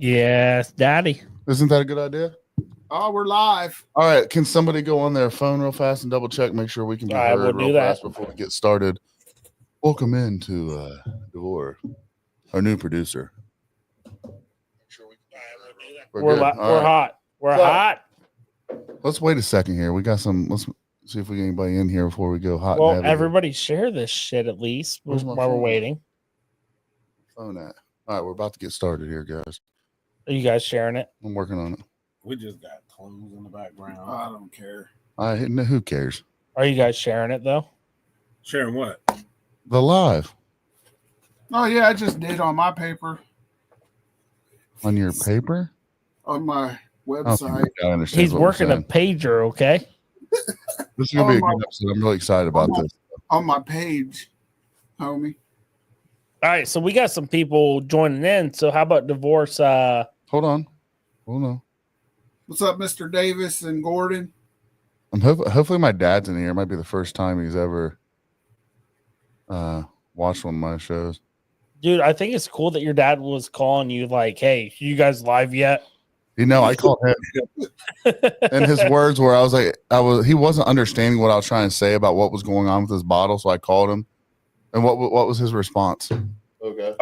Yes, Daddy. Isn't that a good idea? Oh, we're live. All right. Can somebody go on their phone real fast and double check, make sure we can be heard we'll real do that fast before we get started? Welcome into Devore, our new producer. We're hot. We're hot. Let's wait a second here. We got some. Let's see if we get anybody in here before we go hot. Well, and heavy everybody share this shit at least while we're waiting. Phone at. All right, we're about to get started here, guys. Are you guys sharing it? I'm working on it. We just got clothes in the background. I don't care. Who cares? Are you guys sharing it though? Sharing what? The live. Oh yeah, I just did on my paper. On your paper? On my website. He's working a pager, okay? This is gonna be a good episode. I'm really excited about this. On my page, homie. All right, so we got some people joining in. So how about divorce? Hold on. What's up, Mr. Davis and Gordon? Hopefully my dad's in here. It might be the first time he's ever watched one of my shows. Dude, I think it's cool that your dad was calling you like, hey, you guys live yet? You know, I called him. And his words were, he wasn't understanding what I was trying to say about what was going on with his bottle. So I called him. And what was his response? Okay.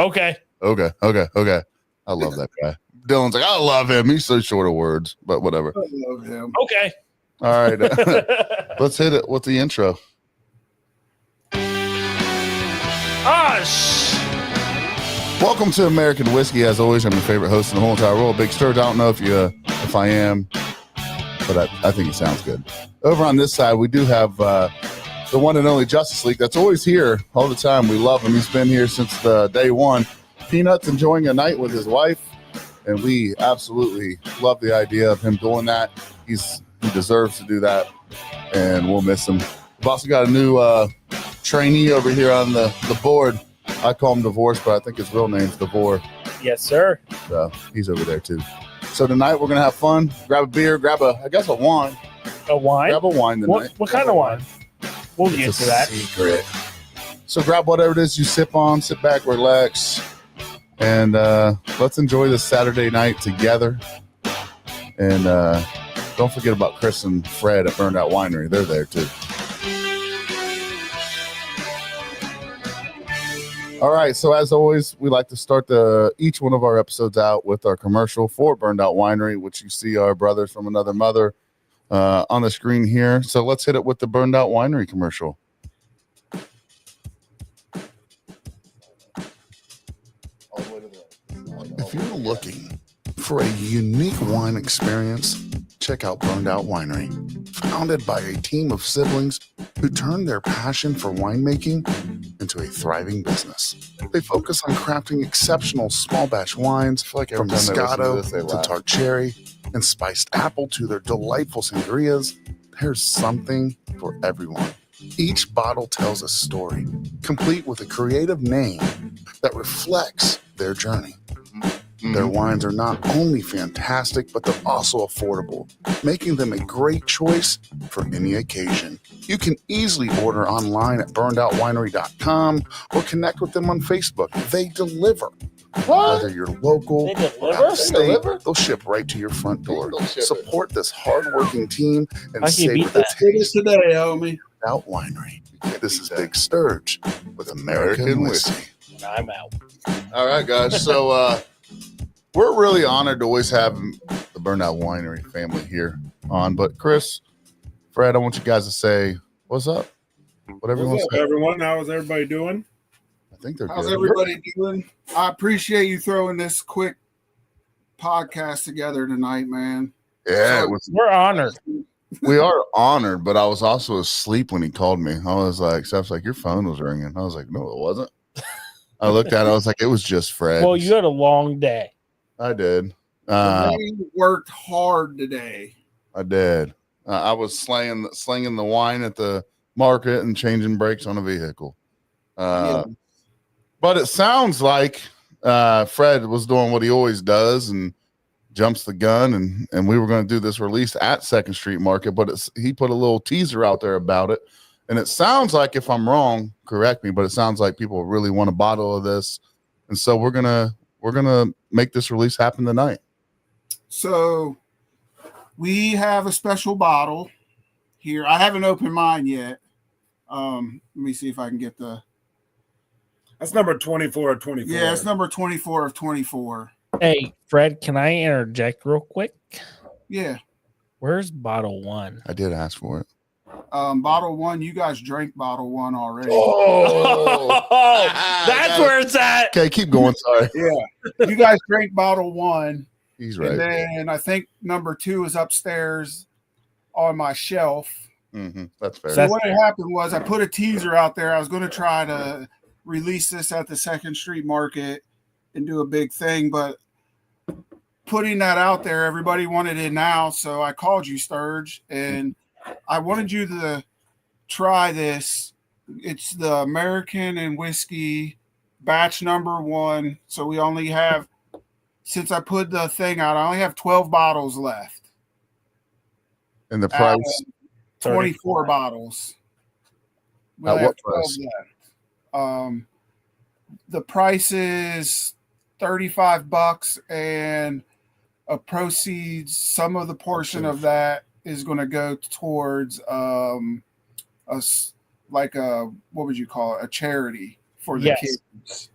I love that guy. Dylan's like, I love him. He's so short of words, but whatever. I love him. Okay. All right. Let's hit it with the intro. Welcome to American Whiskey. As always, I'm your favorite host in the whole entire world, Big Sturge. I don't know if I am, but I think it sounds good. Over on this side, we do have the one and only Justice League that's always here all the time. We love him. He's been here since day one. Peanut's enjoying a night with his wife, and we absolutely love the idea of him doing that. He deserves to do that, and we'll miss him. We've also got a new trainee over here on the board. I call him Divorce, but I think his real name's Devore. Yes, sir. So he's over there too. So tonight we're gonna have fun. Grab a beer, I guess a wine. A wine? Grab a wine tonight. What kind of wine? We'll get to that. Secret. So grab whatever it is you sip on, sit back, relax, and let's enjoy this Saturday night together. And don't forget about Chris and Fred at Burned Out Winery. They're there too. All right, so as always, we like to start each one of our episodes out with our commercial for Burned Out Winery, which you see our brothers from another mother on the screen here. So let's hit it with the Burned Out Winery commercial. If you're looking for a unique wine experience, check out Burned Out Winery. Founded by a team of siblings who turned their passion for winemaking into a thriving business. They focus on crafting exceptional small batch wines from Moscato to tart cherry and spiced apple to their delightful sangrias. There's something for everyone. Each bottle tells a story, complete with a creative name that reflects their journey. Their wines are not only fantastic, but they're also affordable, making them a great choice for any occasion. You can easily order online at burnedoutwinery.com or connect with them on Facebook. They deliver. What? Whether you're local They deliver? or out of state, they'll ship right to your front door. Support this hardworking team and savor the taste today, homie. Out Winery. This is Big Sturge with American Whiskey. And I'm out. All right, guys. So we're really honored to always have the Burned Out Winery family here on. But Chris, Fred, I want you guys to say what's up. Whatever you want to say. Everyone, how is everybody doing? I think they're How's good. everybody doing? I appreciate you throwing this quick podcast together tonight, man. Yeah, We're honored. we are honored, but I was also asleep when he called me. I was like, Steph's like, your phone was ringing. I was like, no, it wasn't. I looked at it. I was like, it was just Fred. Well, you had a long day. I did. We worked hard today. I did. I was slinging the wine at the market and changing brakes on a vehicle. But it sounds like Fred was doing what he always does and jumps the gun. And we were going to do this release at 2nd Street Market, but he put a little teaser out there about it. And it sounds like, if I'm wrong, correct me, but it sounds like people really want a bottle of this. And so we're going to we're gonna make this release happen tonight. So we have a special bottle here. I haven't opened mine yet. Let me see if I can get the. That's number 24 of 24. Yeah, it's number 24 of 24. Hey, Fred, can I interject real quick? Yeah. Where's bottle 1? I did ask for it. Bottle 1, you guys drank bottle 1 already. Oh, that's where it's at. Okay, keep going. Sorry. Yeah. You guys drank bottle 1. He's right. And then I think number 2 is upstairs on my shelf. That's fair. So what had happened was I put a teaser out there. I was going to try to release this at the 2nd Street Market and do a big thing, but putting that out there, everybody wanted it now. So I called you, Sturge, and I wanted you to try this. It's the American and whiskey batch number 1. So we only have, since I put the thing out, I only have 12 bottles left. And the price? 24 bottles. We At only what have 12 price? left. The price is $35, and a proceeds, some of the portion of that is going to go towards us, like a, what would you call it, a charity for the kids.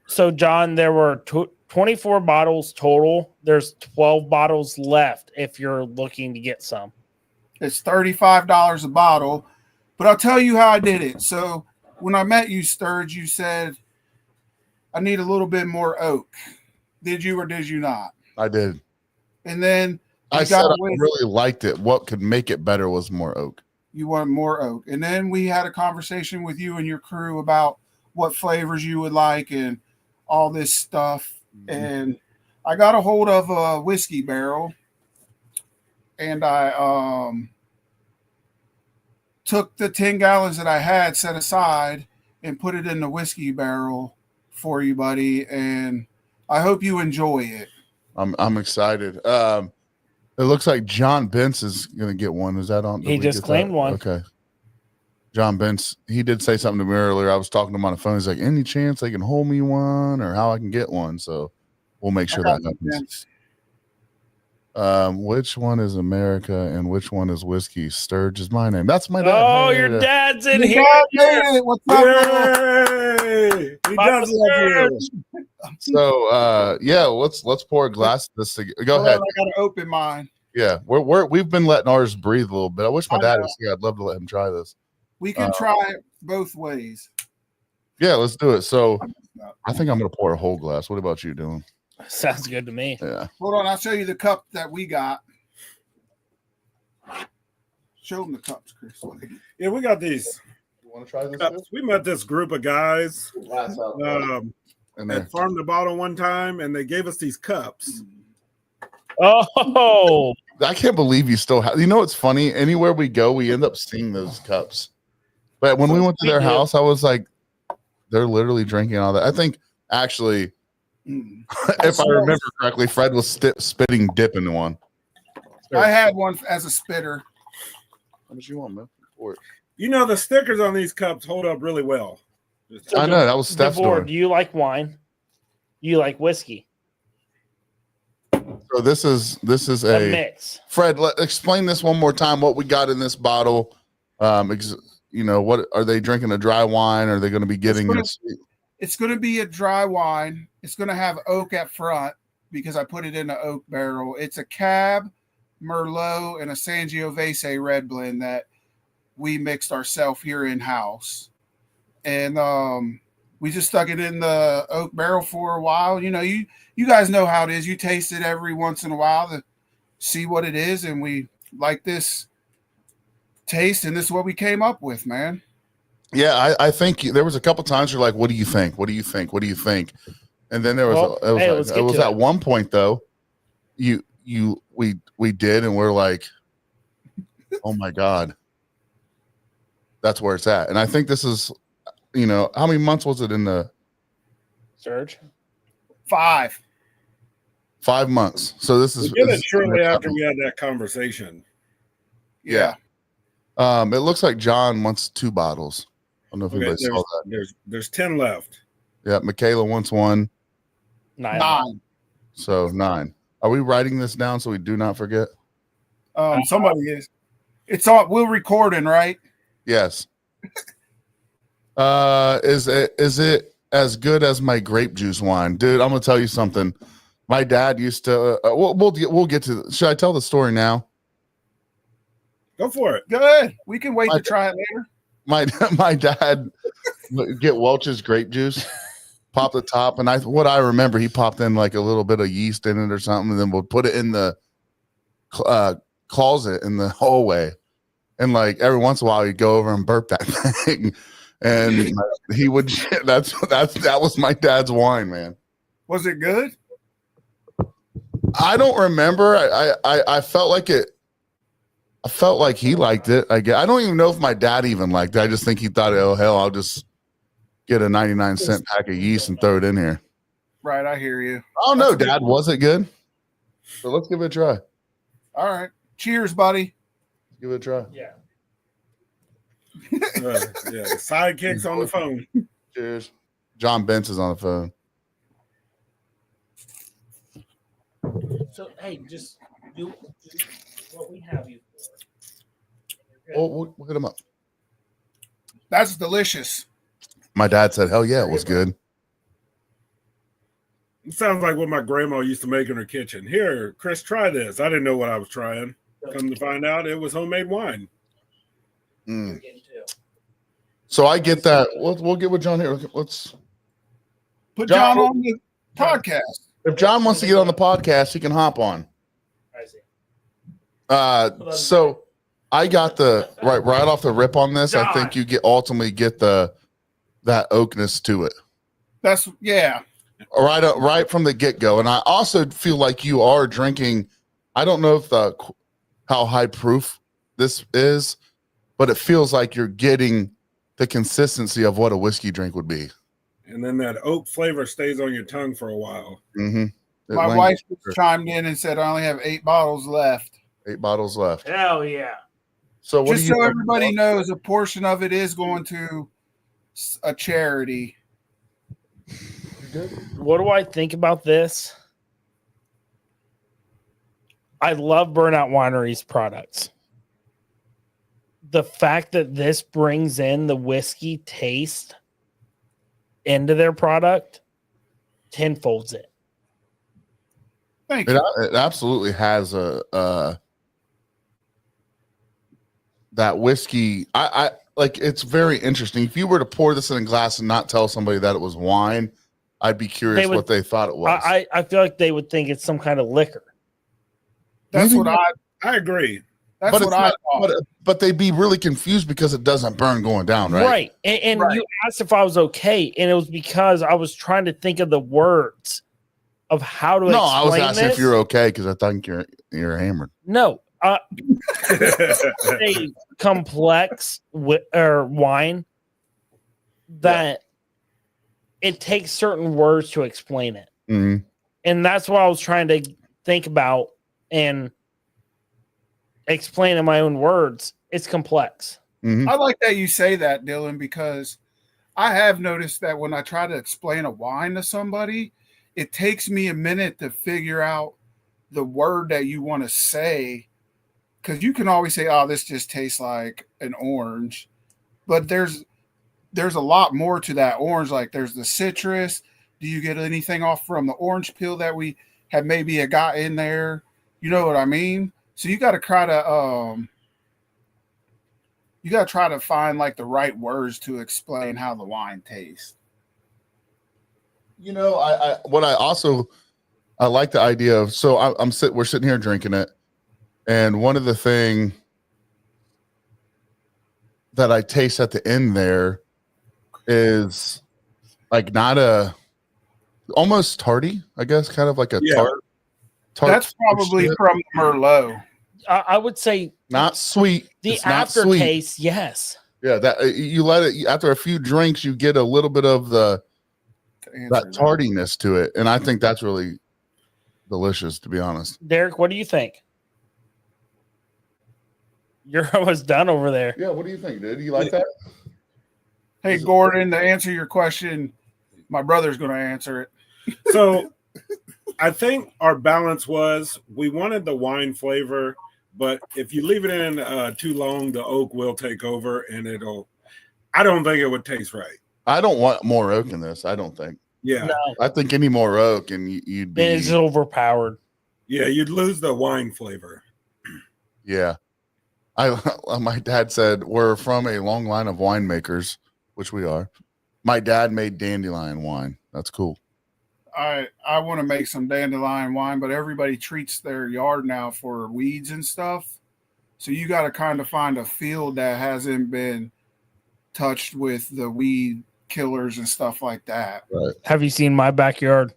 So John, there were 24 bottles total. There's 12 bottles left if you're looking to get some. It's $35 a bottle, but I'll tell you how I did it. So when I met you, Sturge, you said, I need a little bit more oak. Did you or did you not? I did. And then I said I really liked it. What could make it better was more oak. You want more oak. And then we had a conversation with you and your crew about what flavors you would like and all this stuff. And I got a hold of a whiskey barrel, and I took the 10 gallons that I had set aside and put it in the whiskey barrel for you, buddy. And I hope you enjoy it. I'm excited. It looks like John Bence is going to get one. Is that on? He just claimed one. Okay. John Bence, he did say something to me earlier. I was talking to him on the phone. He's like, any chance they can hold me one or how I can get one? So we'll make sure that happens. Which one is America and which one is whiskey? Sturge is my name. That's my dad. Oh, your dad's in here. What's up? Yay! He does love you. So yeah, let's pour a glass of this together. Go ahead. I gotta open mine. Yeah, we've been letting ours breathe a little bit. I wish my dad was here. I'd love to let him try this. We can try it both ways. Yeah, let's do it. So I think I'm gonna pour a whole glass. What about you, Dylan? Sounds good to me. Yeah. Hold on, I'll show you the cup that we got. Show them the cups, Chris. Yeah, we got these. You want to try this? Cups. We met this group of guys at Farm to Bottle one time, and they gave us these cups. Oh, I can't believe you still have. You know what's funny? Anywhere we go, we end up seeing those cups. But when we went to their house, I was like, they're literally drinking all that. I think actually, if I remember correctly, Fred was spitting dip into one. I had one as a spitter. How much you want, man? You know, the stickers on these cups hold up really well. I know that was Steph's story. Do you like wine? You like whiskey? So this is a mix. Fred, explain this one more time. What we got in this bottle? What are they drinking? A dry wine? Or are they going to be getting this? It's going to be a dry wine. It's going to have oak at front because I put it in an oak barrel. It's a Cab, Merlot, and a Sangiovese red blend that we mixed ourselves here in house. And we just stuck it in the oak barrel for a while. You know, you guys know how it is. You taste it every once in a while to see what it is. And we like this taste, and this is what we came up with, man. Yeah, I think there was a couple times you're like, what do you think? What do you think? What do you think? And then there was it was at one point though, we did, and we're like, oh my God. That's where it's at. And I think this is, how many months was it in the Surge? 5 months. So this is shortly after we had that conversation. Yeah. It looks like John wants 2 bottles. I don't know if anybody saw that. There's 10 left. Yeah, Michaela wants one. 9. So 9. Are we writing this down so we do not forget? Somebody is. It's on. We're recording, right? Yes. Is it as good as my grape juice wine, dude? I'm gonna tell you something. My dad used to. We'll get to. Should I tell the story now? Go for it. Good. We can wait to try it later. My dad would get Welch's grape juice, pop the top, and what I remember, he popped in like a little bit of yeast in it or something, and then we'll put it in the closet in the hallway, and like every once in a while he'd go over and burp that thing, and he would. That was my dad's wine, man. Was it good? I don't remember. I felt like it. I felt like he liked it. I don't even know if my dad even liked it. I just think he thought, oh hell, I'll just get a 99-cent pack of yeast and throw it in here. Right, I hear you. Oh no, Dad, was it good? So let's give it a try. All right. Cheers, buddy. Give it a try. Yeah. Sidekicks on the phone. Cheers. John Bence is on the phone. So hey, just do what we have you for. We'll hit him up. That's delicious. My dad said, hell yeah, it was good. It sounds like what my grandma used to make in her kitchen. Here, Chris, try this. I didn't know what I was trying. Come to find out, it was homemade wine. Mm. So I get that. We'll get with John here. Let's put John on the podcast. If John wants to get on the podcast, he can hop on. I see. So I got the right off the rip on this. John. I think you ultimately get that oakness to it. That's Right from the get-go. And I also feel like you are drinking. I don't know if how high proof this is, but it feels like you're getting the consistency of what a whiskey drink would be. And then that oak flavor stays on your tongue for a while. Mm-hmm. My wife chimed in and said, I only have 8 bottles left. 8 bottles left. Hell yeah. So what just so everybody knows, a portion of it is going to a charity. What do I think about this? I love Burnout Winery's products. The fact that this brings in the whiskey taste into their product tenfolds it. Thank you. It absolutely has that whiskey. I like. It's very interesting. If you were to pour this in a glass and not tell somebody that it was wine, I'd be curious what they thought it was. I feel like they would think it's some kind of liquor. That's what I agree. That's what I thought. But they'd be really confused because it doesn't burn going down, right? Right. And right. You asked if I was okay, and it was because I was trying to think of the words of how to explain I was asking this. if you're okay because I think you're hammered. No. A complex wine that it takes certain words to explain it. Mm-hmm. And that's what I was trying to think about and explain in my own words. It's complex. Mm-hmm. I like that you say that, Dylan, because I have noticed that when I try to explain a wine to somebody, it takes me a minute to figure out the word that you want to say. Because you can always say, oh, this just tastes like an orange. But there's a lot more to that orange. Like there's the citrus. Do you get anything off from the orange peel that we have maybe got in there? You know what I mean? So you got to try to find like the right words to explain how the wine tastes. You know, I like the idea of, so we're sitting here drinking it. And one of the thing that I taste at the end there is like almost tarty, I guess, kind of like a tart. That's probably from Merlot. I would say not sweet. The aftertaste, yes. Yeah, that you let it after a few drinks, you get a little bit of that tardiness to it, and I think that's really delicious, to be honest. Derek, what do you think? You're almost done over there. Yeah, what do you think, dude? You like that? Hey, Gordon, to answer your question, my brother's going to answer it. So I think our balance was we wanted the wine flavor, but if you leave it in too long, the oak will take over and I don't think it would taste right. I don't want more oak in this. I don't think. Yeah. No, I think any more oak and you'd be. it's overpowered. Yeah, you'd lose the wine flavor. Yeah. My dad said we're from a long line of winemakers, which we are. My dad made dandelion wine. That's cool. I want to make some dandelion wine, but everybody treats their yard now for weeds and stuff. So you got to kind of find a field that hasn't been touched with the weed killers and stuff like that. Right. Have you seen my backyard?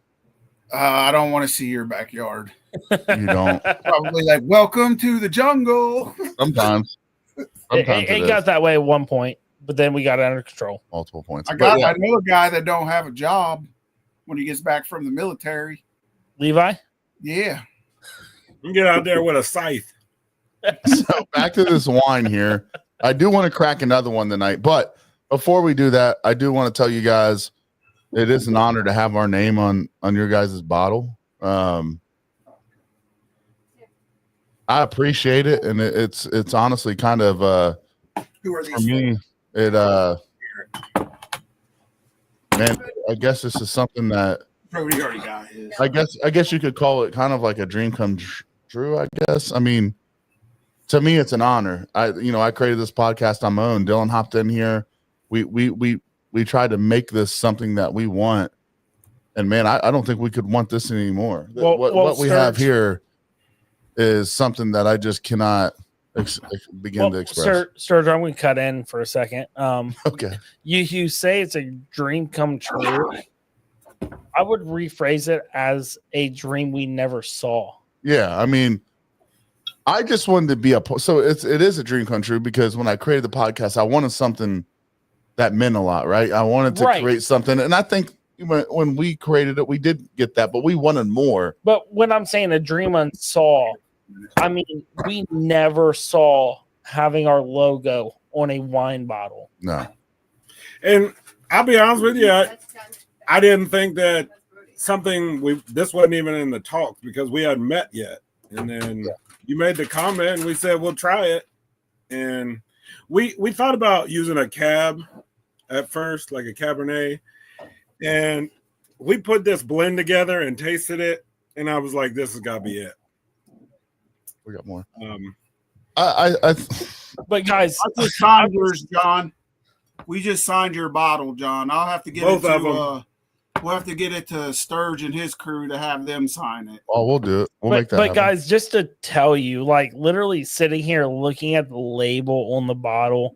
I don't want to see your backyard. You don't. Probably like, welcome to the jungle. Sometimes. It got that way at one point, but then we got it under control. Multiple points. I know a guy that don't have a job when he gets back from the military. Levi? Yeah. You can get out there with a scythe. So back to this wine here. I do want to crack another one tonight, but before we do that, I do want to tell you guys it is an honor to have our name on your guys' bottle. I appreciate it, and it's honestly kind of Who are for these? me. It man, I guess this is something that Brody already got his. I guess you could call it kind of like a dream come true. I guess. I mean, to me, it's an honor. I created this podcast on my own. Dylan hopped in here. We tried to make this something that we want, and man, I don't think we could want this anymore. What we have here is something that I just cannot begin to express. Sturge, I'm going to cut in for a second. Okay. You say it's a dream come true. I would rephrase it as a dream we never saw. Yeah, I mean, I just wanted to be so it is a dream come true because when I created the podcast, I wanted something that meant a lot, right? I wanted to create something, and I think when we created it, we did get that, but we wanted more. But when I'm saying a dream unsaw, I mean we never saw having our logo on a wine bottle. No. And I'll be honest with you, I didn't think that this wasn't even in the talks because we hadn't met yet. And then you made the comment and we said, we'll try it. And we thought about using a cab at first, like a Cabernet. And we put this blend together and tasted it. And I was like, this has got to be it. We got more. But guys, I just signed yours, John. We just signed your bottle, John. I'll have to get Both it of to them. we'll have to get it to Sturge and his crew to have them sign it. Oh, we'll do it. We'll make that but happen. guys, just to tell you, like literally sitting here looking at the label on the bottle,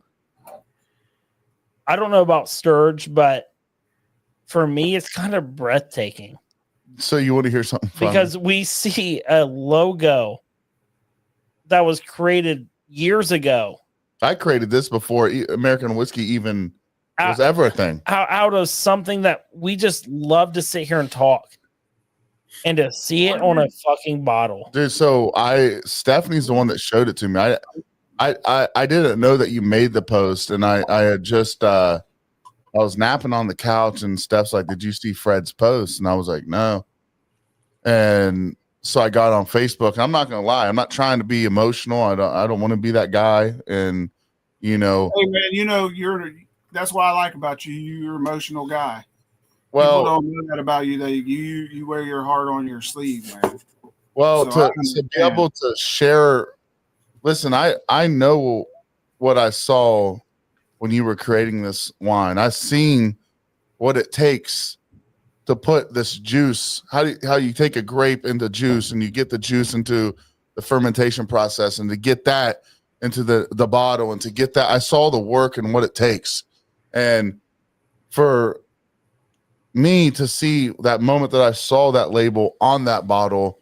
I don't know about Sturge, but for me, it's kind of breathtaking. So you want to hear something from Because we see a logo that was created years ago. I created this before American whiskey even was ever a thing. Out of something that we just love to sit here and talk, and to see it on a fucking bottle. Dude, so Stephanie's the one that showed it to me. I didn't know that you made the post, and I had just I was napping on the couch, and Steph's like, "Did you see Fred's post?" And I was like, "No." And so I got on Facebook. And I'm not gonna lie, I'm not trying to be emotional. I don't want to be that guy. And Hey man, that's what I like about you. You're an emotional guy. People don't know that about you. That you wear your heart on your sleeve, man. Well, to be able to share, listen, I know what I saw when you were creating this wine. I've seen what it takes to put this juice, how you take a grape into juice and you get the juice into the fermentation process and to get that into the bottle and to get that. I saw the work and what it takes. And for me to see that moment that I saw that label on that bottle,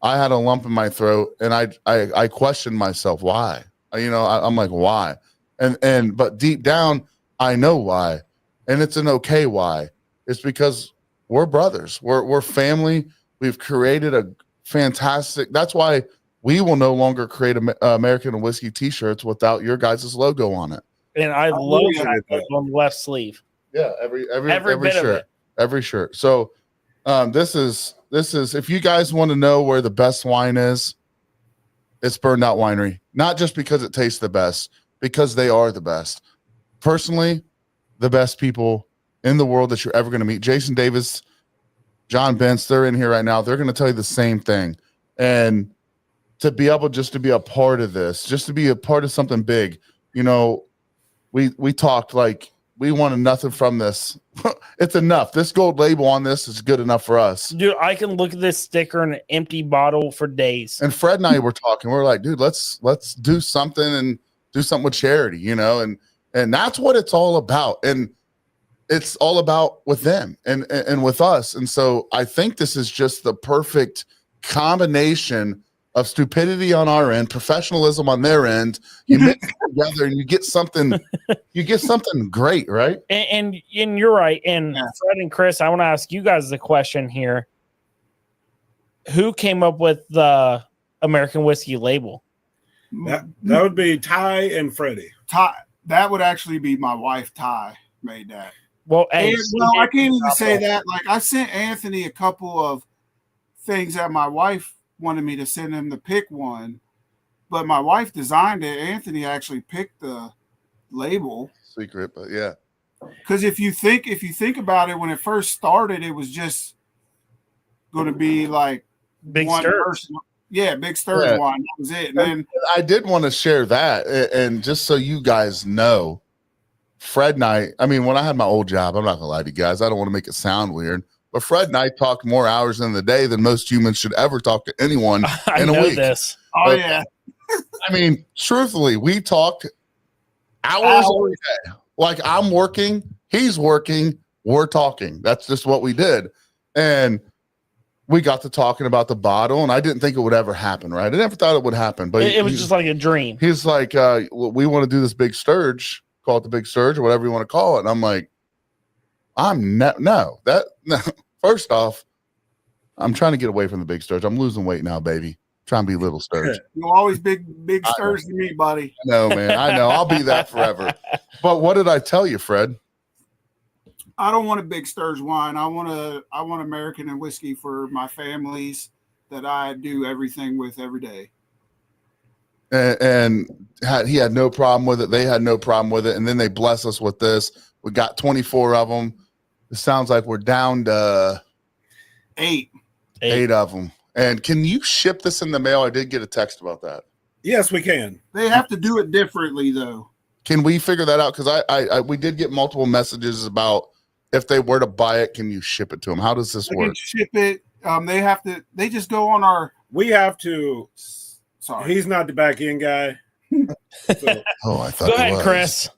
I had a lump in my throat and I questioned myself, why? I'm like, why? But deep down, I know why. And it's an okay why. It's because we're brothers. We're family. We've created a fantastic. That's why we will no longer create American whiskey T-shirts without your guys' logo on it. And I love that on the left sleeve. Yeah, every bit shirt, of it. every shirt. So This is if you guys want to know where the best wine is, it's Burned Out Winery. Not just because it tastes the best, because they are the best. Personally, the best people in the world that you're ever going to meet. Jason Davis, John Bentz, they're in here right now. They're going to tell you the same thing. And to be able just to be a part of this, just to be a part of something big, you know, we talked like we wanted nothing from this. It's enough. This gold label on this is good enough for us. Dude, I can look at this sticker in an empty bottle for days. And Fred and I were talking. We're like, dude, let's do something and do something with charity, you know, and that's what it's all about. And it's all about with them and with us. And so I think this is just the perfect combination of stupidity on our end, professionalism on their end. You mix it together and you get something great, right? And you're right. And Fred and Chris, I want to ask you guys the question here. Who came up with the American whiskey label? That would be Ty and Freddie. Ty, that would actually be my wife. Ty made that. Well, I can't even say that. Like, I sent Anthony a couple of things that my wife wanted me to send him to pick one, but my wife designed it. Anthony actually picked the label. Secret, but yeah. Because if you think about it, when it first started, it was just going to be like Big one Sturge. person. Yeah, Big Sturge wine. That was it. And then I did want to share that, and just so you guys know, Fred and I mean, when I had my old job, I'm not gonna lie to you guys, I don't want to make it sound weird, but Fred and I talked more hours in the day than most humans should ever talk to anyone in a week. This. Oh, yeah. I mean, truthfully, we talked hours a day. Like, I'm working, he's working, we're talking. That's just what we did. And we got to talking about the bottle, and I didn't think it would ever happen, right? I never thought it would happen. But it was just like a dream. He's like, we want to do this Big Sturge, call it the Big Sturge or whatever you want to call it. And I'm like, no. First off, I'm trying to get away from the Big Sturge. I'm losing weight now, baby. Trying to be little Sturge. You're always big Sturge to me, buddy. No, man. I know. I'll be that forever. But what did I tell you, Fred? I don't want a Big Sturge wine. I want American and whiskey for my families that I do everything with every day. And he had no problem with it. They had no problem with it. And then they bless us with this. We got 24 of them. It sounds like we're down to 8 of them. And can you ship this in the mail? I did get a text about that. Yes, we can. They have to do it differently, though. Can we figure that out? Because we did get multiple messages about if they were to buy it, can you ship it to them? How does this work? Can ship it. They have to. They just go on our. We have to. Sorry, he's not the back end guy. So I thought. Go ahead, Chris.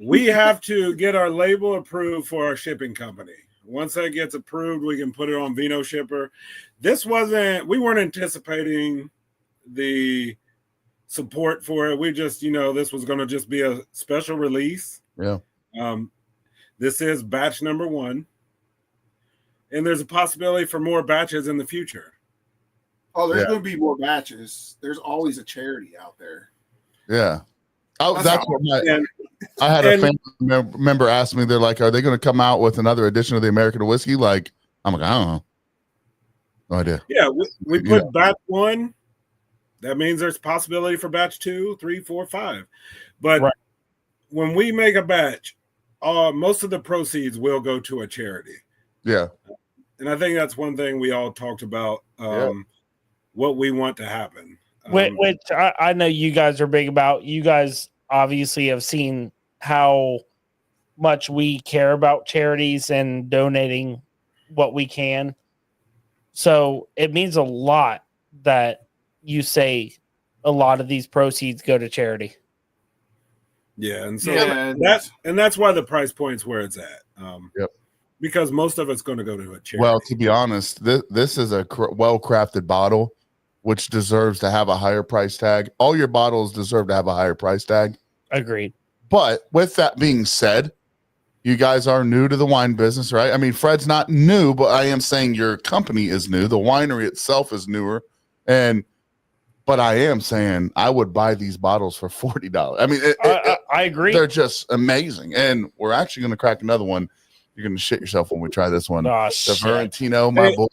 We have to get our label approved for our shipping company. Once that gets approved, we can put it on Vino Shipper. We weren't anticipating the support for it. We just, this was going to just be a special release. Yeah. This is batch number 1. And there's a possibility for more batches in the future. Oh, there's going to be more batches. There's always a charity out there. Yeah. Oh, that's what I had a family member ask me. They're like, "Are they going to come out with another edition of the American whiskey?" Like, I'm like, I don't know. No idea. Yeah, we put batch 1. That means there's possibility for batch 2, 3, 4, 5. But when we make a batch, most of the proceeds will go to a charity. Yeah. And I think that's one thing we all talked about, what we want to happen. Which I know you guys are big about. You guys obviously have seen how much we care about charities and donating what we can. So it means a lot that you say a lot of these proceeds go to charity. Yeah, and so that's why the price point's where it's at. Because most of it's going to go to a charity. Well, to be honest, this is a well-crafted bottle, which deserves to have a higher price tag. All your bottles deserve to have a higher price tag. Agreed. But with that being said, you guys are new to the wine business, right? I mean, Fred's not new, but I am saying your company is new. The winery itself is newer. But I am saying I would buy these bottles for $40. I mean, I agree. They're just amazing. And we're actually going to crack another one You're gonna shit yourself when we try this one. Oh, The shit. Vermentino, my boy.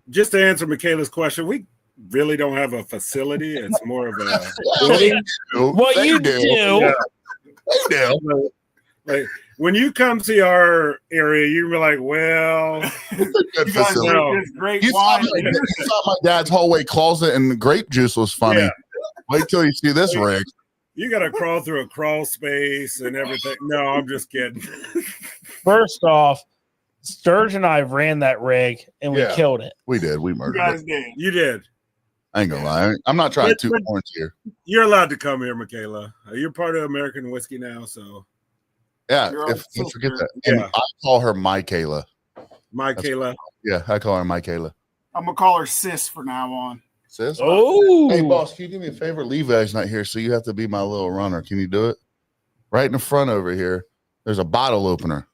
Just to answer Michaela's question, we really don't have a facility. It's more of a What They you do. do? They do. like when you come see our area, you're like, well, Good You guys facility. know. drink this great You thought, wine. you thought my dad's hallway closet and the grape juice was funny. Yeah. Wait till you see this Wait. rig. you got to crawl through a crawl space and everything. No, I'm just kidding. First off, Sturge and I ran that rig and we Yeah. killed it. We did. We You murdered guys it. did. You did. I ain't gonna lie. I'm not trying But- to toot horns here. You're allowed to come here, Michaela. You're part of American Whiskey now, so Yeah, You're if our don't forget sister. that. And Yeah. I call her my Kayla. Michaela. Yeah, I call her my Kayla. I'm gonna call her sis from now on. Sis? Oh, Hey, boss, can you do me a favor? Levi's not here, so you have to be my little runner. Can you do it? Right in the front over here, there's a bottle opener.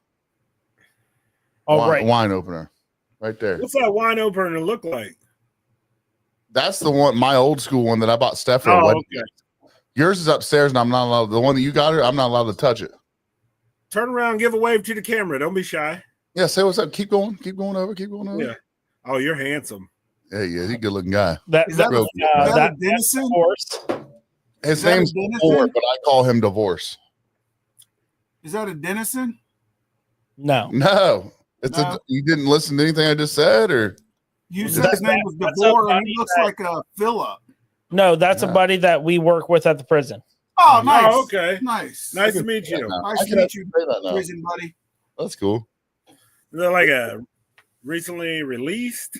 all right. Wine opener. Right there. What's that wine opener look like? That's the one, my old school one that I bought Steph for a Oh, wedding. okay. Yours is upstairs, and I'm not allowed. The one that you got her, I'm not allowed to touch it. Turn around, give a wave to the camera. Don't be shy. Yeah, say what's up. Keep going. Keep going over. Keep going over. Yeah. Oh, you're handsome. Yeah, he's a good looking guy. That, Is that, that, real- is that a that's Denison? of course. His Is that a name's Denison? Ford, but I call him Divorce. Is that a Denison? No. No, it's No. you didn't listen to anything I just said, or You Is said that- his name was that's DeVore, a and he looks buddy like a Philip. No, that's a Yeah. buddy that we work with at the prison. Oh, nice. Oh, okay. Nice. Nice to meet you. Nice I to can meet you, say that now. prison buddy. That's cool. They're like a recently released.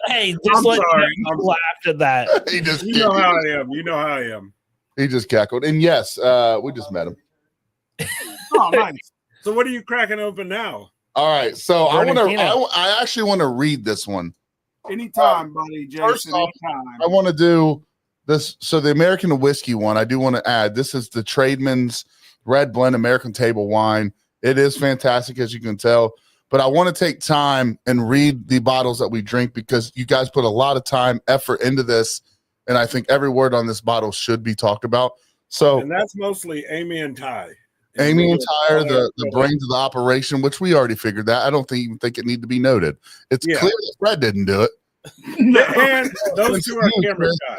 Hey, just I'm let sorry. you laughed at that. He just You know how I am. You know how I am. he just cackled, and yes, we just met him. Oh, nice. So what are you cracking open now? All right, so I want to. Bernardino. I actually want to read this one. Anytime, buddy, First Jason. off, Anytime. I want to do this. So the American whiskey one, I do want to add. This is the Tradesman's Red Blend American Table Wine. It is fantastic, as you can tell. But I want to take time and read the bottles that we drink because you guys put a lot of time, effort into this, and I think every word on this bottle should be talked about. So And that's mostly Amy and Ty. Amy and Tyre, the brains of the operation, which we already figured that. I don't even think it need to be noted. It's Yeah. clear that Fred didn't do it. And those two are camera guys.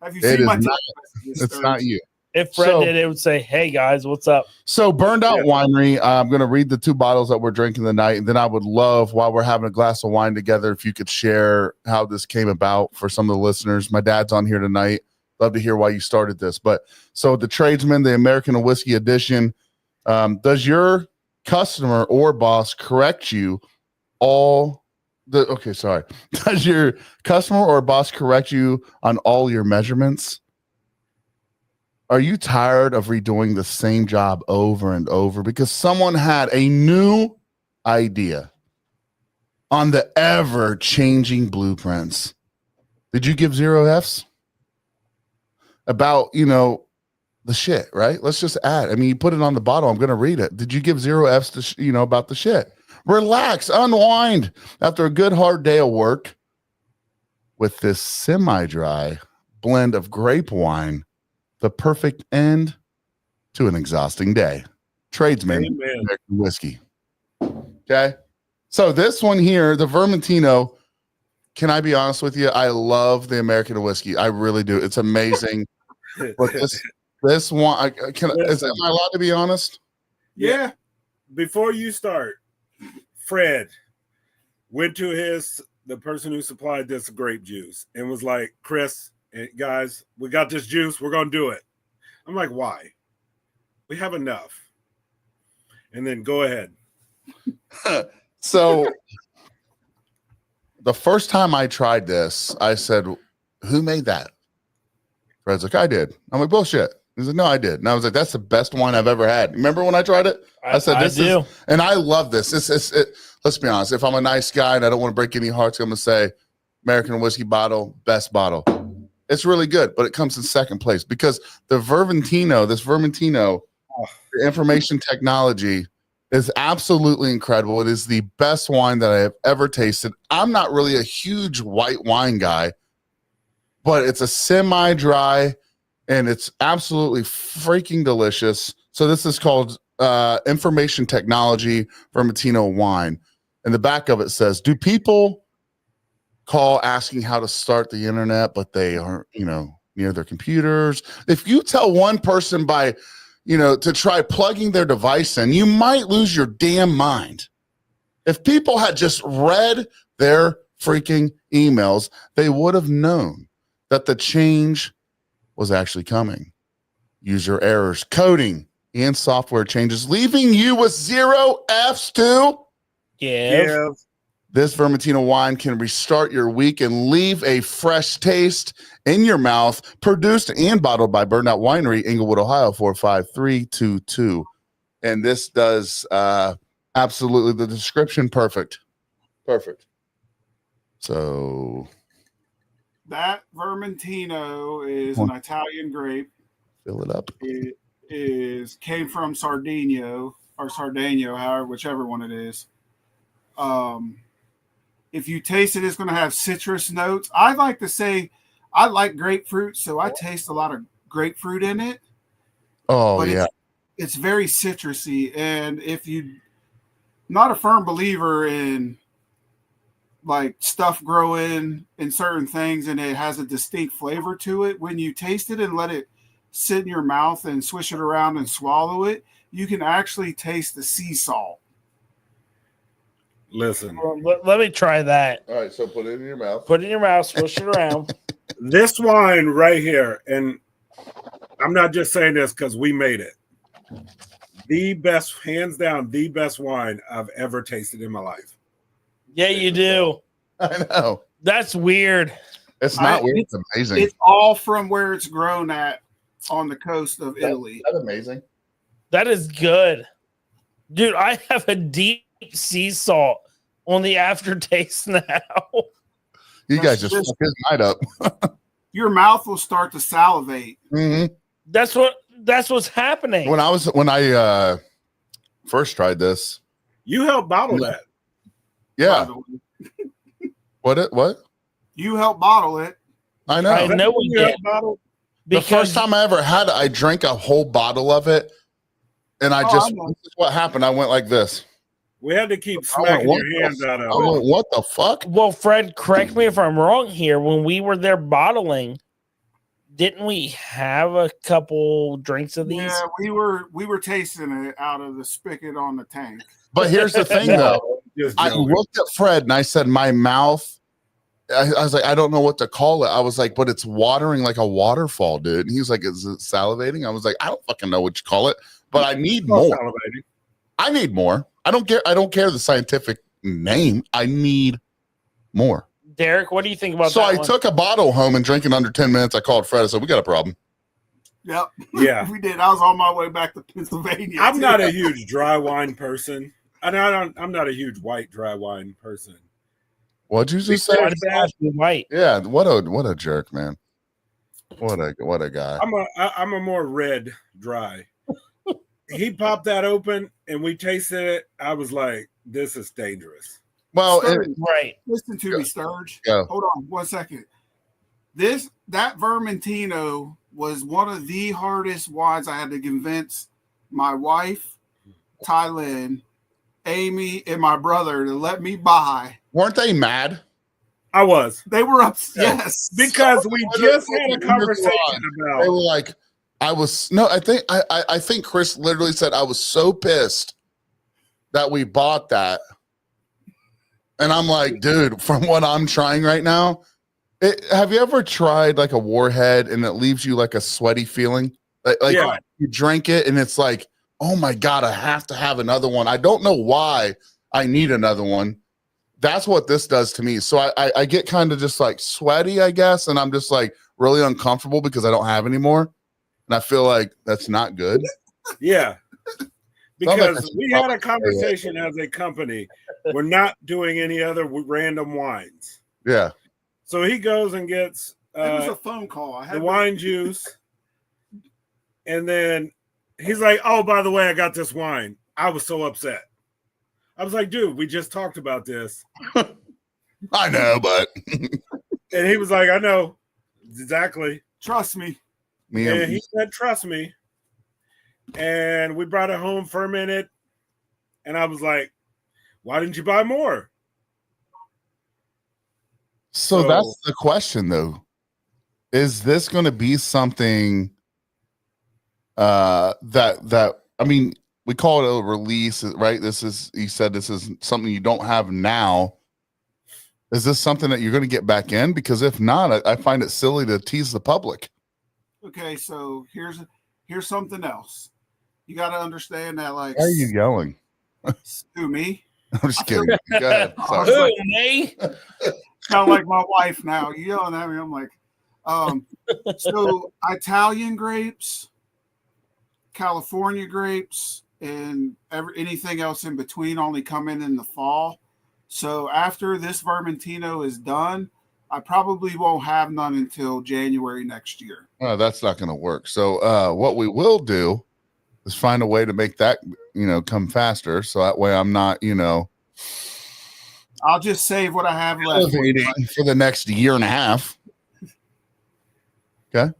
Have you It seen is my not- text messages, It's Sturge? not you. If Fred So- did, it would say, "Hey guys, what's up?" So Burned Out Yeah. Winery, I'm going to read the two bottles that we're drinking tonight. And then I would love, while we're having a glass of wine together, if you could share how this came about for some of the listeners. My dad's on here tonight. Love to hear why you started this. But so the Tradesman, the American Whiskey Edition, does your customer or boss correct you does your customer or boss correct you on all your measurements? Are you tired of redoing the same job over and over because someone had a new idea on the ever changing blueprints? Did you give 0 F's about, the shit, right? Let's just add. I mean, you put it on the bottle. I'm going to read it. Did you give 0 F's to, about the shit? Relax, unwind after a good hard day of work with this semi-dry blend of grape wine, the perfect end to an exhausting day. Tradesman Amen. American whiskey. Okay. So this one here, the Vermentino, can I be honest with you? I love the American whiskey. I really do. It's amazing. But this one, am I allowed to be honest? Yeah. Before you start, Fred went to the person who supplied this grape juice and was like, Chris, guys, we got this juice. We're going to do it. I'm like, why? We have enough. And then go ahead. So the first time I tried this, I said, who made that? Fred's like, I did. I'm like, bullshit. He's like, no, I did. And I was like, that's the best wine I've ever had. Remember when I tried it? I said, this is, and I love this. Let's be honest. If I'm a nice guy and I don't want to break any hearts, I'm going to say American whiskey bottle, best bottle. It's really good, but it comes in second place because the Vermentino, the information technology is absolutely incredible. It is the best wine that I have ever tasted. I'm not really a huge white wine guy, but it's a semi-dry and it's absolutely freaking delicious. So this is called Information Technology Vermentino Wine. And the back of it says, do people call asking how to start the internet, but they aren't, near their computers? If you tell one person by, to try plugging their device in, you might lose your damn mind. If people had just read their freaking emails, they would have known that the change was actually coming. User errors, coding, and software changes, leaving you with 0 Fs too. Yeah. This Vermentino wine can restart your week and leave a fresh taste in your mouth. Produced and bottled by Burned Out Winery, Inglewood, Ohio, 45322. And this does absolutely the description perfect. Perfect. So that Vermentino is an Italian grape. Fill it up. It came from Sardinia, however, whichever one it is. If you taste it, it's going to have citrus notes. I like to say I like grapefruit, so I taste a lot of grapefruit in it. Oh, but yeah. It's very citrusy. And if you're not a firm believer in like stuff growing in certain things and it has a distinct flavor to it, when you taste it and let it sit in your mouth and swish it around and swallow it, you can actually taste the sea salt. Listen, let me try that. All right, so put it in your mouth. Put it in your mouth, swish it around. This wine right here, and I'm not just saying this because we made it. The best, hands down, the best wine I've ever tasted in my life. Yeah, you do. I know. That's weird. It's not weird. It's amazing. It's all from where it's grown at on the coast of Italy. That's amazing. That is good. Dude, I have a deep sea salt on the aftertaste now. You guys just fucked his night up. Your mouth will start to salivate. Mm-hmm. That's what's happening. When I first tried this, you helped bottle that. Yeah. What? You helped bottle it. I know. I know we did. The first time I ever had it, I drank a whole bottle of it, and this is what happened. I went like this. We had to keep smacking your hands out of it. What the fuck? Well, Fred, correct me if I'm wrong here. When we were there bottling, didn't we have a couple drinks of these? Yeah, we were tasting it out of the spigot on the tank. But here's the thing, though. I looked at Fred and I said, my mouth, I was like, I don't know what to call it. I was like, but it's watering like a waterfall, dude. And he was like, is it salivating? I was like, I don't fucking know what you call it, but I need more. Salivating. I need more. I don't care the scientific name. I need more. Derek, what do you think about that? So I took a bottle home and drank it under 10 minutes. I called Fred. I said, we got a problem. Yep. Yeah. We did. I was on my way back to Pennsylvania. I'm not a huge dry wine person. And I'm not a huge white dry wine person. What'd you just say? White. Yeah, what a jerk, man. What a guy. I'm a more red dry. He popped that open and we tasted it. I was like, this is dangerous. Well, right. Listen to me, Sturge. Go. Hold on 1 second. That Vermentino was one of the hardest wines I had to convince my wife, Tylynn, Amy, and my brother to let me buy. Weren't they mad? I was. They were upset. Yes. Because we just had a conversation about. They were like, I think Chris literally said, I was so pissed that we bought that. And I'm like, dude, from what I'm trying right now, have you ever tried like a Warhead and it leaves you like a sweaty feeling? Like yeah. You drink it and it's like, oh my God, I have to have another one. I don't know why I need another one. That's what this does to me. So I get kind of just like sweaty, I guess. And I'm just like really uncomfortable because I don't have any more. And I feel like that's not good. Yeah. Because we had a conversation as a company. We're not doing any other random wines. Yeah. So he goes and gets it was a phone call. I had the wine juice. And then he's like, oh, by the way, I got this wine. I was so upset. I was like, dude, we just talked about this. I know, but. And he was like, I know. Exactly. Trust me. And he said, trust me. and we brought it home, fermented, and I was like, why didn't you buy more? So that's the question, though. Is this going to be something that I mean, we call it a release, right? You said this is something you don't have now. Is this something that you're going to get back in? Because if not, I find it silly to tease the public. Okay, so here's something else. You got to understand that, like, Why are you yelling? Who, me? I'm just kidding. Go ahead. Sorry. Who, me? Kind of like my wife now. You yelling at me. I'm like, so Italian grapes, California grapes, and anything else in between only come in the fall. So after this Vermentino is done, I probably won't have none until January next year. Oh, that's not going to work. So what we will do is find a way to make that, come faster. So that way I'm not, I'll just save what I have left for the next year and a half. Okay.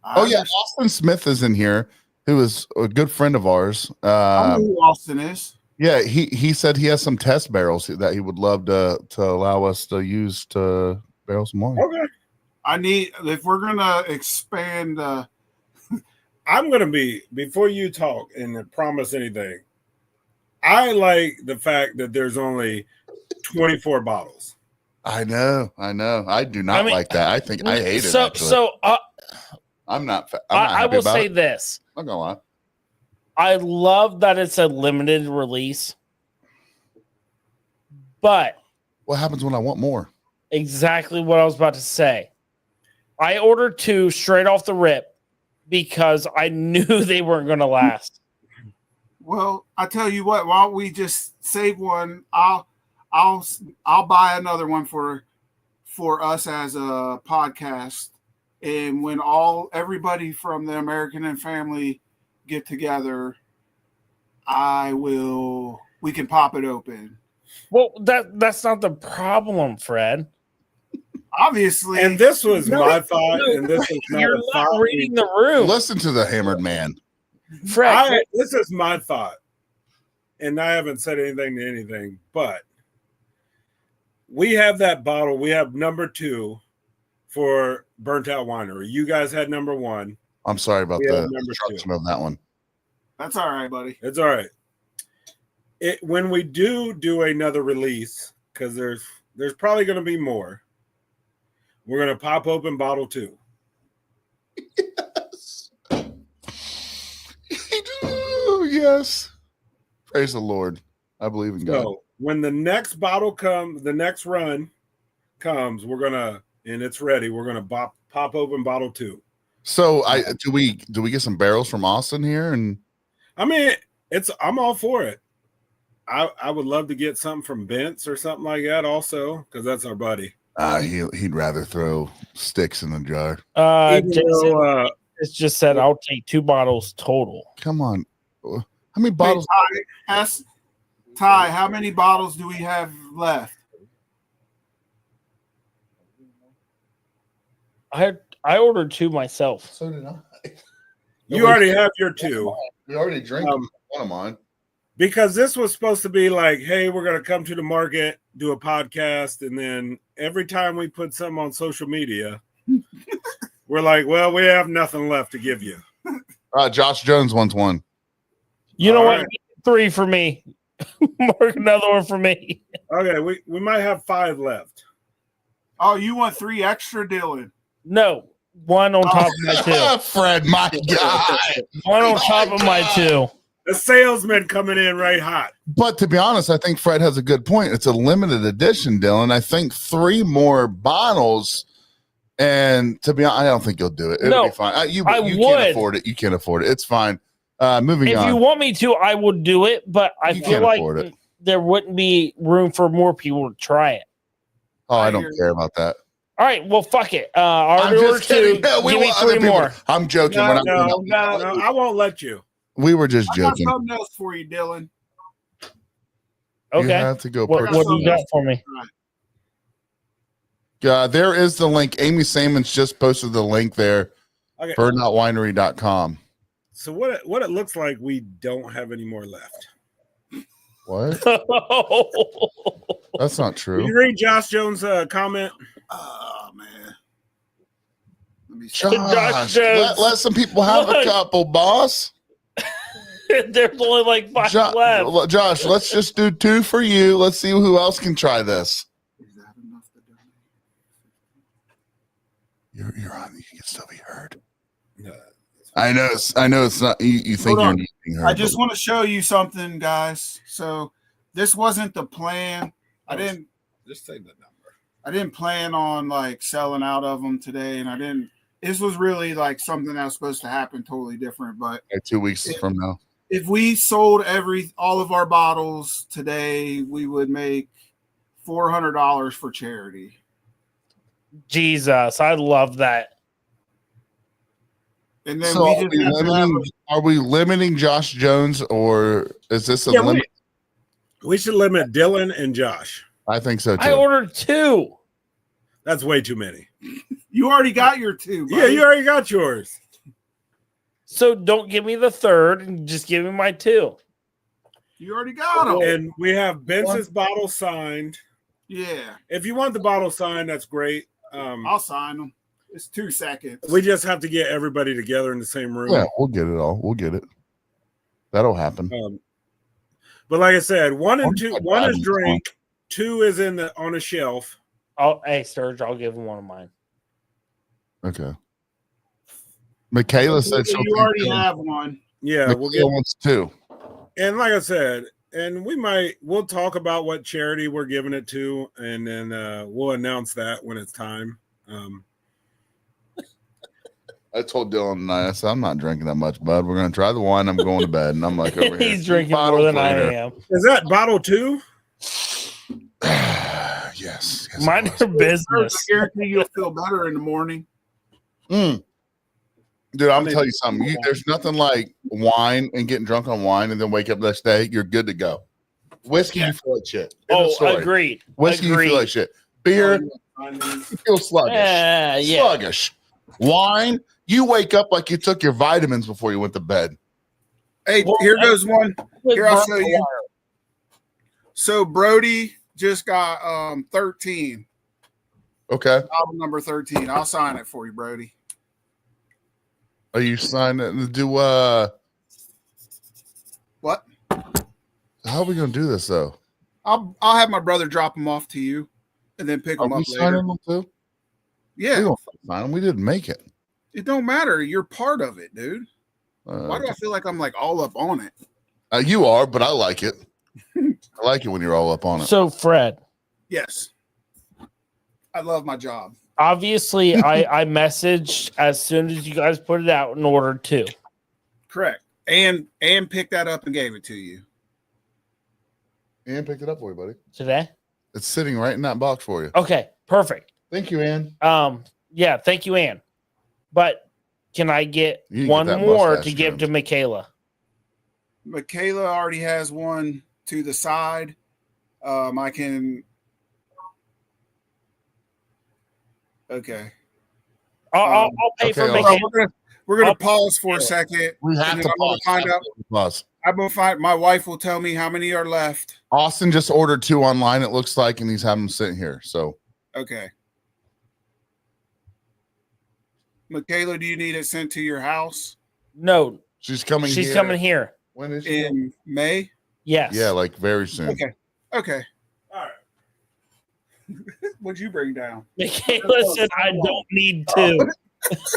Oh yeah, Austin Smith is in here, who is a good friend of ours. I know who Austin is. Yeah, he said he has some test barrels that he would love to allow us to use to barrel some wine. Okay. If we're gonna expand, I'm gonna be, before you talk and promise anything, I like the fact that there's only 24 bottles. I know. I do not like that. I think I hate it. Actually. So I'm not. I will say this. I'm not gonna lie. I love that it's a limited release, but what happens when I want more? Exactly what I was about to say. I ordered 2 straight off the rip because I knew they weren't going to last. Well, I tell you what, why don't we just save one? I'll buy another one for us as a podcast, and when everybody from the American and Family get together, we can pop it open. Well, that's not the problem, Fred. Obviously. And this was my thought, and this is not You're not reading the room. Listen to the hammered man. Fred, this is my thought, and I haven't said anything to anything, but we have that bottle. We have number 2 for Burnt Out Winery. You guys had number 1. I'm sorry about the destruction of that one. That's all right, buddy. It's all right. When we do another release, because there's probably going to be more, we're going to pop open bottle 2. Yes. Praise the Lord. I believe in God. So when the next the next run comes, we're going to, and it's ready, we're going to pop open bottle 2. So do we get some barrels from Austin here? And I mean, I'm all for it. I would love to get something from Bent's or something like that also, because that's our buddy. He'd rather throw sticks in the jar. It's just said I'll take 2 bottles total. Come on. How many bottles? Ty, how many bottles do we have left? I ordered 2 myself. So did I. You already have your 2. We already drank one of mine. Because this was supposed to be like, hey, we're going to come to the market, do a podcast, and then every time we put something on social media, we're like, well, we have nothing left to give you. Josh Jones wants 1. You know what? 3 for me. Mark another one for me. Okay, we might have 5 left. Oh, you want 3 extra, Dylan? No, 1 on top of my 2. Fred, my God. 1 on top of my 2. The salesman coming in right hot. But to be honest, I think Fred has a good point. It's a limited edition, Dylan. I think 3 more bottles, and to be honest, I don't think you'll do it. It'll be fine. You can't afford it. You can't afford it. It's fine. Moving on. If you want me to, I will do it, but I feel like there wouldn't be room for more people to try it. Oh, I don't care about that. All right, well, fuck it. I ordered 2. Give me 3 more. I'm joking. No, I won't let you. We were just joking. I got something else for you, Dylan. Okay. You have to go. What do you got for me? There is the link. Amy Sammons just posted the link there. Okay. Burnoutwinery.com. So what it looks like, we don't have any more left. What? That's not Did true. you read Josh Jones' comment? Oh man. Let me see. Josh, Jones. let some people have a Look. couple, boss. There's only like 5 left. Josh, let's just do 2 for you. Let's see who else can try this. Is that enough to donate? You're on. You can still be heard. No. I know it's not. You think Hold you're on. not being heard. I just want to show you something, guys. So this wasn't the plan. I didn't Just say the number. I didn't plan on like selling out of them today, and this was really like something that was supposed to happen totally different. But 2 weeks from now. if we sold all of our bottles today, we would make $400 for charity. Jesus, I love that. And then So we are just we, have to have limiting, are we limiting Josh Jones, or is this a limit? We should limit Dylan and Josh. I think so too. I ordered 2. That's way too many. you already got your 2. Yeah, buddy. you already got yours. So don't give me the 3rd and just give me my 2. You already got them. And we have Ben's bottle signed. Yeah, If you want the bottle signed, that's great. I'll sign them. It's 2 seconds. We just have to get everybody together in the same room. Yeah, we'll get it all. We'll get it. That'll happen. But like I said, 1 and 2, my 1 is God. drink, 2 is on a shelf. Hey, Sturge, I'll give him one of mine. Okay. Michaela said you already have one. Yeah, we'll get wants 2. and like I said, and we'll talk about what charity we're giving it to, and then we'll announce that when it's time. I told Dylan tonight, I said, I'm not drinking that much, bud. We're going to try the wine. I'm going to bed. And I'm like, over here. He's drinking more than I am. Is that bottle 2? Yes. Mind your I business. guarantee you'll feel better in the morning. Dude, I'm tell you something. There's nothing like wine and getting drunk on wine and then wake up the next day. You're good to go. Whiskey, you feel like shit. Agreed. Whiskey, you feel like shit. Beer, you feel sluggish. Yeah. Sluggish. Wine, you wake up like you took your vitamins before you went to bed. Hey, here goes one. Here, I'll show you. So Brody just got 13. Okay. Album number 13. I'll sign it for you, Brody. Are you signing to do What? how are we gonna do this though? I'll have my brother drop them off to you and then pick Are them we up later. signing them too? We Yeah, don't sign them. We didn't make it. it don't matter. You're part of it, dude. Why do I feel like I'm like all up on it? You are, but I like it. I like it when you're all up on it. So, Fred, Yes. I love my job. obviously, I messaged as soon as you guys put it out and ordered 2. Correct. And picked that up and gave it to you. Ann picked it up for you, buddy. Today. It's sitting right in that box for you. Okay, perfect. Thank you, Ann. Yeah, thank you, Ann. But can I get You can one get that more mustache to give trimmed. to Michaela? Michaela already has one to the side. I can. Okay. I'll pay for okay, Michaela. We're gonna pause for a second. We have and to then I'm gonna find out. pause. I'm gonna find. My wife will tell me how many are left. Austin just ordered 2 online, it looks like, and he's having them sitting here. So Okay. Michaela, do you need it sent to your house No, she's coming she's here. coming here. When is she? in May? Yes. Yeah, like very soon. Okay. Okay. All right. What'd you bring down? Michaela said I don't need 2.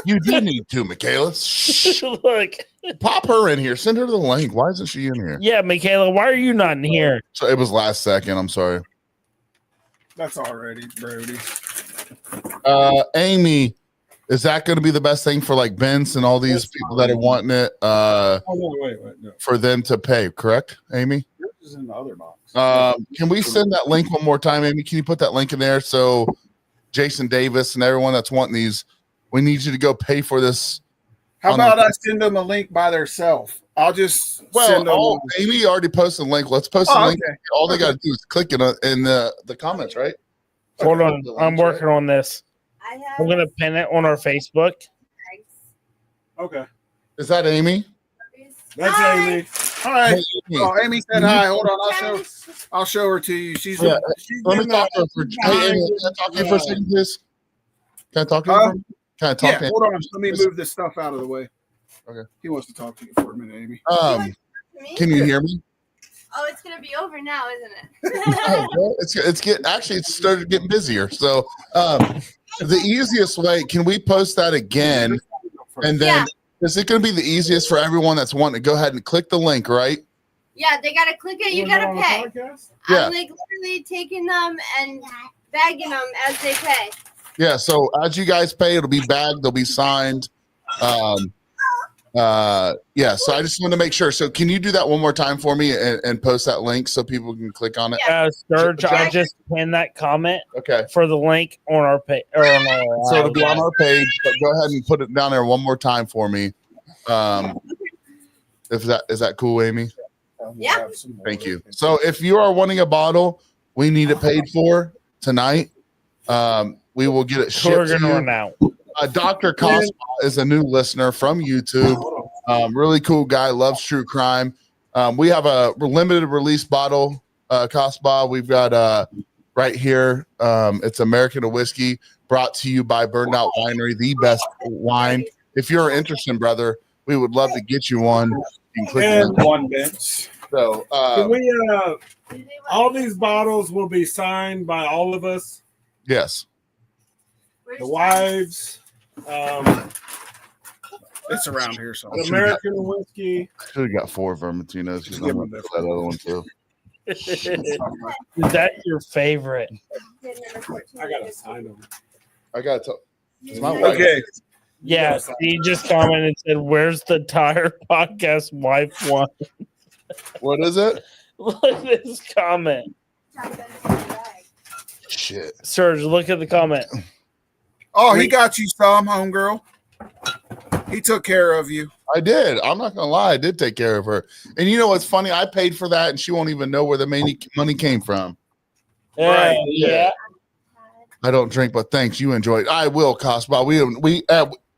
You do need 2, Michaela. Shh. Look. Pop her in here. Send her the link. Why isn't she in here? Yeah, Michaela, why are you not in here? So it was last second. I'm sorry. That's already Brody. Amy, is that going to be the best thing for like Vince and all these people that are wanting it Oh, wait. No. for them to pay? Correct, Amy? Yours is in the other box. Can we send that link one more time, Amy? Can you put that link in there so Jason Davis and everyone that's wanting these, we need you to go pay for this. How about I send them a link by themselves? I'll just send them. Amy already posted a link. Let's post a link. Okay. All they got to do is click it in the comments, right? Hold on. I'm working on this. I have I'm going to pin it on our Facebook. Okay. Is that Amy? That's Amy. All right. Hey, Amy. Oh, Amy said hi. Hold on. I'll show her to you. She's Yeah, She's let me in talk the- to her for. Hey, Amy, can I talk to you for a second, please? Can I talk to you? Can I talk yeah. to Hold on. Let me move this stuff out of the way. Okay. He wants to talk to you for a minute, Amy. Can you hear me? Oh, it's gonna be over now, isn't it? Oh, well, it's started getting busier. So the easiest way, can we post that again? And then is it going to be the easiest for everyone that's wanting to go ahead and click the link, right? Yeah, they gotta click it. You gotta pay. Yeah. I'm like literally taking them and bagging them as they pay. Yeah. So as you guys pay, it'll be bagged, they'll be signed. Yeah, so I just want to make sure. So can you do that one more time for me and post that link so people can click on it? Sturge, I just pinned that comment Okay. for the link on our page. So it'll be on our page, but go ahead and put it down there one more time for me. If that is that cool, Amy? Yeah. Thank you. So if you are wanting a bottle, we need it paid for tonight. We will get it shipped We're to gonna you. run out. Dr. Cosmo is a new listener from YouTube. Really cool guy, loves true crime. We have a limited release bottle, Cosmo. We've got right here. It's American whiskey brought to you by Burned Out Winery, the best wine. If you're interested, brother, we would love to get you one. You can click the And link. one bench. So Can we all these bottles will be signed by all of us, yes. the wives, It's around here somewhere. American whiskey. Should have got 4 Vermentinos because I'm going to that other one too. Is that your favorite? I gotta sign them. I got to. It's my wife. Okay. Yeah, he just commented and said, "Where's the tire podcast wife one?" What is it? Look at this comment. Shit. Serge, look at the comment. Oh, he got you some, homegirl. He took care of you. I did. I'm not gonna lie. I did take care of her. And you know what's funny? I paid for that, and she won't even know where the money came from. Right. Yeah. I don't drink, but thanks. You enjoyed. I will, Cosmo. We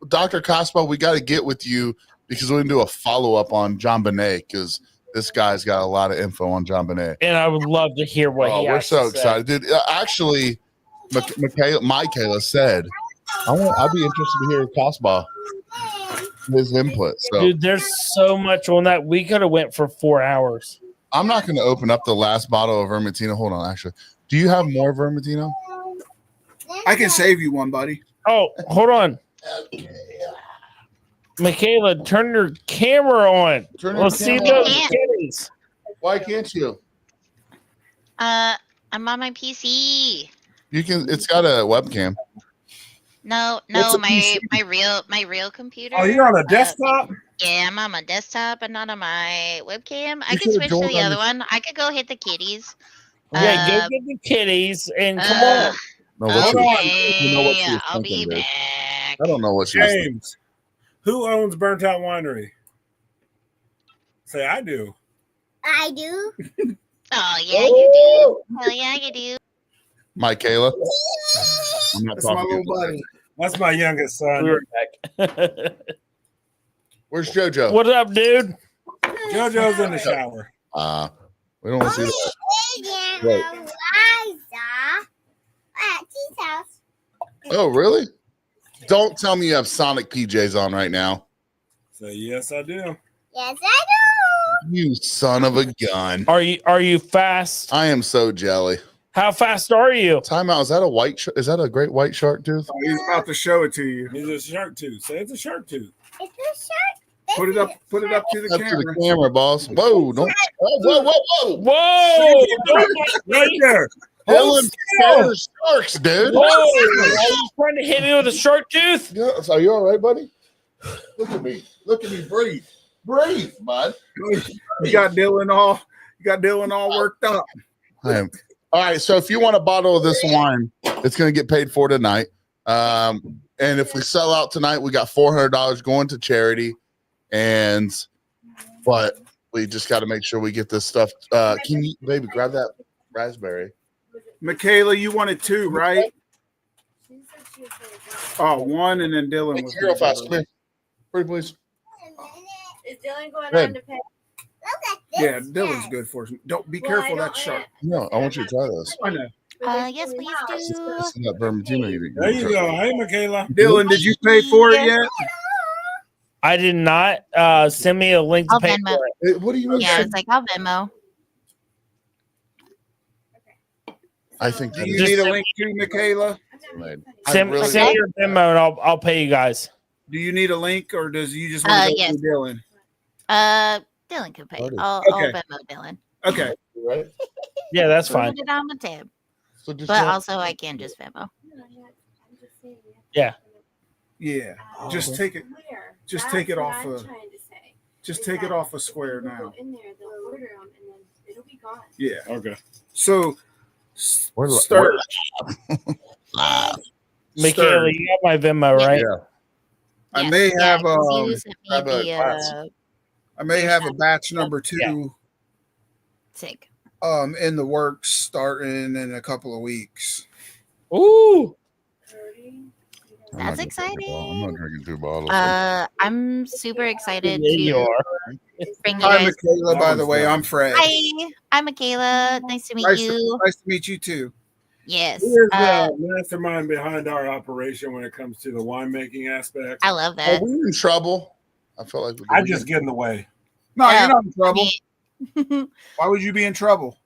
Dr. Cosmo, we got to get with you because we're gonna do a follow up on John Bonet because this guy's got a lot of info on John Bonet. And I would love to hear what he We're has so to say. excited, dude. Actually, Michaela said, I'll be interested to hear Cosmo his input. So, Dude, there's so much on that. We could have went for 4 hours. I'm not going to open up the last bottle of Vermentino. Hold on, actually. Do you have more Vermentino? I can save you one, buddy. Oh, hold on. Michaela, turn your camera on. Turn your Let's see camera those on. kitties. Why can't you? I'm on my PC. You can. It's got a webcam. No, What's a my real computer. Oh, you're on a desktop? Yeah, I'm on my desktop and not on my webcam. I You can should've switch to joined the on other the- one. I could go hit the kitties. Yeah, go get the kitties and come Uh, on. No, what she- Okay, you know what she was I'll be thinking, dude. back. I don't know what she was thinking. James, who owns Burnt Out Winery? Say, I do. I do. Oh yeah, you do. Hell yeah, you do. Michaela. I'm not That's my talking. little buddy. That's my youngest son. We were back. Where's JoJo? What up, dude? JoJo's in the shower. We don't want to see that. Right. Oh, really? Don't tell me you have Sonic PJs on right now. Say, yes, I do. Yes, I do. You son of a gun. Are you fast? I am so jelly. How fast are you? Timeout. Is that a is that a great white shark tooth? Oh, he's about to show it to you. He's a shark tooth. Say it's a shark tooth. It's a shirt. Put it up to the Up to camera. the camera, boss. Whoa, don't. Whoa. Whoa! Right there. Dylan scares sharks, dude. Whoa! Are you trying to hit me with a shark tooth? Yeah, are you all right, buddy? Look at me. Breathe. Breathe, bud. You got Dylan all worked up. I am. All right, so if you want a bottle of this wine, it's going to get paid for tonight. And if we sell out tonight, we got $400 going to charity. But we just got to make sure we get this stuff. Can you, baby, grab that raspberry? Michaela, you wanted 2, right? Oh, 1, and then Dylan Hey, was real fast. Come here. Pretty please. Is Dylan going Good. on to pay? Yeah, Dylan's good for us. Don't be careful. That's sharp. No, I want you to try this. I know. Yes, please do. It's that vermentino you There you go. Hey, Michaela. Dylan, did you pay for it yet? I did not. Send me a link to I'll pay Venmo. for it. What do you mean? Yeah, it's like I'll Venmo. I think Do that you is need a link to Michaela? made. Send me your Venmo and I'll pay you guys. Do you need a link or does you just want to go Yes. through Dylan? Dylan can pay. Party. I'll Okay. Venmo Dylan. Okay. Right? Yeah, that's fine. Put it on the tab. So just But also, I can just Venmo. Yeah. Yeah. Just take it. Just take it off of. Just take it off a Square now. Yeah. Okay. So We're- start. Michaela, you got my Venmo, right? Yeah. I Yes, may have 'cause you sent me have a the class. I may have a batch number 2 sick. in the works starting in a couple of weeks. Ooh. I'm That's not gonna drink it all. I'm not exciting. drinking 2 bottles. I'm super excited Yeah, you to are. bring you Hi, guys. Michaela. By the way, I'm Fred. Hi, I'm Michaela. Nice to meet Nice you. to meet you too. Yes, Who is the mastermind behind our operation when it comes to the winemaking aspect? I love Are that. we in trouble? I feel like I just get in the way. No, Yeah. you're not in trouble. Yeah. Why would you be in trouble?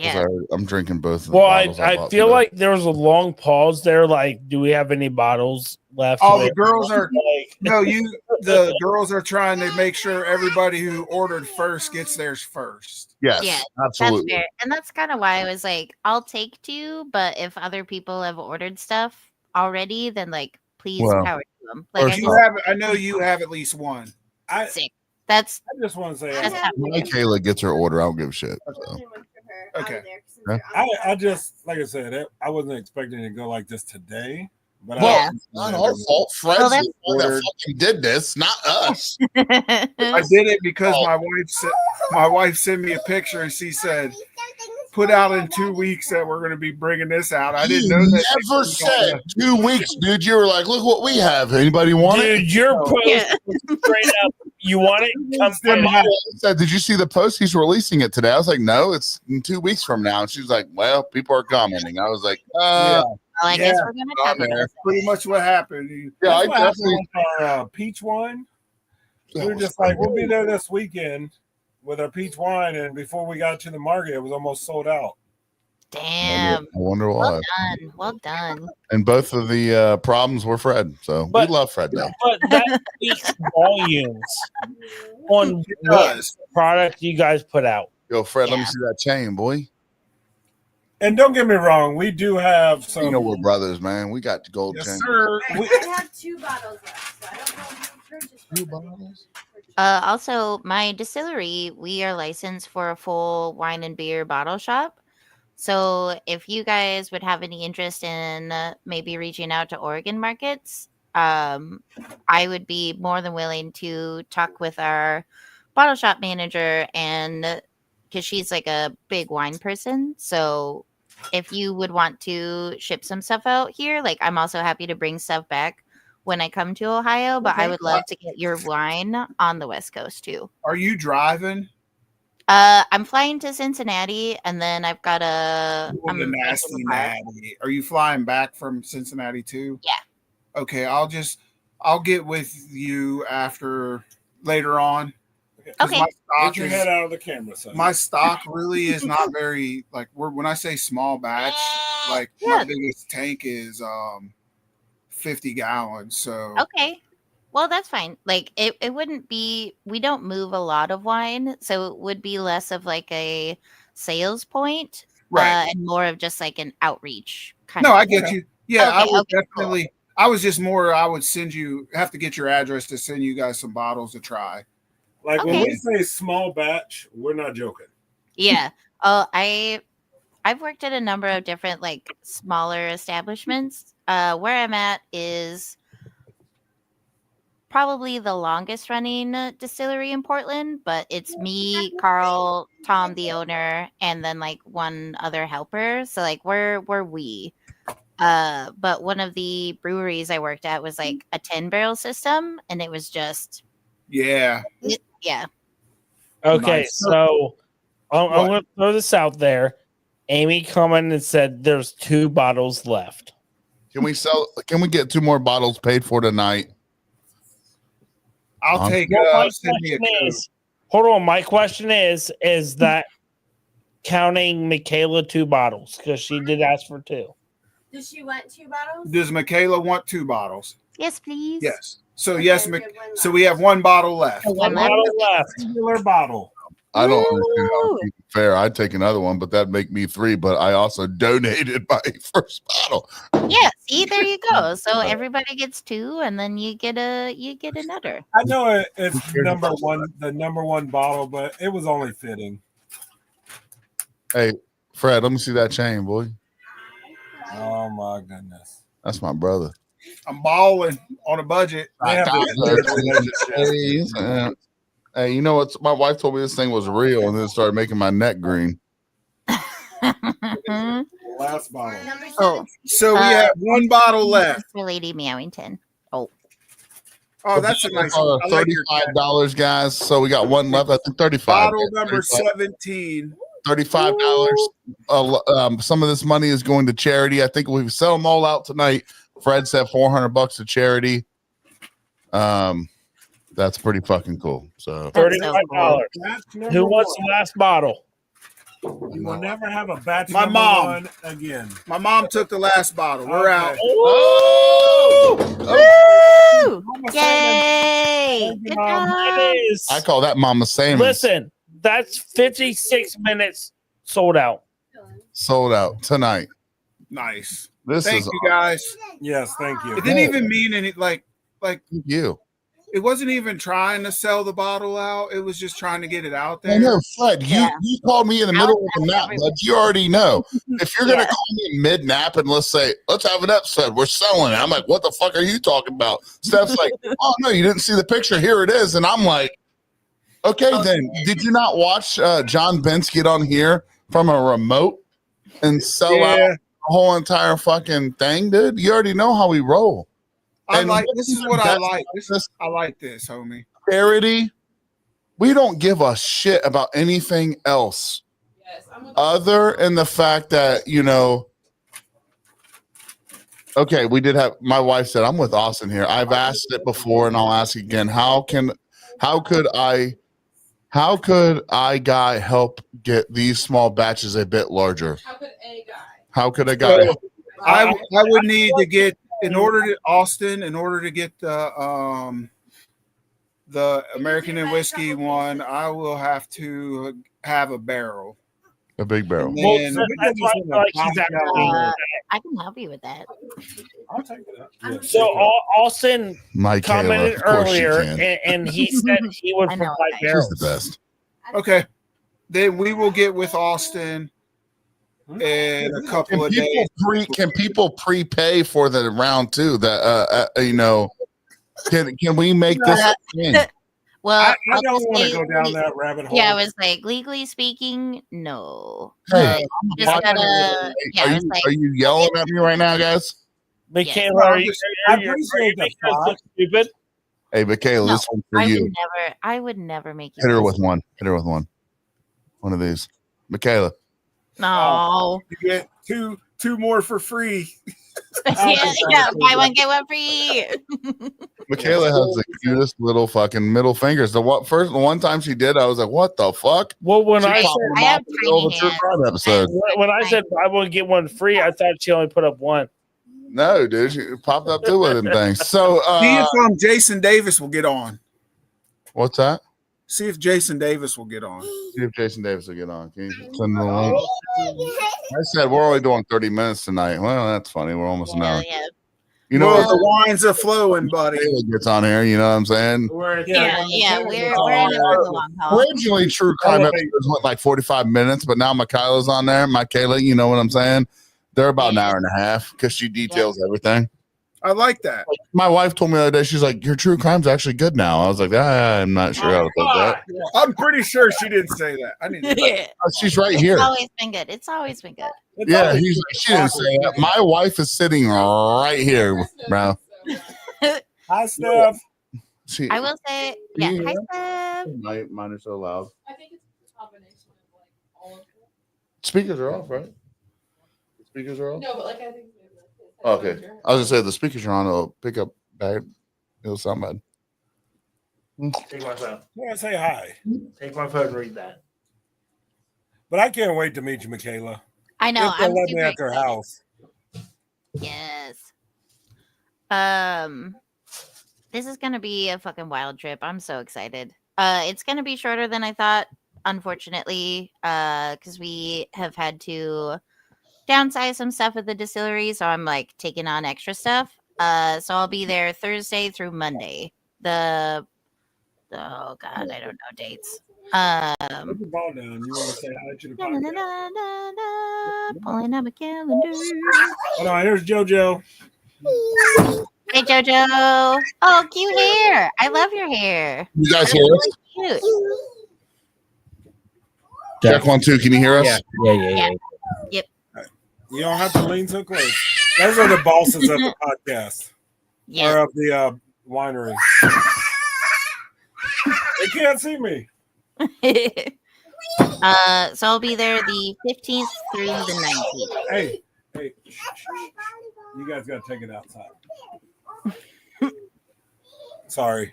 I'm drinking both of the Well, bottles. I bought feel today. like there was a long pause there. Like, do we have any bottles left? Oh, the girls are like, no, the girls are trying to make sure everybody who ordered first gets theirs first. Yes, Yeah, absolutely. That's fair. And that's kind of why I was like, I'll take 2, but if other people have ordered stuff already, then like, please Well, power to them. or Like, I know you have at least one. I sick. That's just want to say that's not fair. Kayla gets her order. I don't give a shit. So. Okay. I just like I said, I wasn't expecting it to go like this today. But Well, Yeah. it's not our fault. Fred's Well, the one that ordered. fucking did this, not us. I did it because my wife sent me a picture and she said, "Put out in 2 weeks that we're going to be bringing this out." I didn't know that. Never said 2 weeks, dude. You were like, "Look what we have. Anybody want it?" dude, your post Yeah. was straight up. You want it? Come And get my it. wife said, "Did you see the post? He's releasing it today." I was like, "No, it's in 2 weeks from now." And she's like, "Well, people are commenting." I was like, Well, I guess Yeah. we're gonna Oh, talk about man. it. Pretty much what happened. yeah, I That's what happened definitely." with our peach wine. We That were was just like, we'll be there this weekend with our peach wine, and before we got to the market, it was almost sold out. Damn. I wonder why. Well done. Well done. And both of the problems were Fred. So But- we love Fred though. But that speaks volumes on It what does. product you guys put out. Yo, Fred, let me Yeah. see that chain, boy. And don't get me wrong, we do have some. You know we're brothers, man. We got the gold Yes, chain. sir. I have 2 bottles left, so I don't know if you purchased 2 one, but bottles? Also, my distillery, we are licensed for a full wine and beer bottle shop. So if you guys would have any interest in maybe reaching out to Oregon markets, I would be more than willing to talk with our bottle shop manager, and because she's like a big wine person. So if you would want to ship some stuff out here, like I'm also happy to bring stuff back when I come to Ohio, but I Okay. would love to get your wine on the West Coast too. Are you driving? I'm flying to Cincinnati, and then I've got a. Ooh, the nasty natty. Are you flying back from Cincinnati too? Yeah. Okay, I'll get with you after later on. 'Cause Okay. My Get stock your is, head out of the camera, son. my stock really is not very like when I say small batch, like Yeah. my biggest tank is 50 gallons. So Okay. Well, that's fine. Like it wouldn't be. We don't move a lot of wine, so it would be less of like a sales point, right. and more of just like an outreach kind No, of. I get you. Yeah, I Okay, would okay, cool. definitely. I was just more. I would have to get your address to send you guys some bottles to try. Like when Okay. we say small batch, we're not joking. Yeah. Oh, I've worked at a number of different like smaller establishments. Where I'm at is probably the longest running distillery in Portland, but it's me, Carl, Tom, the owner, and then like one other helper. So like we're we. But one of the breweries I worked at was like a 10-barrel system, and it was just Yeah, Yeah. Okay, Nice. so I'm What? going to throw this out there. Amy commented and said there's 2 bottles left. Can we get 2 more bottles paid for tonight? I'll take My send me a question code. is, hold on. My question is that counting Michaela 2 bottles? Because she did ask for 2. Does she want 2 bottles? Does Michaela want 2 bottles? Yes, please. Yes. So Okay, yes, we have one so left. we have 1 bottle left. So One one bottle left. left. Singular bottle. I don't understand how Woo! it's even fair. I'd take another one, but that'd make me 3. But I also donated my first bottle. Yeah, see, there you go. So everybody gets 2, and then you get another. I know it's the number one bottle, but it was only fitting. Hey, Fred, let me see that chain, boy. Oh my goodness. That's my brother. I'm balling on a budget. They have a Hey, you know what? My wife told me this thing was real, and then it started making my neck green. last bottle. Number 7. Oh, So we have 1 bottle left. for Lady Meowington. Oh, Oh, that's a nice one. I like your $35, guys. So we got 1 left. I think 35. bottle number 35. 17. $35. Some of this money is going to charity. I think we sell them all out tonight. Fred said $400 to charity. That's pretty fucking cool. So that's so $35. cool. Who wants the last bottle? You will never have a batch My number mom. 1 again. My mom took the last bottle. We're out. Oh! Woo! Yay! Good job. It is. I call that Mama Salmon. Listen, that's 56 minutes sold out. Sold out tonight. Nice. This Thank is you guys. Yes, thank you. It didn't even mean any like you. it wasn't even trying to sell the bottle out. It was just trying to get it out I there. know, Fred. Yeah. You called me in the middle of a nap, bud. You already know. If you're gonna Yeah. call me mid nap and let's say, let's have an episode, we're selling it. I'm like, what the fuck are you talking about? Steph's like, oh no, you didn't see the picture. Here it is, and I'm like, okay, then did you not watch John Bentz get on here from a remote and sell out the whole entire fucking thing, dude? You already know how we roll. And This is what I that's- like. I like this, homie. Charity, we don't give a shit about anything else other than the fact that, okay, we did have, my wife said, I'm with Austin here. I've asked it before and I'll ask again. How could I guy help get these small batches a bit larger? How could a guy help? I would need to get in order to get the American and whiskey one. I will have to have a barrel. A big barrel. And Well, then- that's why I feel like he's asking. I can help you with that. I'll take it. Yeah. So Austin Michaela, commented of course you earlier, can. and he said he would I know, provide right? She's barrels. the best. Okay. Then we will get with Austin in a couple of days. Can people prepay for the round 2? That can we make this a thing? Well, I I'll don't just want to say- go down that rabbit hole. Yeah, I was like, legally speaking, no. Hey, But just gotta, yeah, are it's like, you yelling at me right now, guys? Michaela, Yes. are you I are you appreciate making the us look thought. stupid? Hey, Michaela, No, this one's for you. I would never make you. Hit her do with one. Hit her with one. One of these. Michaela. No. You get two more for free. yeah, buy one get one free. Michaela has the cutest little fucking middle fingers. The one time she did, I was like, "What the fuck?" Well, when She I popped said them I have off in the middle of tiny a True hands. Crime episode. when I said I will get one free, I thought she only put up one. No, dude, she popped up two of them things. So, See if Jason Davis will get on. what's that? See if Jason Davis will get on. See if Jason Davis will get on. Can you send the link? I said we're only doing 30 minutes tonight. Well, that's funny. We're almost an hour. Yeah. You know, Well, what? the wines are flowing, buddy. Michaela gets on here. You know what I'm saying? We're in it for the long haul. Originally, True Crime episodes went like 45 minutes, but now Michaela's on there. Michaela, you know what I'm saying? They're about an hour and a half because she details everything. I like that. My wife told me the other day, she's like, your True Crime's actually good now. I was like, I'm not sure how to put that. I'm pretty sure she didn't say that. I need to Yeah. Oh, she's right here. It's always been good. It's always been good. Yeah, he's like, she didn't say that. My wife is sitting right here, bro. Hi, Steph. She, I will say, yeah. Hi, Steph. Mine are so loud. I think it's a combination of like all of them. Speakers are off, right? The speakers are off. No, but like I think maybe like this. Okay. I was gonna say the speakers are on. It'll pick up bad. It'll sound bad. Take my phone. Yeah, say hi. Take my phone and read that. But I can't wait to meet you, Michaela. I know. If they'll I'm let me super at their excited. house. Yes. This is gonna be a fucking wild trip. I'm so excited. It's gonna be shorter than I thought, unfortunately, because we have had to downsize some stuff at the distillery, so I'm like taking on extra stuff. So I'll be there Thursday through Monday. Oh god, I don't know dates. Put the ball down. You want to say hi to the podcast? Pulling up a calendar. Hold on, here's JoJo. Hey Jojo. Oh, cute hair. I love your hair. You guys That's hear us? really cute. Check 1, 2. Can you hear us? Yeah. You don't have to lean so close. Those are the bosses of the podcast. Yeah. Or of the winery. They can't see me. So I'll be there the 15th through the 19th. Hey. Shh. You guys got to take it outside. Sorry.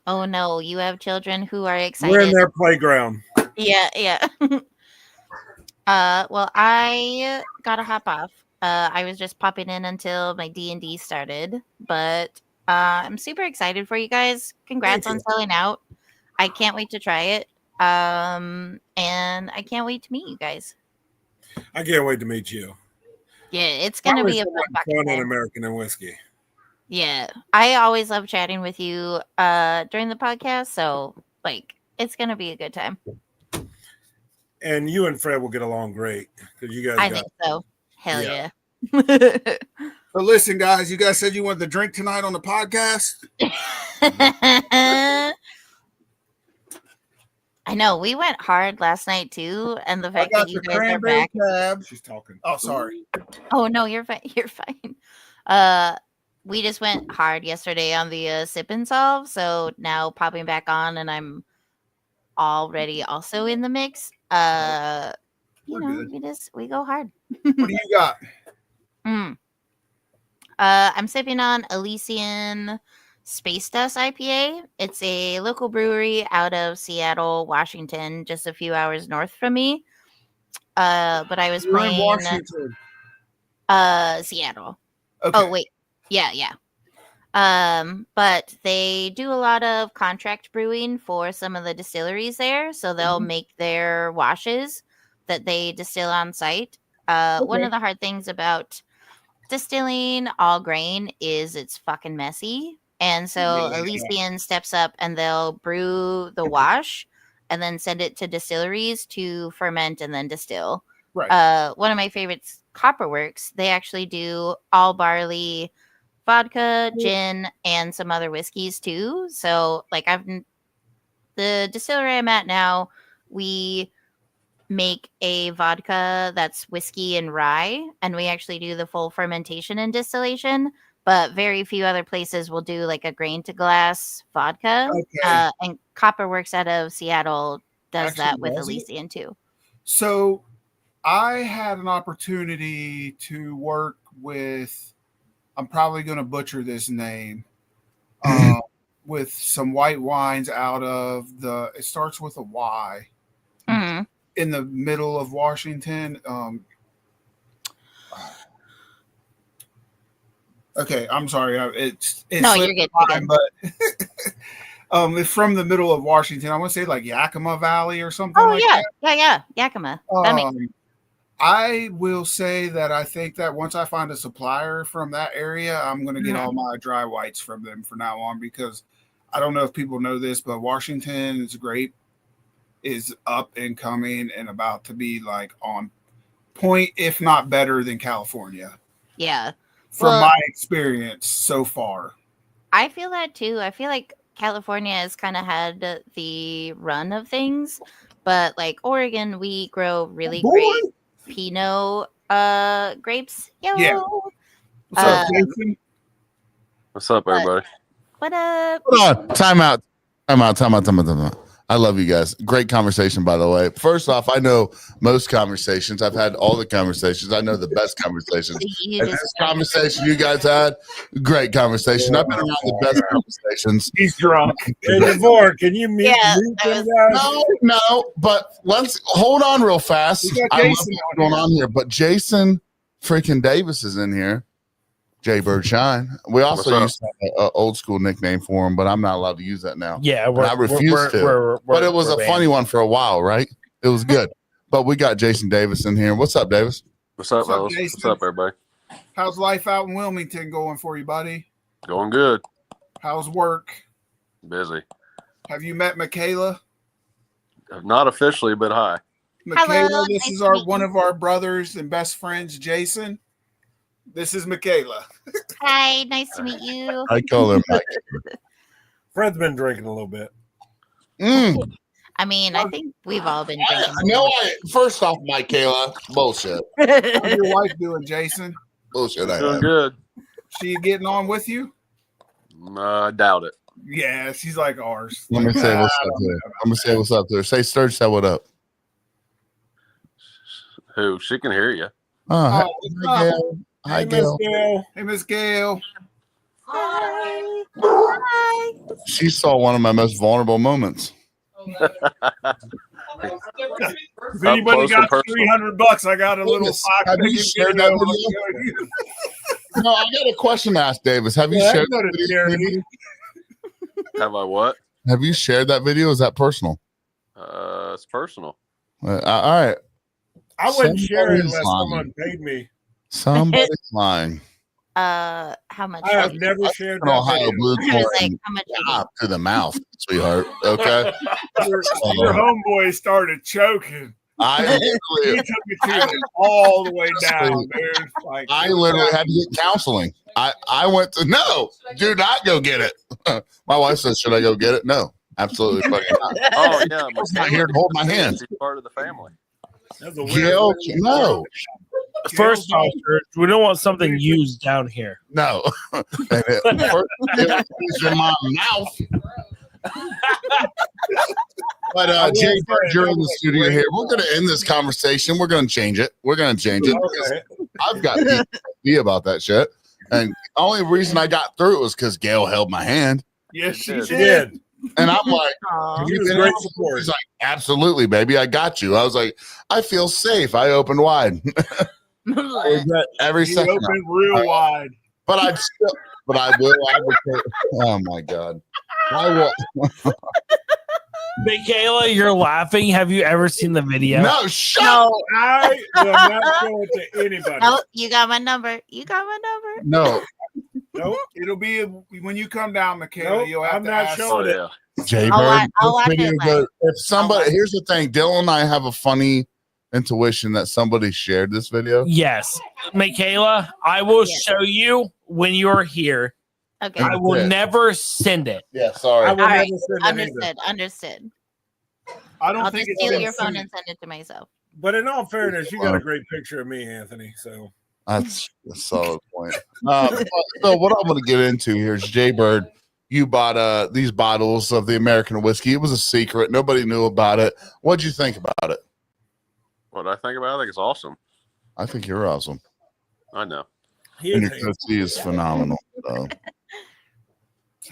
Oh no, you have children who are excited. We're in their playground. Yeah. Well, I gotta hop off. I was just popping in until my D&D started, but I'm super excited for you guys. Congrats on selling out. I can't wait to try it. And I can't wait to meet you guys. I can't wait to meet you. Yeah, it's gonna be a fun in time. American and whiskey. Yeah, I always love chatting with you during the podcast, so like it's gonna be a good time. And you and Fred will get along great because you guys. I think so. Hell yeah. So listen, guys, you guys said you wanted to drink tonight on the podcast. I know we went hard last night too, and the I fact got that you the guys are cranberry back. cab. She's talking. Oh, sorry. Oh no, you're fine. You're fine. We just went hard yesterday on the sip and solve, so now popping back on, and I'm already also in the mix. You know, we go hard. What do you got? I'm sipping on Elysian Space Dust IPA. It's a local brewery out of Seattle, Washington, just a few hours north from me. But I was You're in playing Washington. Seattle. Okay. Oh wait, yeah. But they do a lot of contract brewing for some of the distilleries there, so they'll make their washes that they distill on site. One of the hard things about distilling all grain is it's fucking messy. And so Elysian steps up and they'll brew the wash and then send it to distilleries to ferment and then distill. Right. One of my favorites, Copperworks, they actually do all barley vodka, gin, and some other whiskeys too. So like the distillery I'm at now, we make a vodka that's whiskey and rye, and we actually do the full fermentation and distillation, but very few other places will do like a grain to glass vodka. Okay. And Copperworks out of Seattle does Actually that with does it? Elysian too. So I had an opportunity to work with, I'm probably going to butcher this name, with some white wines out of it starts with a Y, in the middle of Washington. Okay, I'm sorry. It's No, you're good. Mine, but it's from the middle of Washington. I want to say like Yakima Valley or something. Oh like yeah, that. yeah, Yakima. That makes sense. I will say that I think that once I find a supplier from that area, I'm going to get all my dry whites from them from now on, because I don't know if people know this, but Washington's grape is up and coming and about to be like on point, if not better than California. Yeah. From my experience so far. I feel that too. I feel like California has kind of had the run of things, but like Oregon, we grow really great Pinot grapes. Yo. Yeah. What's up, Jason? What's up, everybody? What up? Hold on. Time out. Time out. I love you guys. Great conversation, by the way. First off, I know most conversations. I've had all the conversations. I know the best conversations. You And just this conversation you guys had, great conversation. I've been around the best conversations. He's drunk. Hey, Devore, can you mute, Yeah, mute I them was- guys? No, but let's hold on real fast. We got I love Jason what's going on here, but Jason freaking Davis is in here. Jay Bird Shine. We also What's up? used to have an old school nickname for him, but I'm not allowed to use that now. Yeah, And I refuse to. But it was a banned. funny one for a while, right? It was good. But we got Jason Davis in here. What's up, Davis? What's up, What's up, fellas? Jason? What's up, everybody? How's life out in Wilmington going for you, buddy? Going good. How's work? Busy. Have you met Michaela? Not officially, but hi. Michaela, Hello, this nice is to our meet one you. of our brothers and best friends, Jason. This is Michaela. Hi, nice to meet you. I call him Mike. Fred's been drinking a little bit. I mean, I think we've all been drinking. First off, Michaela, bullshit. How's your wife doing, Jason? Bullshit. I Doing have. good. She getting on with you? I doubt it. Yeah, she's like ours. Let me say what's up to her. I'm gonna say what's up to her. Say Sturge, say what up. Who? She can hear you. Oh, Oh, hi, Gail. Hi, Hey, Miss Gail. Gail. Hey, Miss Gail. Hi. Hi. She saw one of my most vulnerable moments. If Up anybody close got and personal. $300, I got a little Davis, five have you second shared video. that No, I got a question to ask Davis. Have you Yeah, shared go to that video? charity. Have I what? Have you shared that video? Is that personal? It's personal. All right. I wouldn't share it Somebody's unless lying. someone paid me. Somebody's lying. How much? I have never shared An that Ohio video. blue I was like, corn how much? ah, to the mouth, sweetheart. Okay. Your homeboy started choking. I He literally, took me to it all the way down, dude. Like, I literally had to get counseling. I went to no, do not go get it. My wife says, should I go get it? No, absolutely fucking not. Oh yeah, She's not here to hold my hand. She's part of the family. That's a weird Gail, way to- no, First off, we don't want something used down here. no. And first, it was in my mouth. But Jay Bird, you're in the studio here. We're going to end this conversation. We're going to change it. Because Okay. I've got PTSD about that shit. And the only reason I got through it was because Gail held my hand. yes, she She She did. did. And I'm like, Aw. She was been great out? support. She's like, absolutely, baby. I got you. I was like, I feel safe. I opened wide. Every He second. opened real wide. But I will advocate. Oh my God. I will. Michaela, you're laughing. Have you ever seen the video? No, shut No, I will not show it to anybody. no, you got my number. You got my number. No. Nope. It'll be when you come down, Michaela. Nope, You'll have I'm to not ask. showing Oh yeah. Jay I'll Bird, watch this video it goes- if somebody, watch here's the thing, Dylan and I have a funny intuition that somebody shared this video. Yes. Michaela, I will Yes. show you when you're here. Okay. I will Yeah. never send it. Yeah, sorry. I will All never right. send it either. Understood. I don't I'll think just it's steal been your phone sent. and send it to myself. But in all fairness, you got a great picture of me, Anthony. So That's a solid point. So what I'm going to get into here is Jay Bird. You bought these bottles of the American whiskey. It was a secret. Nobody knew about it. What'd you think about it? What I think about it, I think it's awesome. I think you're awesome. I know. he And is your handsome. coachee is phenomenal. So.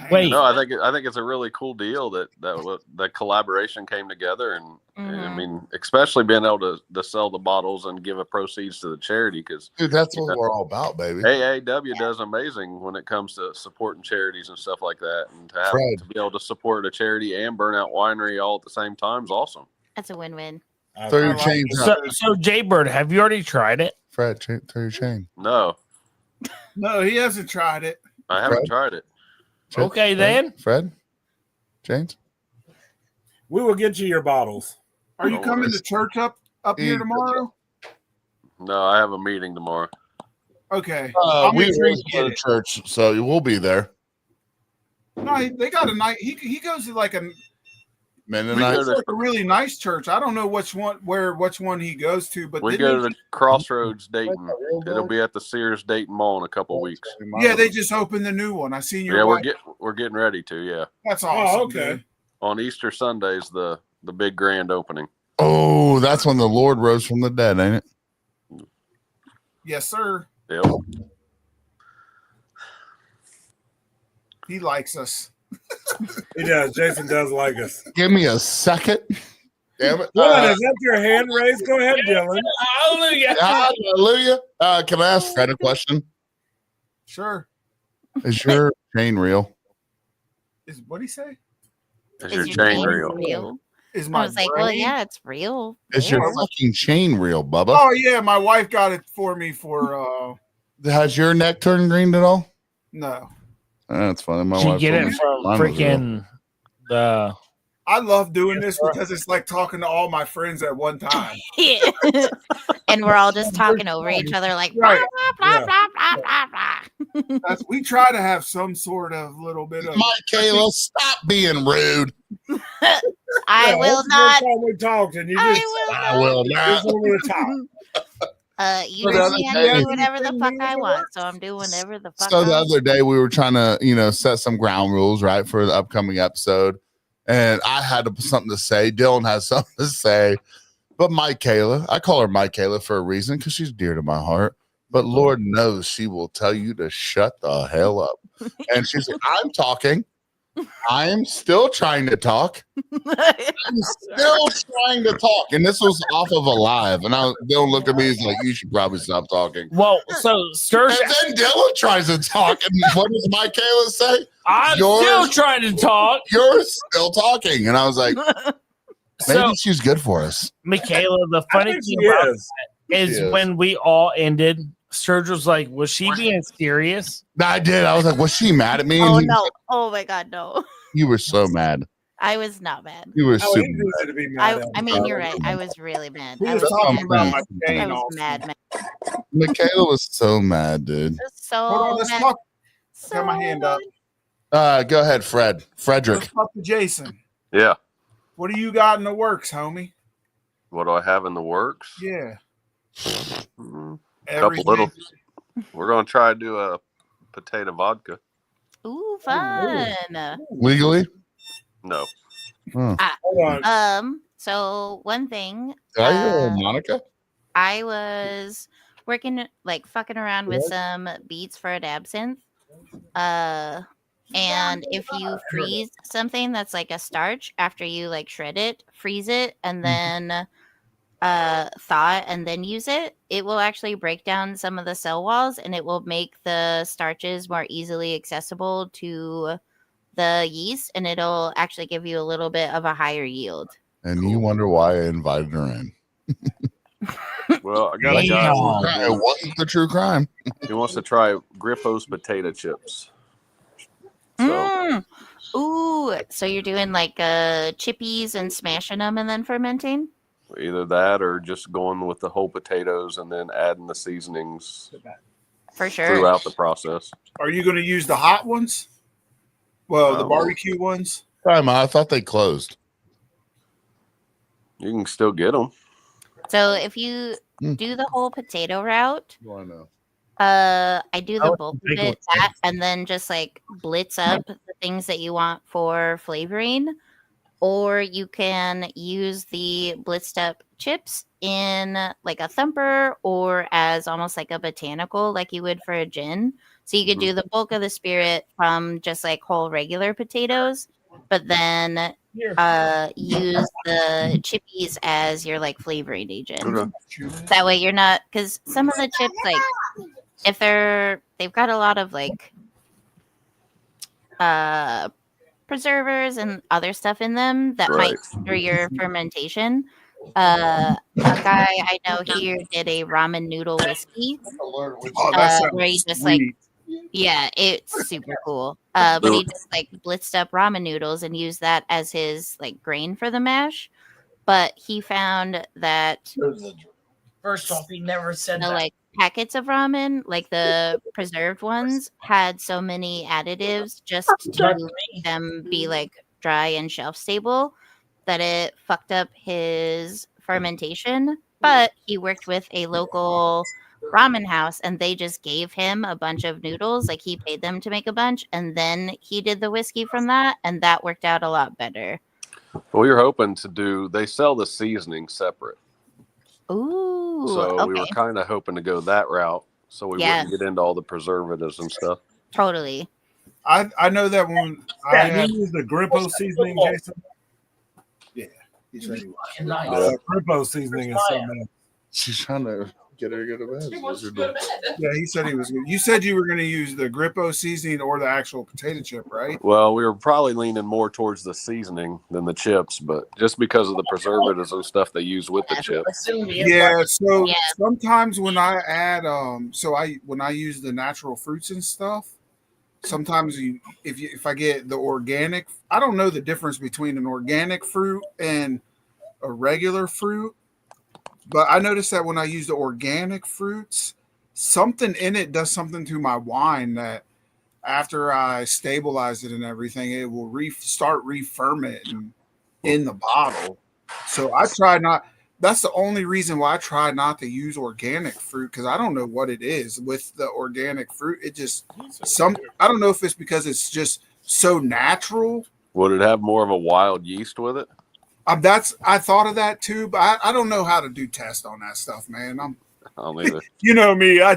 Wait. No, I think it's a really cool deal that collaboration came together, and I Mhm. mean, especially being able to sell the bottles and give a proceeds to the charity, because Dude, that's what we're all about, baby. AAW does amazing when it comes to supporting charities and stuff like that, and Fred. to be able to support a charity and Burnout Winery all at the same time is awesome. That's a win-win. Throw I your like chains it. up. So Jay Bird, have you already tried it? Fred, throw your chain. No, No, he hasn't tried it. I haven't Fred? tried it. Okay, then. Fred? James? We will get you your bottles. Are you No coming worries. to church up here tomorrow? No, I have a meeting tomorrow. Okay. I'll We make sure you always get go to it. church, so we'll be there. No, they got a night. He goes to like a Mennonite. go to- a really nice church. I don't know which one he goes to, but We didn't go to he- the Crossroads Dayton. It'll be at the Sears Dayton Mall in a couple weeks. yeah, they just opened the new one. I seen your Yeah, wife. we're getting ready to. Yeah, That's awesome. okay. dude. On Easter Sunday's the big grand opening. Oh, that's when the Lord rose from the dead, ain't it? Yes, sir. Yep. He likes us. He does. Jason does like us. Give me a second. Damn it. Dylan, is that your hand raised? Go ahead, Dylan. Hallelujah. Hallelujah. Can I ask Fred a question? Sure. Is your chain real? Is what he say? Is your chain real? Is I my was like, well, brain? yeah, it's real. Is your There. fucking chain real, Bubba? Oh yeah, my wife got it for me for Has your neck turned green at all? no. That's funny. My Did you wife get told it me from mine was real. freaking the? I love doing this because it's like talking to all my friends at one time. Yeah. And we're all just talking over each other like blah, Right. blah, Yeah. blah, blah, blah, blah, blah. That's, we try to have some sort of little bit of Michaela, stop being rude. I Yeah, will that's the not. first time we talked, and you I just will I not. will you not. just wanted to talk. You So the know other me, I day- can do whatever the fuck I want, so I'm doing whatever the fuck So the I other day we were trying to, set some ground rules, right, for the upcoming episode. And I had something to say. Dylan has something to say. But Michaela, I call her Michaela for a reason because she's dear to my heart. But Lord knows she will tell you to shut the hell up. And she's like, I'm talking. I am still trying to talk. I'm still trying to talk. And this was off of a live. And Dylan looked at me. He's like, you should probably stop talking. Well, so Sturge, And then Dylan tries to talk. And what does Michaela say? I'm Yours- still trying to talk. You're still talking. And I was like, maybe So, she's good for us. Michaela, the I funny think thing she about is. is She is. when we all ended, Sturge was like, was she being serious? I did. I was like, was she mad at me? Oh And no! Oh my god, no! you were so mad. I was not mad. You were Oh, super he's mad. easy to be mad I at. mean, you're right. I was really mad. He I was was, talking so about mad. my I chain was also. mad. Michaela was so mad, dude. So Hold on, let's mad. talk. So Got my hand up. Go ahead, Frederick. Let's talk to Jason. Yeah. What do you got in the works, homie? What do I have in the works? Yeah. Mm, Everything. little- We're gonna try to do a potato vodka. Ooh, fun. Legally? No. Oh. Hold on. So one thing, Did I hear Monica? I was working like fucking around with some beets for an absinthe. And if you freeze something that's like a starch after you like shred it, freeze it, and then thaw and then use it, it will actually break down some of the cell walls and it will make the starches more easily accessible to the yeast, and it'll actually give you a little bit of a higher yield. And you wonder why I invited her in. Well, I got a guy. Damn. It wasn't the true crime. He wants to try Griffo's potato chips. So Mm. Ooh, so you're doing like chippies and smashing them and then fermenting? either that or just going with the whole potatoes and then adding the seasonings For sure. throughout the process. Are you going to use the hot ones? Well, the No. barbecue ones? Sorry, Ma, I thought they closed. You can still get them. So if you Mm. do the whole potato route, I know. I do the would bulk of think it, that, and then just like blitz up the things that you want for flavoring. Or you can use the blitzed up chips in like a thumper or as almost like a botanical, like you would for a gin. So you could do the bulk of the spirit from just like whole regular potatoes, but then use the chippies as your like flavoring agent. Okay. That way you're not, because some of the chips, like if they've got a lot of like preservers and other stuff in them that might hinder your fermentation. A guy I know here did a ramen noodle whiskey Oh, that sounds where he just sweet. yeah, it's super cool. But he just like blitzed up ramen noodles and used that as his like grain for the mash. But he found that First off, he never said the that. like packets of ramen, like the preserved ones, had so many additives just to make them be like dry and shelf stable that it fucked up his fermentation. But he worked with a local ramen house and they just gave him a bunch of noodles, like he paid them to make a bunch, and then he did the whiskey from that, and that worked out a lot better. We were hoping to do. They sell the seasoning separate, Ooh. so Okay. we were kind of hoping to go that route, so we Yes. wouldn't get into all the preservatives and stuff. Totally. I know that when I Yeah, had, you use the Grippo seasoning, Jason. he said he was. The Grippo seasoning is something else. She's trying to get her to go to bed. Is what you're doing. Yeah, he said he was. You said you were going to use the Grippo seasoning or the actual potato chip, right? Well, we were probably leaning more towards the seasoning than the chips, but just because of the preservatives and stuff they use with the chips. Yeah. So Yeah. sometimes when I add, when I use the natural fruits and stuff, sometimes if I get the organic, I don't know the difference between an organic fruit and a regular fruit, but I noticed that when I use the organic fruits, something in it does something to my wine that after I stabilize it and everything, it will start re-fermenting in the bottle. So I try not. That's the only reason why I try not to use organic fruit, because I don't know what it is with the organic fruit. It just I don't know if it's because it's just so natural. Would it have more of a wild yeast with it? I thought of that too, but I don't know how to do tests on that stuff, man. I don't either. You know me, I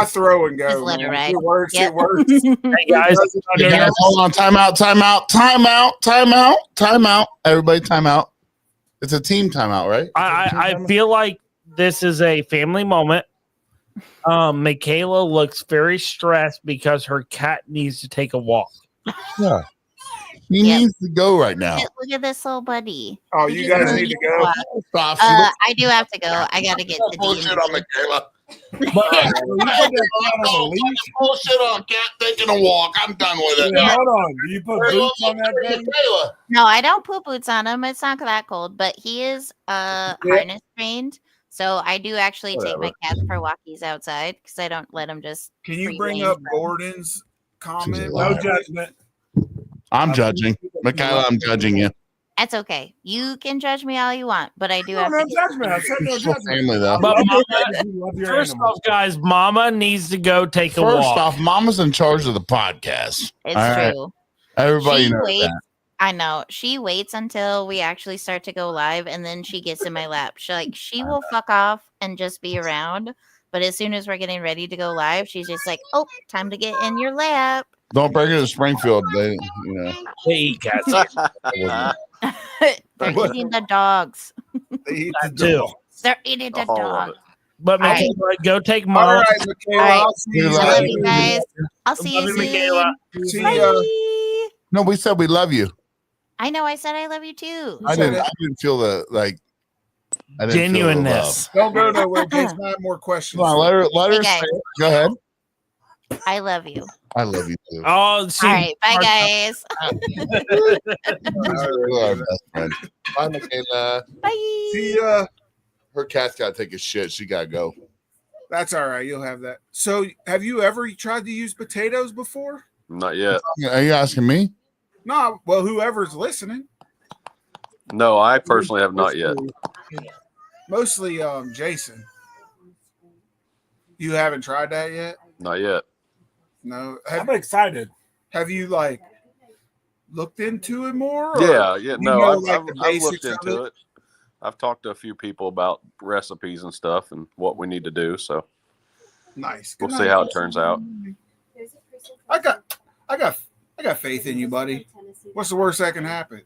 throw and go. Just let it Man. ride. It works. Yep. It works. Hey guys, Hey guys, hold on. Time out. Everybody, time out. It's a team timeout, right? I feel like this is a family moment. Michaela looks very stressed because her cat needs to take a walk. Yeah. He Yep. needs to go right now. Look at this little buddy. Oh, He you just guys really need to needs go. walk. Stop. I do have to go. I gotta get the Bullshit on Michaela. Bullshit on cat taking a walk. I'm done with it. Yeah, hold on. Do you put boots on that thing? Michaela. No, I don't put boots on him. It's not that cold, but he is harness trained. So I do actually take my cats for walkies outside because I don't let them just. Can you free bring range up run. Gordon's comment? No judgment. I'm judging. Michaela, I'm judging you. That's okay. You can judge me all you want, but I do No, have no to. judgment. I said no It's still judgment. family, though. But Love Mama, you love your first animals. off, guys, Mama needs to go take a First walk. off, Mama's in charge of the podcast. It's All right? true. Everybody She knows waits. that. I know. She waits until we actually start to go live, and then she gets in my lap. She will fuck off and just be around. But as soon as we're getting ready to go live, she's just like, "Oh, time to get in your lap." Don't bring her to Springfield. They They eat cats. They're What? eating the dogs. They eat the too. dog. They're eating the All of dog. it. But All right. Michaela, go take All Mama. right, Michaela. All right. I'll see We you. love I love you. you guys. I'll see Love you you, soon. Michaela. See Bye. ya. No, we said we love you. I know. I said I love you too. I said didn't feel the like. I didn't feel the love. Genuineness. Don't go nowhere, Jason. I have more questions. Come on, let her Hey, guys. say it. Go ahead. I love you. I love you too. Oh, she, All right. Bye, guys. You're our best friend. Bye, Michaela. Bye. See ya. Her cat's got to take a shit. She got to go. That's all right. You'll have that. So, have you ever tried to use potatoes before? Not yet. Are you asking me? No. Well, whoever's listening. No, I personally have not yet. Mostly, Jason. You haven't tried that yet? Not yet. No. I'm excited. Have you like looked into it more? Or Yeah. you No, know, I've like, the I've basics looked of into it. I've talked to a few people about recipes and stuff and what we need to do. So Nice. we'll Good see night. how it turns out. I got faith in you, buddy. What's the worst that can happen?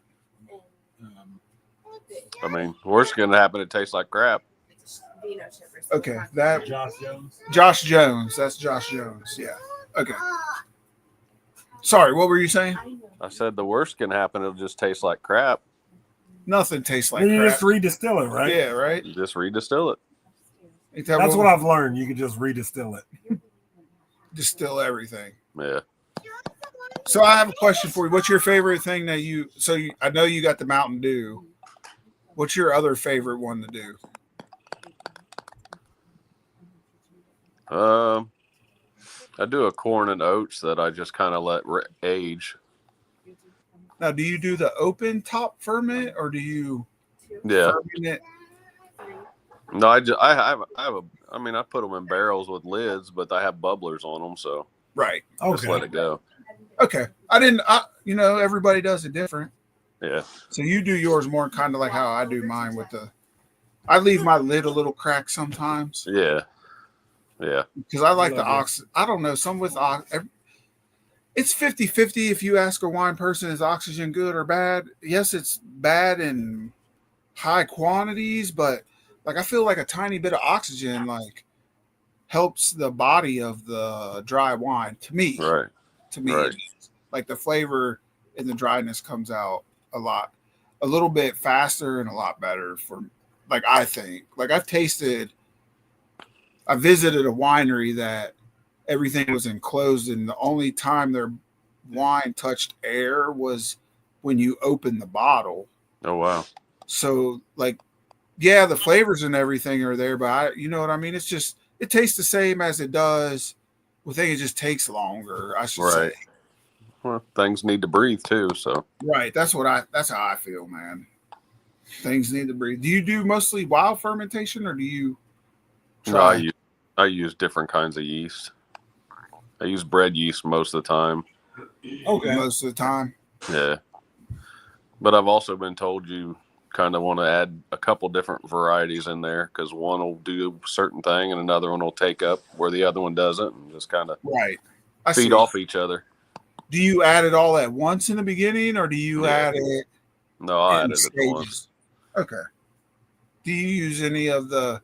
I mean, worst going to happen, it tastes like crap. Okay, that Josh Jones. Josh Jones. That's Josh Jones. Yeah. Okay. Sorry, what were you saying? I said the worst can happen, it'll just taste like crap. Nothing tastes like Then you crap. just redistill it, right? Yeah, right. You just redistill it. Ain't that That's what I've learned. You can just redistill it. distill everything. Yeah. So I have a question for you. What's your favorite thing that I know you got the Mountain Dew. What's your other favorite one to do? I do a corn and oats that I just kind of let age. Now, do you do the open top ferment or do you Yeah. ferment it? No, I put them in barrels with lids, but I have bubblers on them, so Right. just let Okay. it go. Okay. Everybody does it different. Yeah. So you do yours more kind of like how I do mine with the. I leave my lid a little cracked sometimes. Yeah. Yeah. Because I like the ox. I don't know. Some with ox. It's 50-50 if you ask a wine person, is oxygen good or bad? Yes, it's bad in high quantities, but like I feel like a tiny bit of oxygen like helps the body of the dry wine. To me, Right. Right. like the flavor and the dryness comes out a little bit faster and a lot better for like I think. Like I visited a winery that everything was enclosed, and the only time their wine touched air was when you open the bottle. Oh wow. So like, yeah, the flavors and everything are there, but you know what I mean? It's just, it tastes the same as it does. I think it just takes longer, I should say. Well, things need to breathe too, so. Right. That's how I feel, man. Things need to breathe. Do you do mostly wild fermentation or do you try? No, I use different kinds of yeast. I use bread yeast most of the time. Okay. Most of the time. Yeah. But I've also been told you kind of want to add a couple different varieties in there because one will do a certain thing and another one will take up where the other one doesn't, and just kind of feed off each other. Do you add it all at once in the beginning or do you add it? No, I added it at once. Okay. Do you use any of the,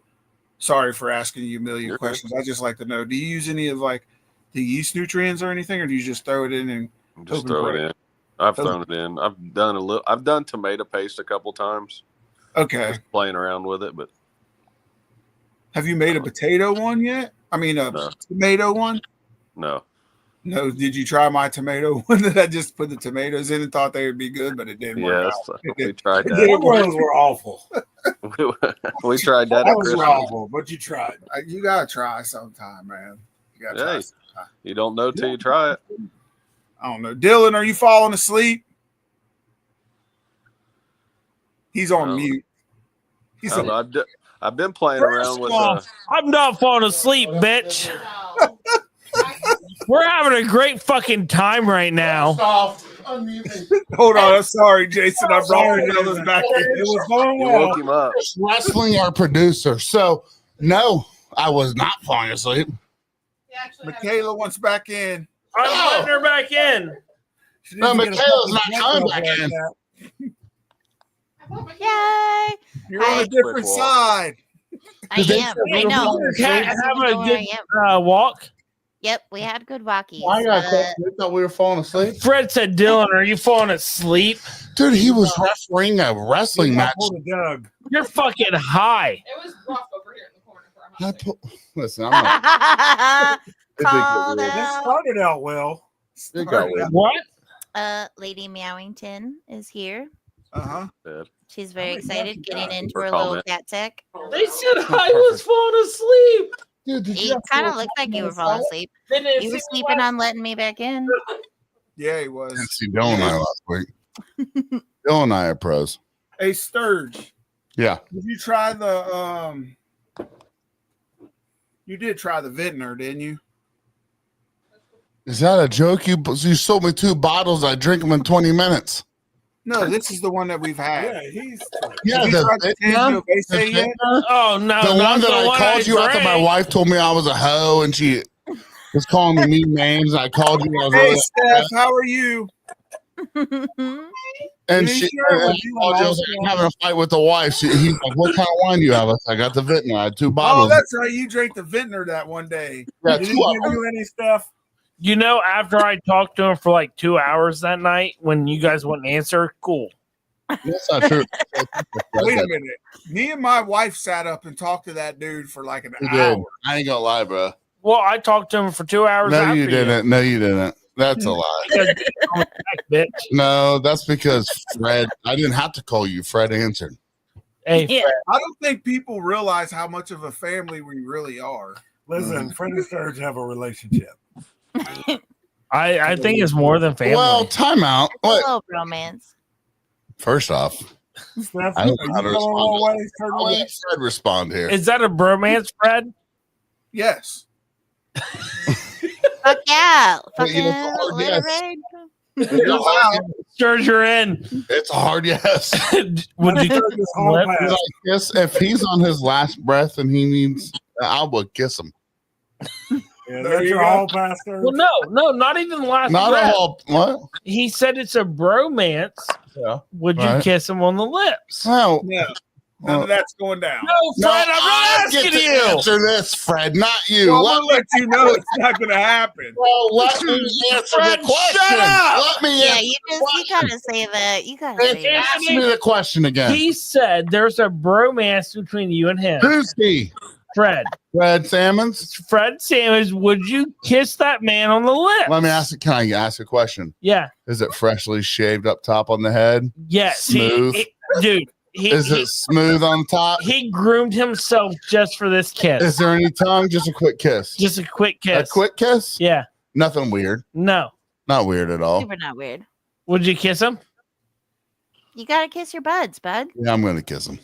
sorry for asking you a million questions. I just like to know, do you use any of like the yeast nutrients or anything, or do you just throw it in and just throw it in? I've thrown it in. I've done tomato paste a couple times. Okay. Just playing around with it, but have you made a potato one yet? I mean tomato one? No. No, did you try my tomato one that I just put the tomatoes in and thought they would be good, but it didn't work out. We tried that. The ones were awful. We tried that. That was awful, but you tried. You gotta try sometime, man. You gotta try sometime. You don't know till you try it. I don't know. Dylan, are you falling asleep? He's on mute. I've been playing around with. I'm not falling asleep, bitch. We're having a great fucking time right now. Hold on, I'm sorry, Jason. I brought Dylan back in. It was going well. You woke him up. Wrestling our producer. So no, I was not falling asleep. Michaela wants back in. I'm letting her back in. No, Michaela's not coming back in. Yay! You're on a different side. I am. I know. Having a good walk. Yep, we had good walkies. I thought we were falling asleep. Fred said, "Dylan, are you falling asleep?" Dude, he was refereeing a wrestling match. You're fucking high. It was rough over here in the corner for a hot minute. Listen, I'm not. Called That out. started out well. What? Lady Meowington is here. Uh-huh. She's very excited getting into her little cat tech. They said I was falling asleep. Dude, You kind of looked like you were falling asleep. You were sleeping on letting me back in. Yeah, he was. Didn't see Dylan and I last week. Dylan and I are pros. Hey, Sturge. Yeah. Did you try the you did try the Vintner, didn't you? Is that a joke? You sold me 2 bottles. I drink them in 20 minutes. No, this is the one that we've had. Yeah, Have you tried the Sangiovese yet? Oh no, the one that the I called you after my wife told me I was a hoe and she was calling me mean names. I called you. I was Hey, really Steph, how are you? and she called you. I was like, having a fight with the wife. He's like, "What kind of wine do you have?" I got the Vintner. I had 2 bottles. Oh, that's right. You drank the Vintner that one day. Yeah, Did 2 he of give them. you any stuff? You know, after I talked to him for like 2 hours that night, when you guys wouldn't answer, cool. That's not true. Wait a minute. Me and my wife sat up and talked to that dude for like an You hour. did. I ain't gonna lie, bro. Well, I talked to him for 2 hours. No, after you didn't. No, you didn't. That's a lie. Bitch. No, that's because Fred. I didn't have to call you. Fred answered. Hey, Yeah. Fred. I don't think people realize how much of a family we really are. Listen, Fred and Sturge have a relationship. I think it's more than family. Well, time out. A What? little romance. First off, Steph, I don't know how to respond. I'll away? let Fred respond here. Is that a bromance, Fred? Yes. Fuck yeah. But, you know, Fucking it's hard, let yes. it rain. Sturge, you're in. It's a hard yes. Would you This whole lip? pass. Yes, if he's on his last breath and he needs, I would kiss him. Yeah, There that's you your go. hall pastor. Well, no, not even last. Not breath. all. What? He said it's a bromance. Yeah. Would you Right. kiss him on the lips? Well, No, none of that's going down. No, Fred, I'm I not get asking to you. answer this, Fred, not you. Well, let I'm gonna let you know it's not going to happen. let me answer Fred, the question. shut up! Let me Yeah, answer you the just you question. gotta say that. You gotta say that. Ask me the question again. He said there's a bromance between you and him. Who's he? Fred. Fred Salmons? Fred Sanders, would you kiss that man on the lips? Let me ask it. Can I ask a question? Yeah. Is it freshly shaved up top on the head? Yes. Smooth. Dude, Is it smooth on top? he groomed himself just for this kiss. Is there any tongue? Just a quick kiss. Just a quick kiss. A quick kiss? Yeah. Nothing weird. No. Not weird at all. Super not weird. Would you kiss him? You gotta kiss your buds, bud. Yeah, I'm going to kiss him.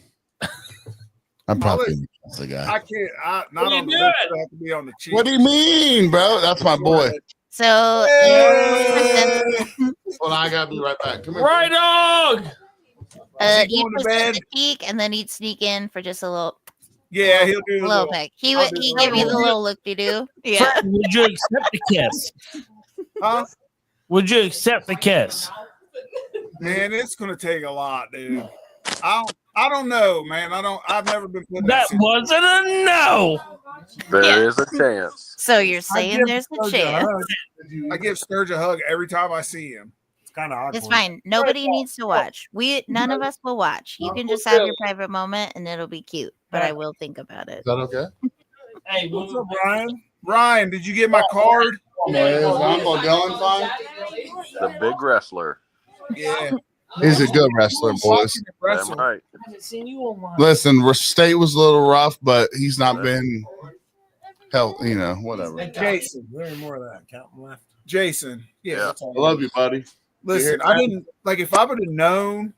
I'm probably going to kiss the guy. I can't. Not What are on you the lips. It have to be on the cheek. What do you mean, bro? That's my boy. So Well, I got to be right back. Come here. Right dog. Is he you going to push bed? the cheek, and then he'd sneak in for just a little, Yeah, he'll do the little little. peck. He I'll would do he the give you the little- little look de do. Yeah. Fred, would you accept the kiss? Huh? Would you accept the kiss? Man, it's gonna take a lot, dude. I don't know, man. I've never been put in That that situation. wasn't a no. There is a chance. So you're I saying give there's a Sturge a chance. hug. I give Sturge a hug every time I see him. It's kind of awkward. It's fine. Nobody needs to watch. None of us will watch. You can just have your private moment, and it'll be cute. But I will think about it. Is that okay? Hey, What's up, Brian? Ryan, did you get my card? Is Uncle Dylan fine? The big wrestler. Yeah. He's a good wrestler, boys. Fucking Damn wrestler. right. I haven't seen you online. Listen, State was a little rough, but he's not been hell, whatever. Jason. There ain't more of that. Counting left. Jason. Yeah. Yeah. that's all. I love you, buddy. Listen, I didn't like if I would have known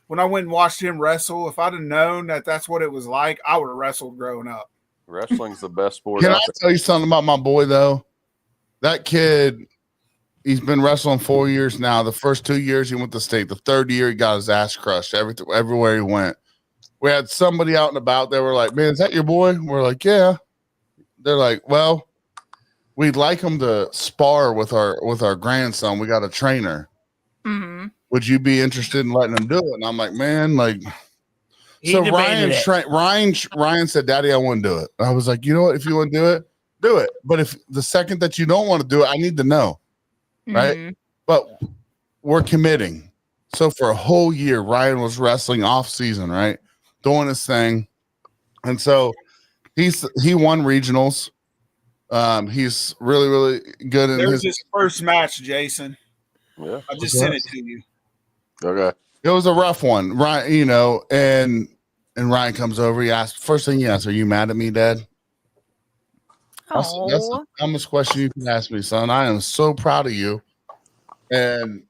when I went and watched him wrestle, if I'd have known that that's what it was like, I would have wrestled growing up. Wrestling's the best sport Can out I tell you something about my boy, though? That kid, he's been wrestling 4 years now. The first 2 years he went to State. The third year he got his ass crushed everywhere he went. We had somebody out and about. They were like, "Man, is that your boy?" We're like, "Yeah." They're like, "Well, we'd like him to spar with our grandson. We got a trainer. Hmm. Would you be interested in letting him do it?" And I'm like, "Man, like." He So debated it. Ryan said, "Daddy, I want to do it." I was like, "You know what? If you want to do it. But if the second that you don't want to do it, I need to know, right?" Mhm. But we're committing. So for a whole year, Ryan was wrestling off season, right, doing his thing, and so he won regionals. He's really, really good in There's his. his first match, Jason. Yeah. I just sent it to you. Okay. It was a rough one, Ryan. And Ryan comes over. He asks, first thing he asks, "Are you mad at me, Dad?" That's Oh. the dumbest question you can ask me, son. I am so proud of you. And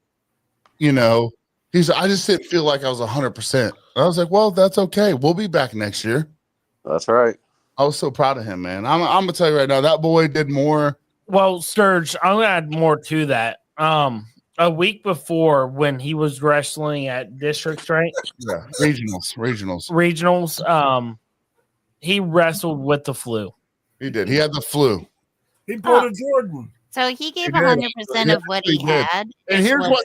I just didn't feel like I was 100%. I was like, well, that's okay. We'll be back next year. That's right. I was so proud of him, man. I'm gonna tell you right now, that boy did more. Well, Sturge, I'm gonna add more to that. A week before when he was wrestling at districts, right? Yeah, regionals. Regionals, he wrestled with the flu. He did. He had the flu. He pulled a Jordan. So he gave He did. 100% of what he He did. had. And here's what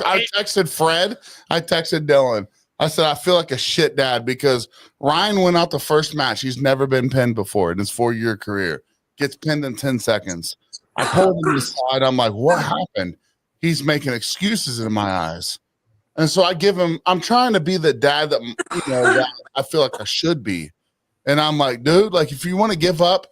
I texted Fred. I texted Dylan. I said, I feel like a shit dad because Ryan went out the first match. He's never been pinned before in his 4-year career. Gets pinned in 10 seconds. I pulled him aside. I'm like, what happened? He's making excuses in my eyes. And so I'm trying to be the dad that, that I feel like I should be. And I'm like, dude, like if you want to give up,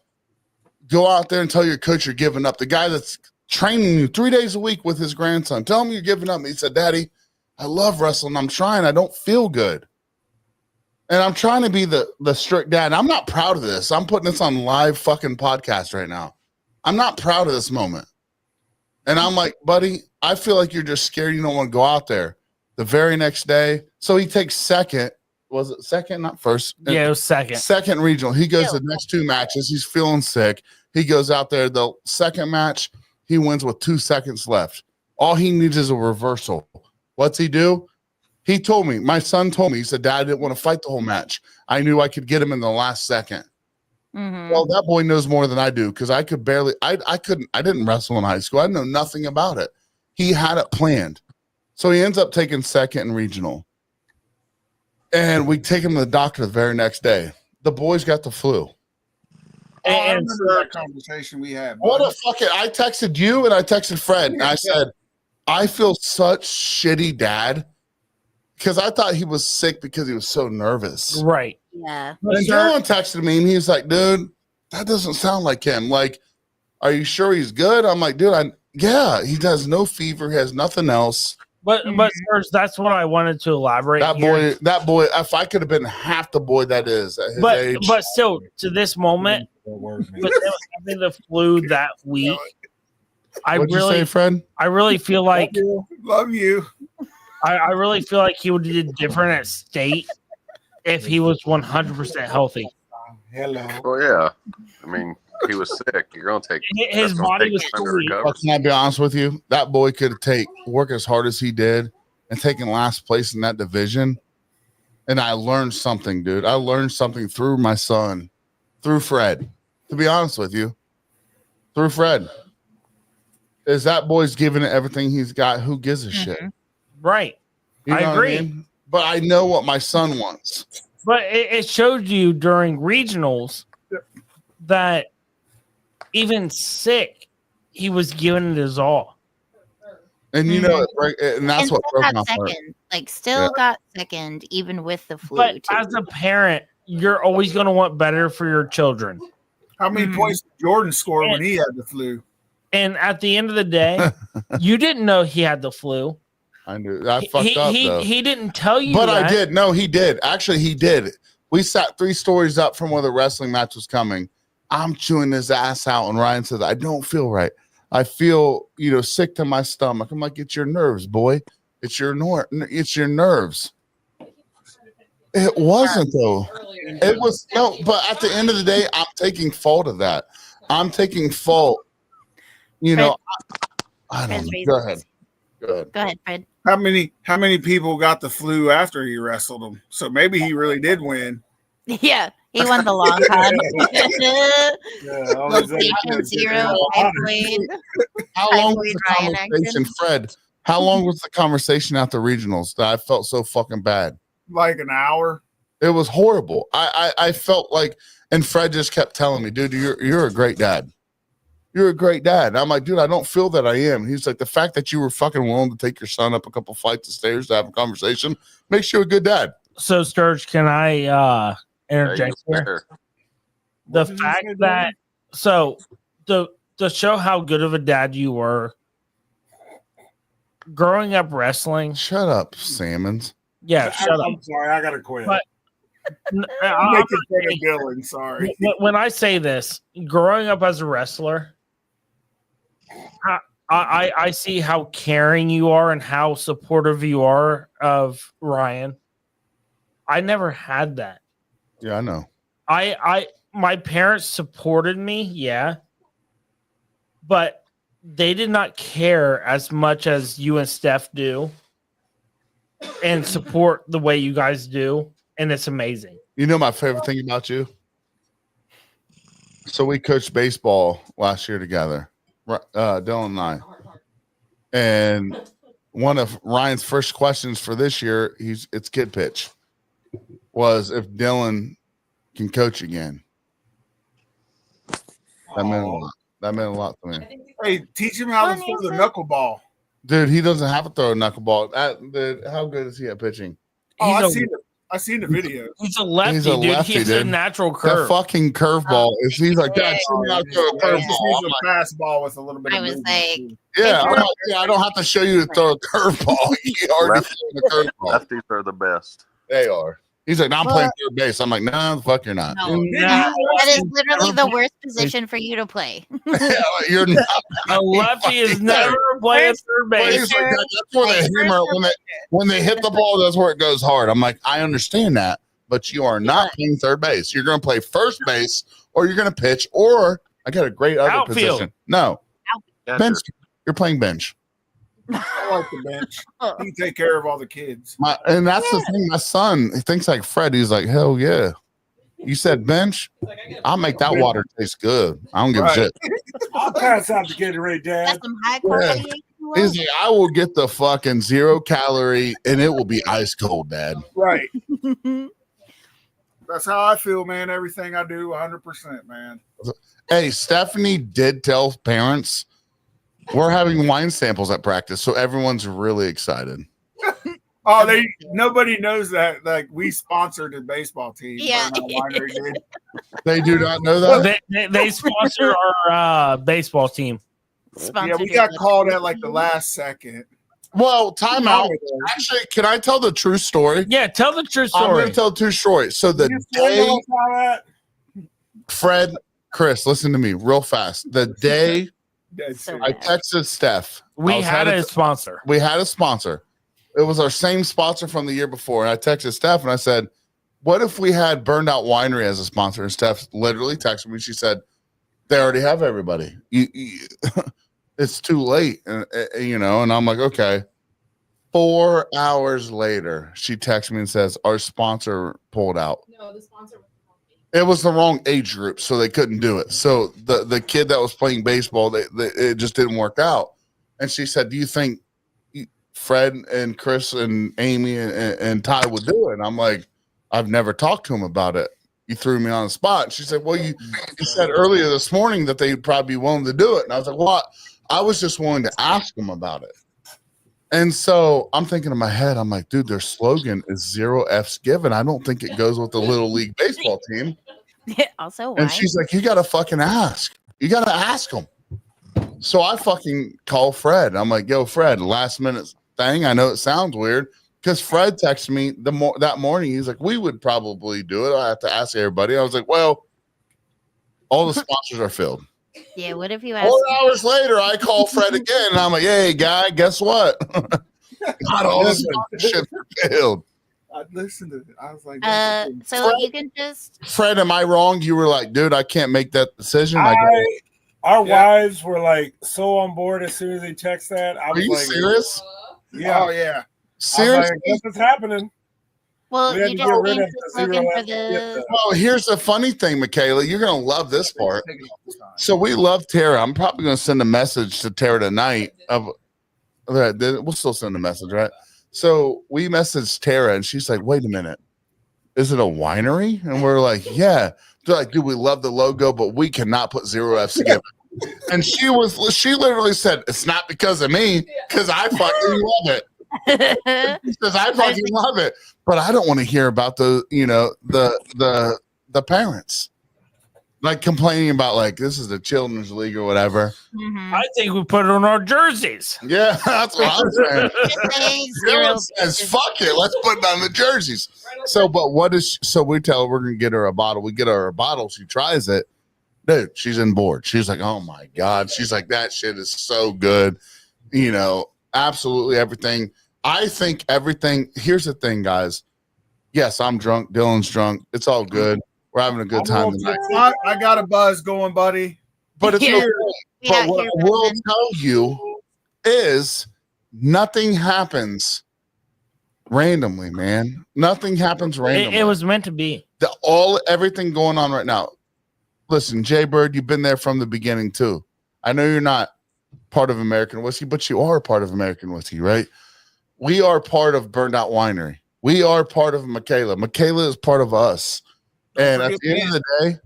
go out there and tell your coach you're giving up. The guy that's training you 3 days a week with his grandson, tell him you're giving up. And he said, Daddy, I love wrestling. I'm trying. I don't feel good. And I'm trying to be the strict dad. I'm not proud of this. I'm putting this on live fucking podcast right now. I'm not proud of this moment. And I'm like, buddy, I feel like you're just scared you don't want to go out there. The very next day, so he takes second. Was it second? Not first. Yeah, it was second. Second regional. He goes to the next 2 matches. He's feeling sick. He goes out there. The second match, he wins with 2 seconds left. All he needs is a reversal. What's he do? He told me, my son told me, he said, Dad, I didn't want to fight the whole match. I knew I could get him in the last second. Mhm. Well, that boy knows more than I do because I could barely, I didn't wrestle in high school. I know nothing about it. He had it planned. So he ends up taking second in regional. And we take him to the doctor the very next day. The boy's got the flu. I And remember that conversation we had. What bud. a fucking, I texted you and I texted Fred and I said, I feel such shitty dad because I thought he was sick because he was so nervous. right. Yeah. And Dylan texted me and he was like, dude, that doesn't sound like him. Like, are you sure he's good? I'm like, dude, yeah, he has no fever, he has nothing else. But Serge, that's what I wanted to elaborate. That boy, if I could have been half the boy that is at his age. But still, to this moment, with him having the flu that week, What'd you say, Fred? I really feel like Love you. I really feel like he would have did different at state if he was 100% healthy. Hello. Well, yeah. I mean, he was sick. You're gonna take His that's gonna body take was time still to weak. recover. Well, can I be honest with you? That boy could work as hard as he did and taken last place in that division. And I learned something, dude. I learned something through my son, through Fred. To be honest with you, through Fred. Is that boy's giving it everything he's got? Who gives a shit? Right. You know I what agree. mean? But I know what my son wants. But it showed you during regionals that even sick, he was giving it his all. And you know, and that's And what still broke got my heart. second. Like still got second, even with the flu. But too. as a parent, you're always going to want better for your children. How many points did Jordan score when he had the flu? And at the end of the day, you didn't know he had the flu. I knew. I fucked up, though. He didn't tell you But that. I did. No, he did. Actually, he did. We sat 3 stories up from where the wrestling match was coming. I'm chewing his ass out, and Ryan says, I don't feel right. I feel, sick to my stomach. I'm like, it's your nerves, boy. It's your nerves. It wasn't, though. It was, no, but at the end of the day, I'm taking fault of that. I'm taking fault. I don't know. Go ahead. Go ahead, Fred. How many people got the flu after he wrestled him? So maybe he really did win. Yeah, he won the long con. Patient zero, typhoid. How long was Typhoid the Ryan conversation, Fred? How long was the conversation at the regionals that I felt so fucking bad? Like an hour. It was horrible. I felt like, and Fred just kept telling me, dude, you're a great dad. You're a great dad. And I'm like, dude, I don't feel that I am. And he's like, the fact that you were fucking willing to take your son up a couple flights of stairs to have a conversation makes you a good dad. So, Sturge, can I interject Yeah, here? The fact that to show how good of a dad you were, growing up wrestling. Shut up, Salmons. Yeah, shut up. I'm sorry, I gotta quit. But I'm making fun of Dylan. Sorry. when I say this, growing up as a wrestler, I see how caring you are and how supportive you are of Ryan. I never had that. Yeah, I know. My parents supported me, yeah, but they did not care as much as you and Steph do and support the way you guys do, and it's amazing. You know my favorite thing about you? So we coached baseball last year together, Dylan and I. And one of Ryan's first questions for this year, it's kid pitch, was if Dylan can coach again. That meant a lot. That meant a lot to me. Hey, teach him how to throw the knuckleball. Dude, he doesn't have to throw a knuckleball. How good is he at pitching? Oh, I seen the video. He's a lefty, He's a dude. lefty, He has a dude. natural The curve. fucking curveball. He's like, Dad, show me how to throw a Just curveball. needs I'm a fastball with a little bit I of was movement. like, Yeah, I'm like, I don't have to show you to throw a curveball. You already threw the curveball. Lefties are the best. They are. He's like, no, I'm playing third base. I'm like, no, the fuck you're not. no, Nah, that is literally the worst position for you to play. You're not. a lefty is never playing third But base. he's like, that's where the hammer, when they hit the ball, that's where it goes hard. I'm like, I understand that, but you are not playing third base. You're going to play first base, or you're going to pitch, or I got a great other Outfield. position. No, Catcher. bench. You're playing bench. I like the bench. He can take care of all the kids. And that's the thing. My son, he thinks like Fred. He's like, hell yeah. You said bench? I'll make that water taste good. I don't give a shit. I'll pass out the Gatorade, Dad. That's some high quality. H2O. He's like, I will get the fucking 0 calorie and it will be ice cold, Dad. Right. That's how I feel, man. Everything I do, 100%, man. Hey, Stephanie did tell parents we're having wine samples at practice, so everyone's really excited. Oh, nobody knows that. Like, we sponsored the baseball team. Yeah. Winery did. They do not know that. They sponsor our baseball team. Yeah, we got called at like the last second. Well, time out. Actually, can I tell the true story? Yeah, tell the true I'm story. going to tell the true story. So the day, Fred, Chris, listen to me real fast. The day I texted Steph. We had a sponsor. We had a sponsor. It was our same sponsor from the year before. And I texted Steph and I said, what if we had Burned Out Winery as a sponsor? And Steph literally texted me. She said, they already have everybody. It's too late. And I'm like, okay. 4 hours later, she texts me and says, our sponsor pulled out. No, the sponsor was the wrong age. It was the wrong age group, so they couldn't do it. So the kid that was playing baseball, it just didn't work out. And she said, do you think Fred and Chris and Amy and Ty would do it? And I'm like, I've never talked to him about it. You threw me on the spot. And she said, well, you said earlier this morning that they'd probably be willing to do it. And I was like, well, I was just willing to ask them about it. And so I'm thinking in my head, I'm like, dude, their slogan is 0 F's given. I don't think it goes with the Little League baseball team. Also, why? And she's like, you got to fucking ask. You got to ask them. So I fucking call Fred. I'm like, yo, Fred, last minute thing. I know it sounds weird because Fred texted me that morning. He's like, we would probably do it. I have to ask everybody. I was like, well, all the sponsors are filled. Yeah, what if you ask 4 hours later, I call Fred again, and I'm like, hey, guy, guess what? Not all the sponsorships are filled. I listened to it. I was like, so Fred, you can just Fred, am I wrong? You were like, dude, I can't make that decision. Our wives were like so on board as soon as he texted that. I Are was you like, serious? Yeah. Oh, yeah. Seriously? Like, what's happening? well, We had you to just get rid changed of the the slogan zero for F the Well, here's the funny thing, Michaela. You're going to love this part. So we love Tara. I'm probably going to send a message to Tara tonight. We'll still send a message, right? So we messaged Tara, and she's like, wait a minute. Is it a winery? And we're like, yeah. They're like, dude, we love the logo, but we cannot put 0 F's together. And she literally said, it's not because of me, because I fucking love it. She says, I fucking love it. But I don't want to hear about the parents like complaining about like this is the children's league or whatever. Mhm. I think we put it on our jerseys. Yeah, that's what I'm saying. Just say Zero zero says, fuck it, let's put it on the jerseys. So, but so we tell her we're gonna get her a bottle. We get her a bottle. She tries it. Dude, she's in board. She's like, oh my God. She's like, that shit is so good. Absolutely everything. I think everything. Here's the thing, guys. Yes, I'm drunk. Dylan's drunk. It's all good. We're having a good time tonight. I got a buzz going, buddy. But it's Yeah. okay. Yeah, But what I will tell you is nothing happens randomly, man. Nothing happens randomly. It was meant to be. Everything going on right now. Listen, Jay Bird, you've been there from the beginning too. I know you're not part of American Whiskey, but you are part of American Whiskey, right? We are part of Burned Out Winery. We are part of Michaela. Michaela is part of us. And at the end of the day,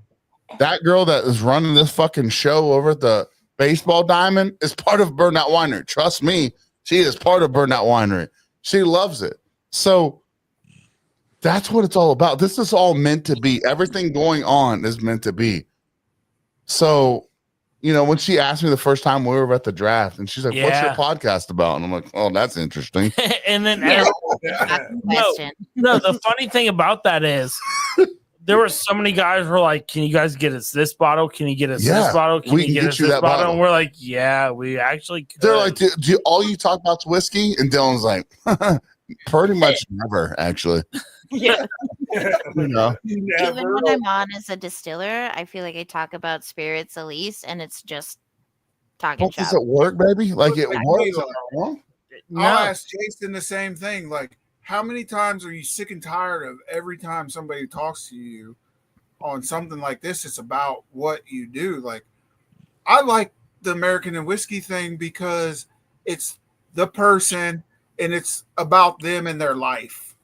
that girl that is running this fucking show over at the Baseball Diamond is part of Burned Out Winery. Trust me, she is part of Burned Out Winery. She loves it. So that's what it's all about. This is all meant to be. Everything going on is meant to be. So, when she asked me the first time we were at the draft, and she's like, what's your podcast about? And I'm like, oh, that's interesting. And then question. no, the funny thing about that is there were so many guys who were like, can you guys get us this bottle? Can you get us this bottle? Can you get us this bottle? And we're like, yeah, we actually could. They're like, do all you talk about's whiskey? And Dylan's like, pretty much never, actually. Yeah. Never. Even when I'm on as a distiller, I feel like I talk about spirits at least, and it's just talking But shop. does it work, baby? Like it works. I'll ask Jason the same thing. Like, how many times are you sick and tired of every time somebody talks to you on something like this? It's about what you do. Like, I like the American and Whiskey thing because it's the person and it's about them and their life.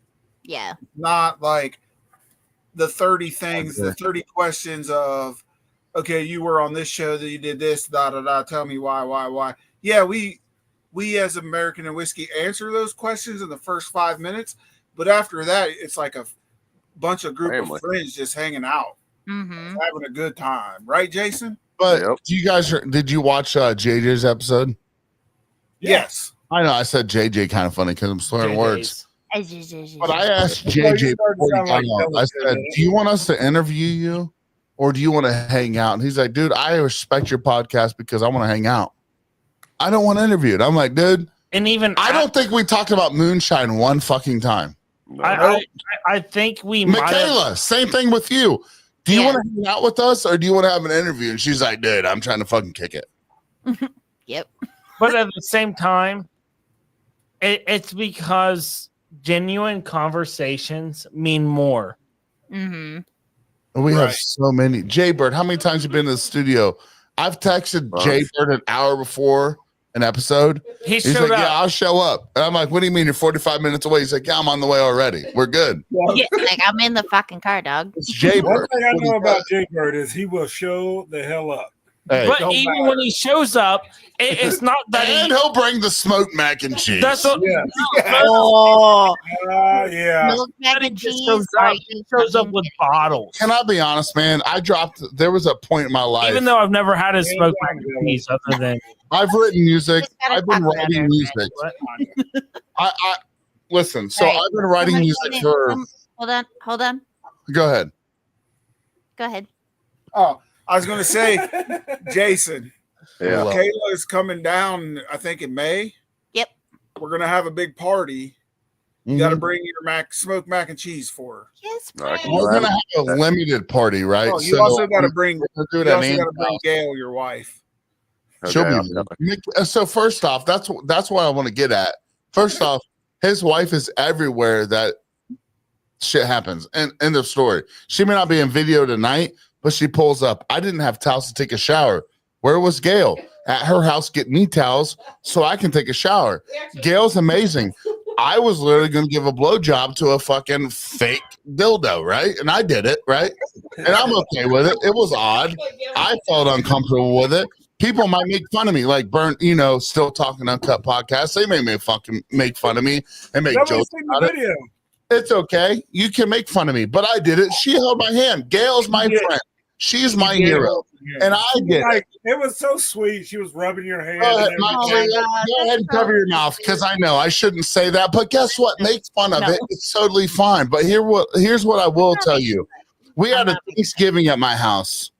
Yeah. Not like the 30 things, the 30 questions of, okay, you were on this show that you did this, da da da. Tell me why. Yeah, we as American and Whiskey answer those questions in the first 5 minutes, but after that, it's like a bunch of group of friends just hanging out, having a good time, right, Jason? But do you guys did you watch JJ's episode? Yes. I know I said JJ kind of funny because I'm slurring words. But I asked JJ before he got on, I said, do you want us to interview you or do you want to hang out? And he's like, dude, I respect your podcast because I want to hang out. I don't want to interview it. I'm like, dude. And even I don't think we talked about moonshine one fucking time. I think we Michaela, same thing with you. Do you want to hang out with us or do you want to have an interview? And she's like, dude, I'm trying to fucking kick it. Yep. But at the same time, it's because genuine conversations mean more. We have so many. Jaybird, how many times have you been in the studio? I've texted Jaybird an hour before an episode. He's like, yeah, I'll show up. And I'm like, what do you mean you're 45 minutes away? He's like, yeah, I'm on the way already. We're good. Yeah, like I'm in the fucking car, dog. It's Jaybird. One thing I know about Jaybird is he will show the hell up. Hey, but even when he shows up, it's not that and he'll bring the smoked mac and cheese. That's what. Oh, yeah. Smoked mac and cheese. Shows up with bottles. Can I be honest, man? There was a point in my life. Even though I've never had a smoked mac and cheese, other than I've written music. I've been writing music. I listen. So I've been writing music for. Hold on. Go ahead. Oh, I was going to say, Jason. Yeah. Kayla is coming down, I think, in May. Yep. We're going to have a big party. You got to bring your smoked mac and cheese for her. Yes, we're going to have a limited party, right? Oh, you also got to bring Gail, your wife. She'll be. So first off, that's what I want to get at. First off, his wife is everywhere that shit happens. And end of story. She may not be in video tonight, but she pulls up. I didn't have towels to take a shower. Where was Gail? At her house getting me towels so I can take a shower. Gail's amazing. I was literally going to give a blowjob to a fucking fake dildo, right? And I did it, right? And I'm okay with it. It was odd. I felt uncomfortable with it. People might make fun of me, like Still Talking Uncut podcast. They may fucking make fun of me and make jokes about it. It's okay. You can make fun of me, but I did it. She held my hand. Gail's my friend. She's my hero. And I did it. It was so sweet. She was rubbing your hand. Go ahead and cover your mouth because I know I shouldn't say that. But guess what? Make fun of it. It's totally fine. But here's what I will tell you. We had a Thanksgiving at my house.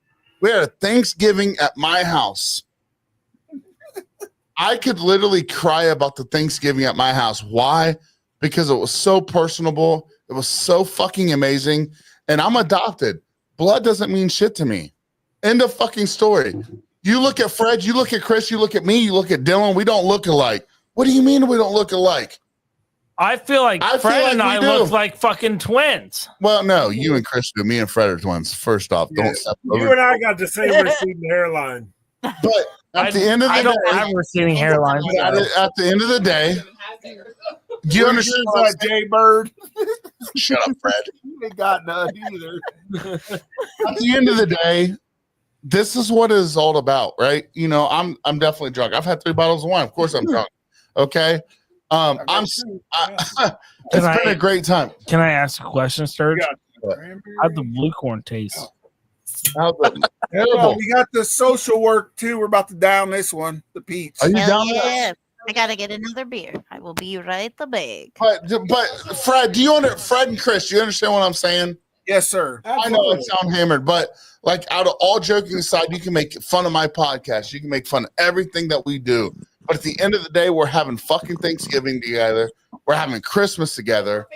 I could literally cry about the Thanksgiving at my house. Why? Because it was so personable. It was so fucking amazing. And I'm adopted. Blood doesn't mean shit to me. End of fucking story. You look at Fred, you look at Chris, you look at me, you look at Dylan. We don't look alike. What do you mean we don't look alike? I feel like Fred and I look like fucking twins. Well, no, you and Chris do. Me and Fred are twins. First off, don't step over. You and I got the same receding hairline. But at the end of the day, I don't have receding hairline. At the end of the day, do you understand that, Jaybird? Shut up, Fred. You ain't got none either. At the end of the day, this is what it's all about, right? You know, I'm definitely drunk. I've had 3 bottles of wine. Of course I'm drunk. Okay. It's been a great time. Can I ask a question, Sturge? How'd the blue corn taste? Terrible. We got the social work too. We're about to down this one, the peach. Are you down with that? I gotta get another beer. I will be right back. But Fred, Fred and Chris, do you understand what I'm saying? Yes, sir. I know it sounds hammered, but like out of all joking aside, you can make fun of my podcast. You can make fun of everything that we do. But at the end of the day, we're having fucking Thanksgiving together. We're having Christmas together.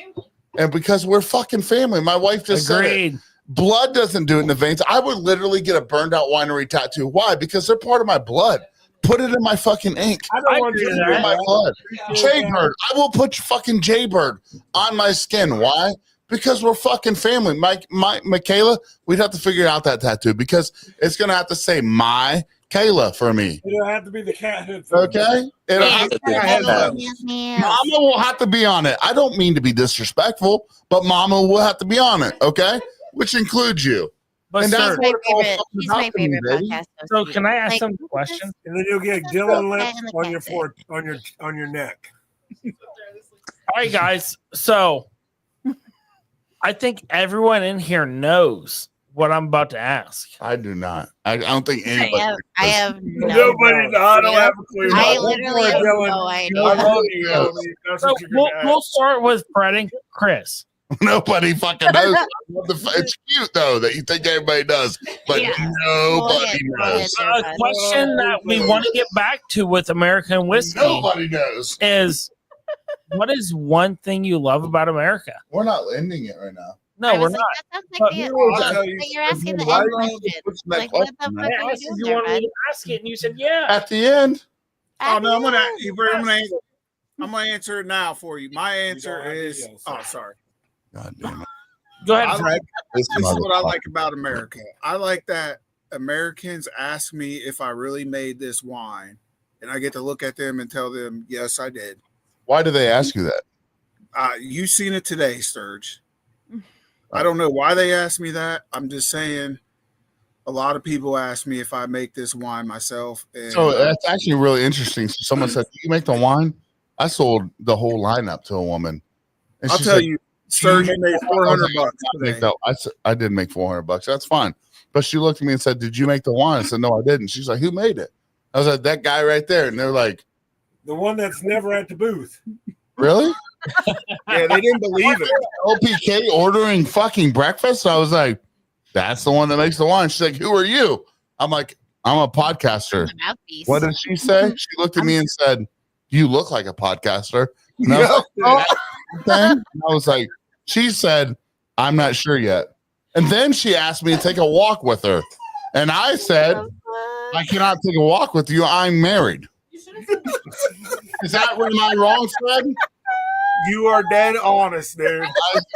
And because we're fucking family, my wife just said it. Blood doesn't do it in the veins. I would literally get a burned out winery tattoo. Why? Because they're part of my blood. Put it in my fucking ink. I don't want do you to that. do In my that. blood. Appreciate that. Jaybird. I will put fucking Jaybird on my skin. Why? Because we're fucking family. Michaela, we'd have to figure out that tattoo because it's gonna have to say my Kayla for me. It'll have to be the cat head. For me. Okay? It'll have to be Mama will have to be on it. I don't mean to be disrespectful, but Mama will have to be on it, okay? Which includes you. But And sir, that's what it's all fucking He's about my to me, favorite baby. podcast. so can I ask Like, him a question? And then you'll get That's Dylan the cat lips and the on your cat fore, on your neck. All right, guys. So I think everyone in here knows what I'm about to ask. I do not. I don't think anybody. I have no. Nobody, I don't have a clue. I One literally more, have Dylan. no I idea. love you, homie. That's So what you're gonna we'll ask. start with Fred and Chris. Nobody fucking knows. It's cute though that you think everybody does, but Yeah. nobody Go ahead, knows. there, A bud. question that we want to get back to with American whiskey Nobody knows. is, what is one thing you love about America? We're not ending it right now. No, I we're was not. like, that sounds But like the I'll tell you. but you're asking the Why end don't you question. put that Like, what the question, fuck man? I are you asked if doing you there, wanted me bud? to ask it, and you said yeah. At the end, Oh no, I'm gonna Yes. I'm gonna answer it now for you. My answer don't have is videos, oh so. sorry. God damn it. Go ahead, I Fred. like This this is what I motherfucker. like about America. I like that Americans ask me if I really made this wine, and I get to look at them and tell them, yes, I did. Why do they ask you that? You seen it today, Sturge. I don't know why they asked me that. I'm just saying a lot of people ask me if I make this wine myself. And So that's actually really interesting. So someone said, "Do you make the wine?" I sold the whole lineup to a woman, and I'll she tell said, you, Sturge "You made make- $400 I make today. that- I said, I did make $400. That's fine. But she looked at me and said, "Did you make the wine?" I said, "No, I didn't." She's like, "Who made it?" I was like, "That guy right there." And they're like, The one that's never at the booth. "Really?" Yeah, they didn't believe it. LPK ordering fucking breakfast. So I was like, "That's the one that makes the wine." She's like, "Who are you?" I'm like, "I'm a podcaster." Mouthpiece. What did she say? She looked at me and said, "You look like a podcaster." And I was like, "Oh, okay." And I was like, she said, "I'm not sure yet." And then she asked me to take a walk with her. And I said, "I cannot take a walk with you. I'm married." Is that where am I wrong, Fred? You are dead honest, dude.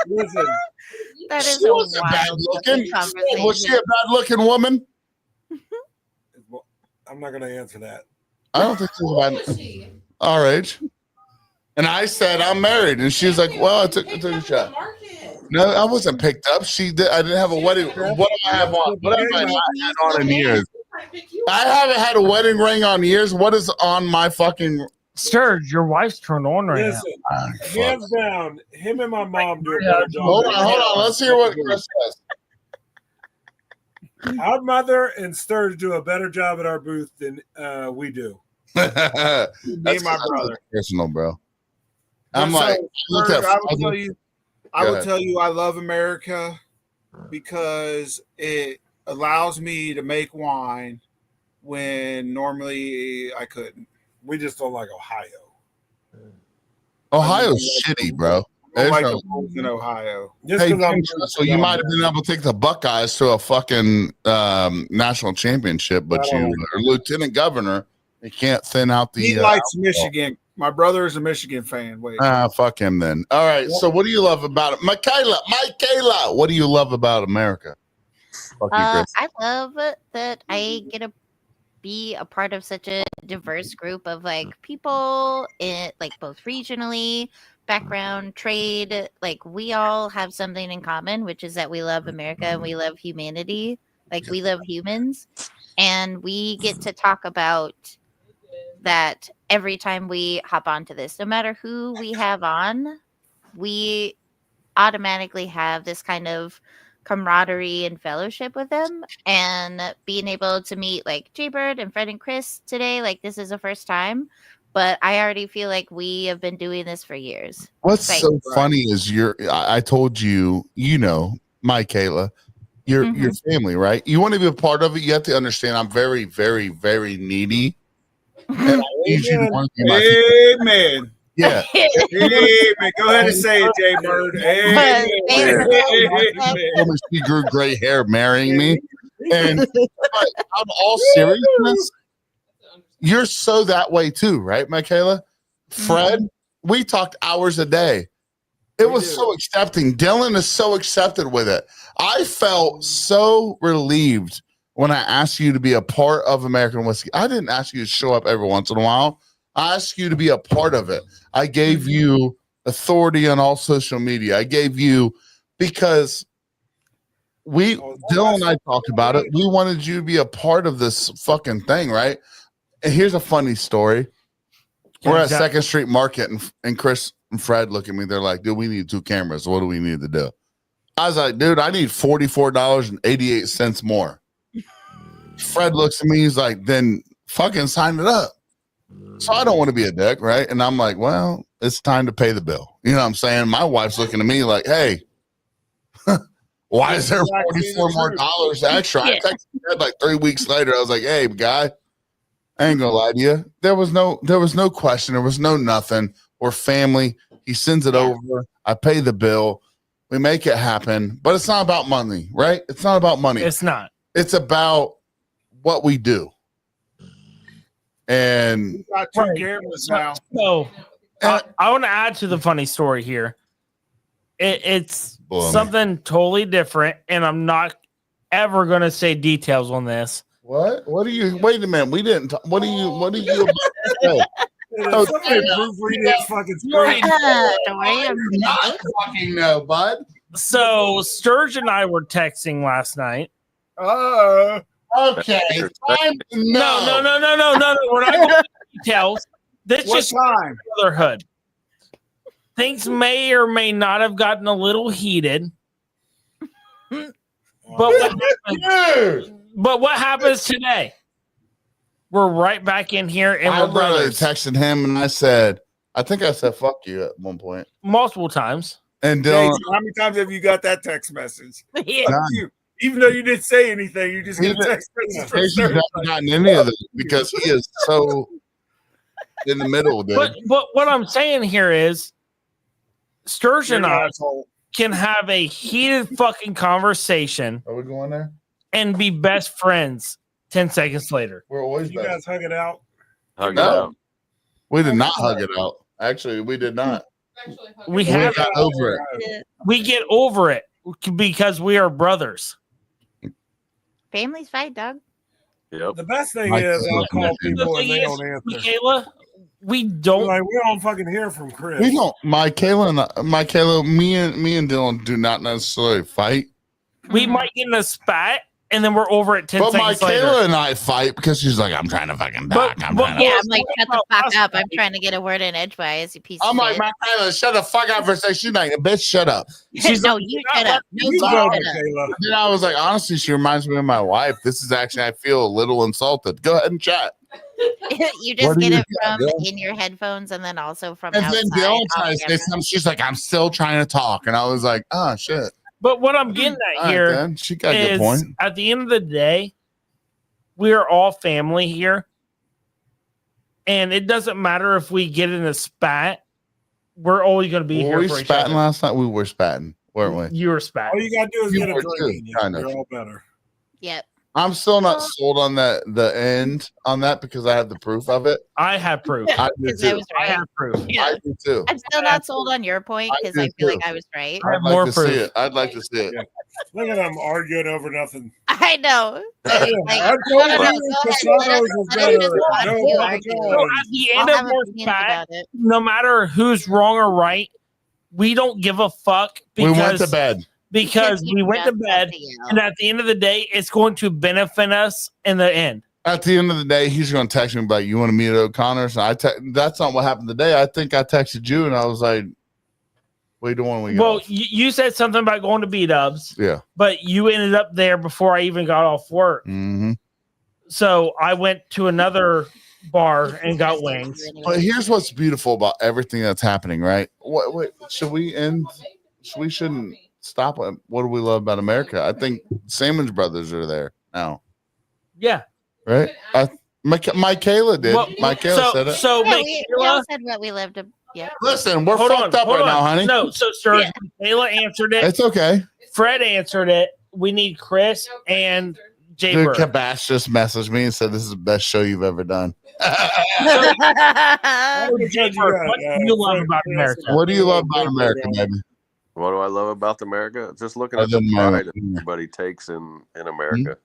Listen, That is She a wasn't bad wild looking. conversation. Was she a bad looking woman? I'm not going to answer that. I don't think she's bad. All right. And I said, "I'm married." And she was like, "Well, I took a shot." No, I wasn't picked up. She did. I didn't have a wedding. What do I have on? What have I not had on in years? I haven't had a wedding ring on years. What is on my fucking? Sturge, your wife's turned on right Listen, Ah, fuck. hands down, him and my mom do a better job. Hold on. Let's hear what Chris Our mother and Sturge do a better job at our booth than we do. says. Me and my brother. Personal, bro. But I'm so, like, look Sturge, at. I will tell you, I Go will ahead. tell you, I love America because it allows me to make wine when normally I couldn't. We just don't like Ohio. Ohio's shitty, bro. I don't There's like no- the rules in Ohio. Just Hey, 'cause I'm so you might have been able to take the Buckeyes to a fucking national championship, but you are lieutenant governor. You can't thin out the. He likes Michigan. My brother is a Michigan fan. Wait, Fuck him then. All right. So what do you love about it, Michaela? What do you love about America? Fuck you, Chris. I love that I get to be a part of such a diverse group of like people in like both regionally, background, trade. Like we all have something in common, which is that we love America and we love humanity. Like we love humans, and we get to talk about that every time we hop onto this. No matter who we have on, we automatically have this kind of camaraderie and fellowship with them, and being able to meet like Jaybird and Fred and Chris today, like this is the first time, but I already feel like we have been doing this for years. What's Right. so funny is I told you, Michaela, your family, right? You want to be a part of it. You have to understand I'm very, very, very needy. And I need you to want to be my amen. yeah. Amen. Go ahead and say it, Jay Bird. Amen. Woman, she grew gray hair marrying me. And but on all seriousness, you're so that way too, right, Michaela? Fred, we talked hours a day. It was so accepting. Dylan is so accepted with it. I felt so relieved when I asked you to be a part of American Whiskey. I didn't ask you to show up every once in a while. I asked you to be a part of it. I gave you authority on all social media. I gave you, because Dylan and I talked about it. We wanted you to be a part of this fucking thing, right? And here's a funny story. We're at Second Street Market, and Chris and Fred look at me. They're like, dude, we need 2 cameras. What do we need to do? I was like, dude, I need $44.88 more. Fred looks at me. He's like, then fucking sign it up. So I don't want to be a dick, right? And I'm like, well, it's time to pay the bill. You know what I'm saying? My wife's looking at me like, hey, why is there $44 more extra? I texted Fred like 3 weeks later. I was like, hey, guy, I ain't gonna lie to you. There was no question. There was no nothing. We're family. He sends it over. I pay the bill. We make it happen. But it's not about money, right? It's not about money. It's not. It's about what we do. And We got 2 cameras now. So I want to add to the funny story here. It's something totally different, and I'm not ever going to say details on this. what? What do you? Wait a minute. We didn't. What do you? What are you about to say? Oh, proofread this fucking screen. Don't worry, I'm Not fucking no, bud. So Sturge and I were texting last night. Okay. No. We're not going to details. This What just time? brotherhood. Things may or may not have gotten a little heated. But what happens today? We're right back in here, and I we're literally brothers texted him and I said, I think I said fuck you at one point. multiple times. And Hey, Dylan, how many times have you got that text message? Yeah. Fuck you. Even though you didn't say anything, you just get a text message from Casey's Sarah. not gotten any of this because he is so in the middle, dude. But what I'm saying here is Sturge and You're an I asshole. can have a heated fucking conversation Are we going there? and be best friends 10 seconds later. We're always You back. guys hug it out. Hug it No. out. We did not hug it out. Actually, we did not. We We have got over it. we get over it because we are brothers. Family's fight, dog. Yep. The best thing Mike is I'll is call nothing. people The and thing they is, don't answer. Michaela, we We're don't like, we don't fucking hear from Chris. We don't. Michaela, me and Dylan do not necessarily fight. we might get in a spat and then we're over it 10 But seconds Michaela later. and I fight because she's like, I'm trying to fucking talk. But- I'm but- trying to. Yeah, I'm like, shut the fuck us up. I'm fight. trying to get a word in edgewise, you piece I'm of like, shit. Michaela, shut the fuck up for a second. She's like, bitch, shut up. She's No, like, you shut up. No, You you go, shut up. Michaela. then I was like, honestly, she reminds me of my wife. This is actually, I feel a little insulted. Go ahead and chat. You What just do get you it got, from Dylan? in your headphones and then also from And outside. then Dylan off tries to say camera. something. She's like, I'm still trying to talk. And I was like, oh, shit. But what I'm getting All at right, here then. She got a good is point. at the end of the day, we are all family here. And it doesn't matter if we get in a spat, we're always going to be Were here we for each spatting other. last night? We were spatting, weren't we? You were spat. All you gotta do is You get a were drink. too, and kind of. You're all better. Yep. I'm still not sold on the end on that because I have the proof of it. I have proof. I do 'Cause I too. was I right. have proof. I do too. I'm still not sold on your point I because do I feel too. like I was right. I have I'd like more to proof. see it. I'd like to see it. Yeah. Look at them arguing over nothing. I know. I Like, told no, you no, go ahead. Casados was Let us just better. watch Joe you Papa argue. So Jones. at the I'll end of have our opinions spat, about it. no matter who's wrong or right, we don't give a fuck We went to because, bed. because you we went to just bed. have to yell. And at the end of the day, it's going to benefit us in the end. At the end of the day, he's going to text me about, you want to meet at O'Connor's? And that's not what happened today. I think I texted you and I was like, what are you doing when we get Well, off? you said something about going to B-Dubs, Yeah. but you ended up there before I even got off work. Mm-hmm. So I went to another bar and got wings. But here's what's beautiful about everything that's happening, right? What should we end? We shouldn't stop it. What do we love about America? I think Salmons Brothers are there now, Yeah. right? Michaela did. Well, Michaela said it. So Yeah, we all Michaela, said what we lived. Yeah. Listen, we're hold fucked on, up hold right on. now, honey. No, so Sturge, Michaela answered it. It's okay. Fred answered it. We need Chris and Jay Dude, Bird. Kabash just messaged me and said, this is the best show you've ever done. What do you love about America? What do you love about America, baby? What do I love about America? Just looking at Other the than pride my- everybody takes in America.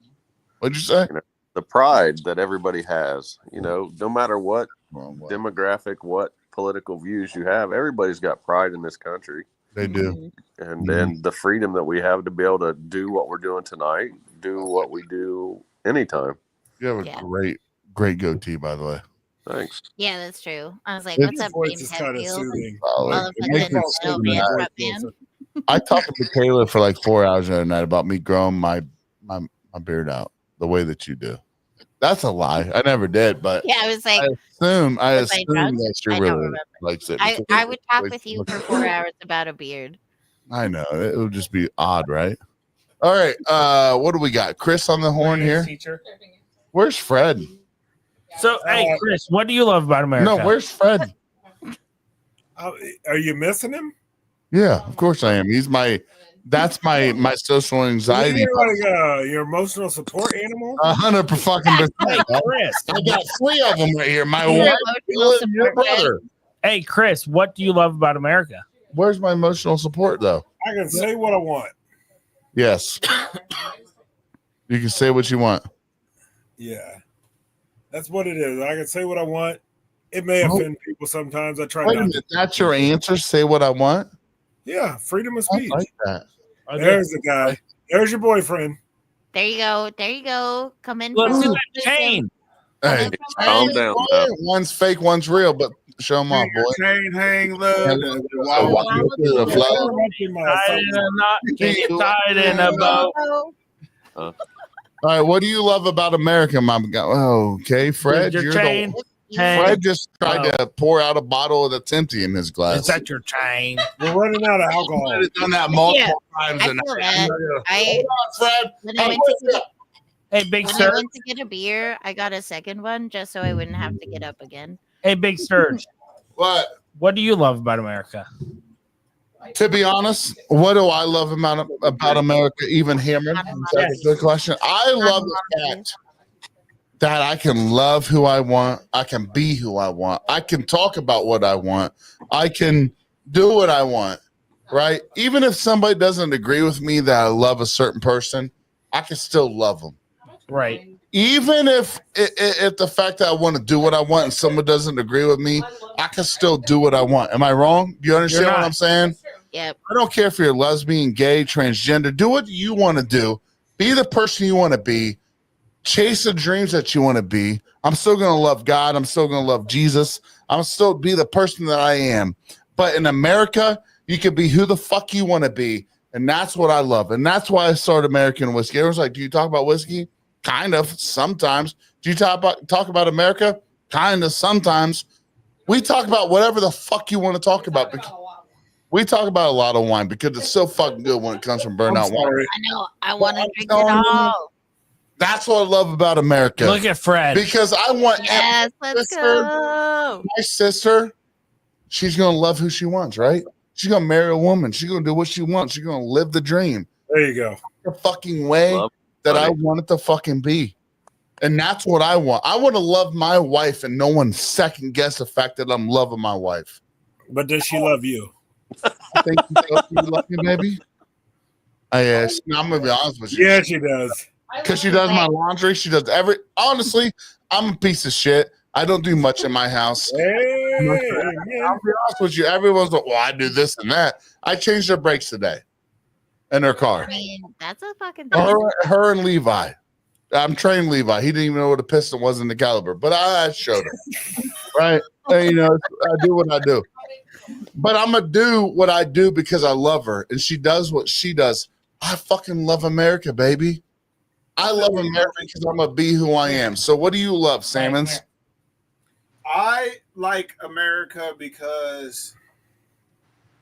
What'd you say? You know, the pride that everybody has. You know, no matter what demographic, what political views you have, everybody's got pride in this country. They do. And the freedom that we have to be able to do what we're doing tonight, do what we do anytime. You have a great goatee, by the way. Thanks. Yeah, that's true. I was like, It's- what's up, voice James is kind of Hetfield? soothing. All of a It makes sudden, me little soothing. man, front man. I talked to Michaela for like 4 hours the other night about me growing my beard out the way that you do. That's a lie. I never did, but Yeah, I was like, I was I assume drunk? that I you don't really remember. likes it. I would talk with you for 4 hours about a beard. I know it would just be odd, right? All right, what do we got? Chris on the horn here. Teacher. Where's Fred? So, hey, Chris, what do you love about America? No, where's Fred? Are you missing him? Yeah, of course I am. That's my social anxiety. You're like your emotional support animal. 100%. Hey, Chris. I got 3 of them right here. My Your wife, emotional and your support brother. Hey, Chris, what do you love about America? Where's my emotional support, though? I can say what I want. Yes, you can say what you want. Yeah, that's what it is. I can say what I want. It may offend people sometimes. I try Wait a not. minute, that's your answer. Say what I want. Yeah, freedom of I speech. like that. There's the guy. There's your boyfriend. There you go. There you go. Come in. Look, from see the that chain. Hey, Calm down now. one's fake, one's real, but show them off, boy. Chain hang low. So walk wow. into the flow. Tied in a knot, can't get tied in a bow. All right, what do you love about America, Mom? Oh, okay, Fred, Your you're chain. the Chain. Fred just tried to pour out a bottle that's empty in his glass. Is that your chain? We're running out of alcohol. I've done that multiple times. I And feel that. Hold on, Fred. When I Hey, went what's to up? Hey, Big when I Sturge. went to get a beer, I got a second one just so I wouldn't have to get up again. Hey, Big Sturge. What do you love about America? To be honest, what do I love about America? Even Hammer, that's a good question. I love the fact that I can love who I want. I can be who I want. I can talk about what I want. I can do what I want, right? Even if somebody doesn't agree with me that I love a certain person, I can still love them. Right. Even if the fact that I want to do what I want and someone doesn't agree with me, I can still do what I want. Am I wrong? Do you understand what I'm saying? Yep. I don't care if you're lesbian, gay, transgender. Do what you want to do. Be the person you want to be. Chase the dreams that you want to be. I'm still going to love God. I'm still going to love Jesus. I'm still be the person that I am. But in America, you can be who the fuck you want to be. And that's what I love. And that's why I started American whiskey. Everyone's like, do you talk about whiskey? Kind of, sometimes. Do you talk about America? Kind of, sometimes. We talk about whatever the fuck you want to talk about. We talk about a lot of wine because it's so fucking good when it comes from Burnout Wine. I know. I want to drink it all. That's what I love about America. Look at Fred. Because I want Yes, let's go. my sister, she's going to love who she wants, right? She's going to marry a woman. She's going to do what she wants. She's going to live the dream. There you go. The fucking way that I want it to fucking be. And that's what I want. I want to love my wife and no one second guess the fact that I'm loving my wife. But does she love you? I think you love me, baby. I'm going to be honest with you. Yeah, she does. Because she does my laundry. She does honestly, I'm a piece of shit. I don't do much in my house. Hey, I'll be honest with you. Everyone's like, well, I do this and that. I changed their brakes today in her car. I mean, that's a fucking thing. Her and Levi. I'm training Levi. He didn't even know what a piston was in the caliber, but I showed him. Right? And, I do what I do. But I'm going to do what I do because I love her. And she does what she does. I fucking love America, baby. I love America because I'm going to be who I am. So what do you love, Salmons? I like America because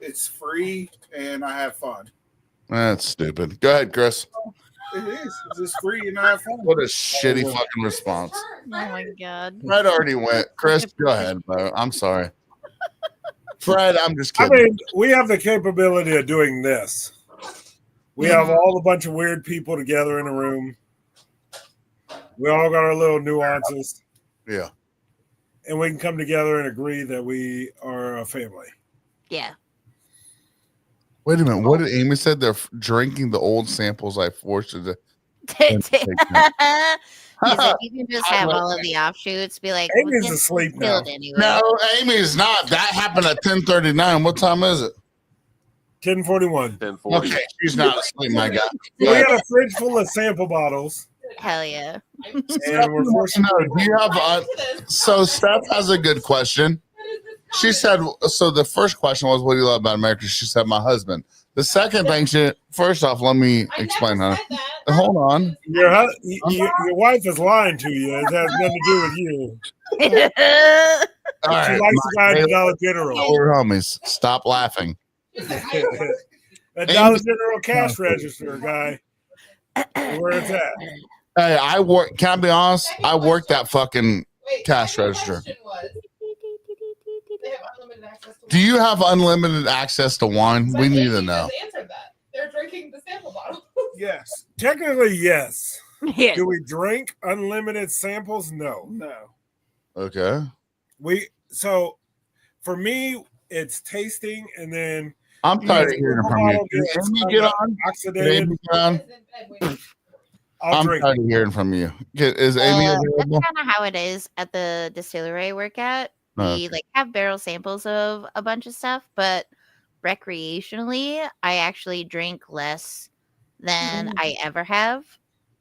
it's free and I have fun. That's stupid. Go ahead, Chris. It is. It's just free and I have fun. What a shitty fucking response. Oh my god. Fred already went. Chris, go ahead, bro. I'm sorry. Fred, I'm just I kidding. mean, we have the capability of doing this. We have all a bunch of weird people together in a room. We all got our little nuances. Yeah. and we can come together and agree that we are a family. Yeah. Wait a minute. What did Amy said? They're drinking the old samples I forced her to. He's like, you can just have all of the offshoots. Be like, Amy's well, asleep now. killed anyway. No, Amy's not. That happened at 10:39. What time is it? 10:41. 10:40. Okay, she's not asleep, my guy. We got a fridge full of sample bottles. Hell yeah. And we're forcing. No, do you have so Steph has a good question. She said, so the first question was, what do you love about America? She said, my husband. The second thing, first off, let me explain, honey. Hold on. Your wife is lying to you. It has nothing to do with you. All right, She likes to buy at Dollar General. we're homies. Stop laughing. A Dollar General cash register, guy. Where it's at. Hey, I work. Can I be honest? I worked that fucking cash register. Do you have unlimited access to wine? We need to know. Answered that. They're drinking the sample bottle. Yes. Technically, yes. Yeah. Do we drink unlimited samples? No. No. Okay. So for me, it's tasting and then I'm tired of hearing from you. Can Amy get on? Can oxidated. Amy get on? I'll I'm drink. tired of hearing from you. Is Amy available? That's kind of how it is at the distillery I work at. We like have barrel samples of a bunch of stuff, but recreationally, I actually drink less than I ever have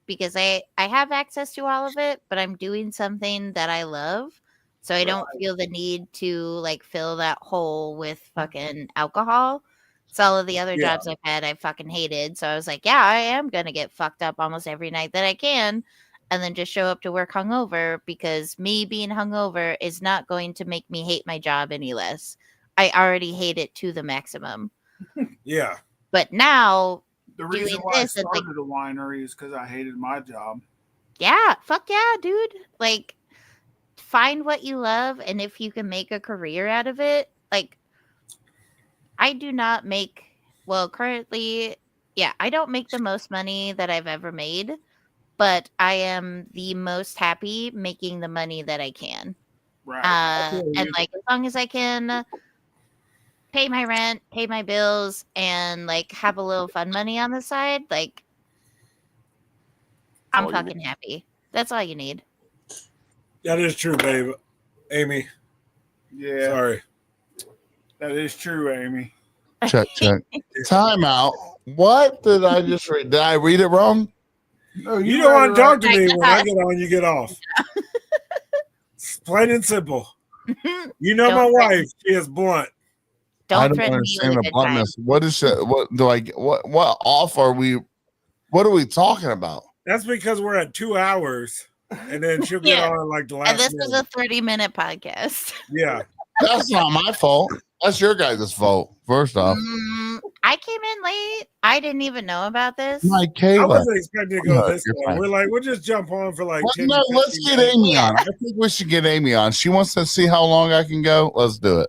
because I have access to all of it, but I'm doing something that I love. So I don't feel the need to like fill that hole with fucking alcohol. So all of the other jobs I've had, I fucking hated. So I was like, yeah, I am going to get fucked up almost every night that I can. And then just show up to work hungover because me being hungover is not going to make me hate my job any less. I already hate it to the maximum. Yeah. But now, The reason doing why I this and, started like- a winery is because I hated my job. yeah, fuck yeah, dude. Like, find what you love. And if you can make a career out of it, like, I do not make, well, currently, yeah, I don't make the most money that I've ever made. But I am the most happy making the money that I can. Right. And like as long as I can pay my rent, pay my bills, and like have a little fun money on the side, like I'm all you fucking happy. That's all you need. That is true, babe. Amy. Yeah, Sorry. that is true, Amy. Check. Time out. What did I just read? Did I read it wrong? No, You don't want to talk to me right. when I get on, you get off. It's plain and simple. You know my Don't wife, she is blunt. I Don't don't threaten me understand with the a good time. bluntness. What is it? What do I get? What off are we? What are we talking about? That's because we're at 2 hours and then she'll get Yeah. on like the last And this is minute. a 30-minute podcast. Yeah. That's not my fault. That's your guys' fault. First off, I came in late. I didn't even know about this. my I Kayla. wasn't expecting to go No, this you're way. fine. We're like, we'll just jump on for like Well, 10 no, let's 15 get minutes. Amy on. I think we should get Amy on. She wants to see how long I can go. Let's do it.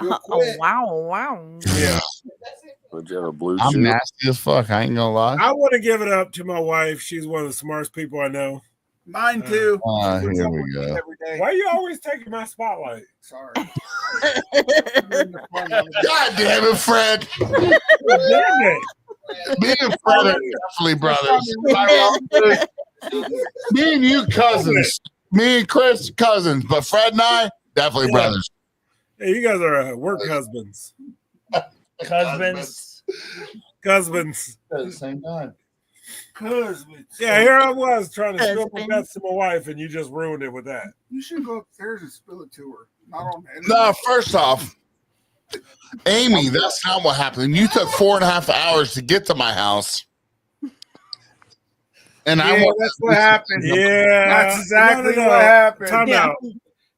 Oh, wow. Yeah. Would you have a blue I'm chip? nasty as fuck. I ain't gonna lie. I want to give it up to my wife. She's one of the smartest people I know. Mine too. Here we go. Every day. Why are you always taking my spotlight? Sorry. God damn it, Fred. Damn it. Me and Fred are definitely brothers. Am I wrong, dude? Me and you cousins. Me and Chris cousins, but Fred and I definitely Yeah. brothers. Hey, you guys are work husbands. Husbands. Husbands. At the same time. Yeah, here I was trying to spill my Husbands. guts to my wife, and you just ruined it with that. You should go upstairs and spill it to her. Not on the No, first off, Amy, that's not what happened. You took 4.5 hours to get to my house. And I Yeah, want that's what happened. Yeah, That's exactly No. what happened. Time Yeah. out.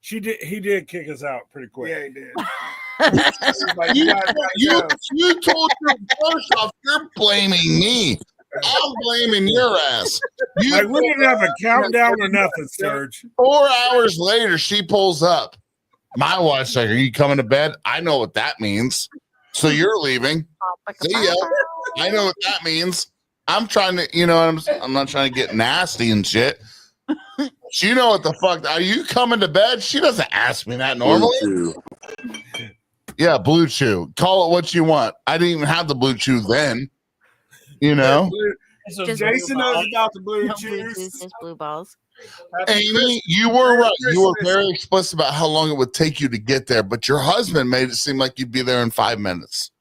He did kick us out pretty quick. Yeah, he did. He's like, you guys gotta you go. told your first off, you're blaming me. I'm blaming your ass. You Like we didn't have a countdown or nothing, Serge. 4 hours later, she pulls up. My wife's like, "Are you coming to bed?" I know what that means. So you're leaving. See ya. I know what that means. I'm trying to, I'm not trying to get nasty and shit. You know what the fuck? Are you coming to bed? She doesn't ask me that normally. Blue Chew. Yeah, Blue Chew. Call it what you want. I didn't even have the Blue Chew then. You know, Just Jason blue knows balls. about the blue No blue chews. juice, just blue balls. Amy, you were right. You were very explicit about how long it would take you to get there, but your husband made it seem like you'd be there in 5 minutes.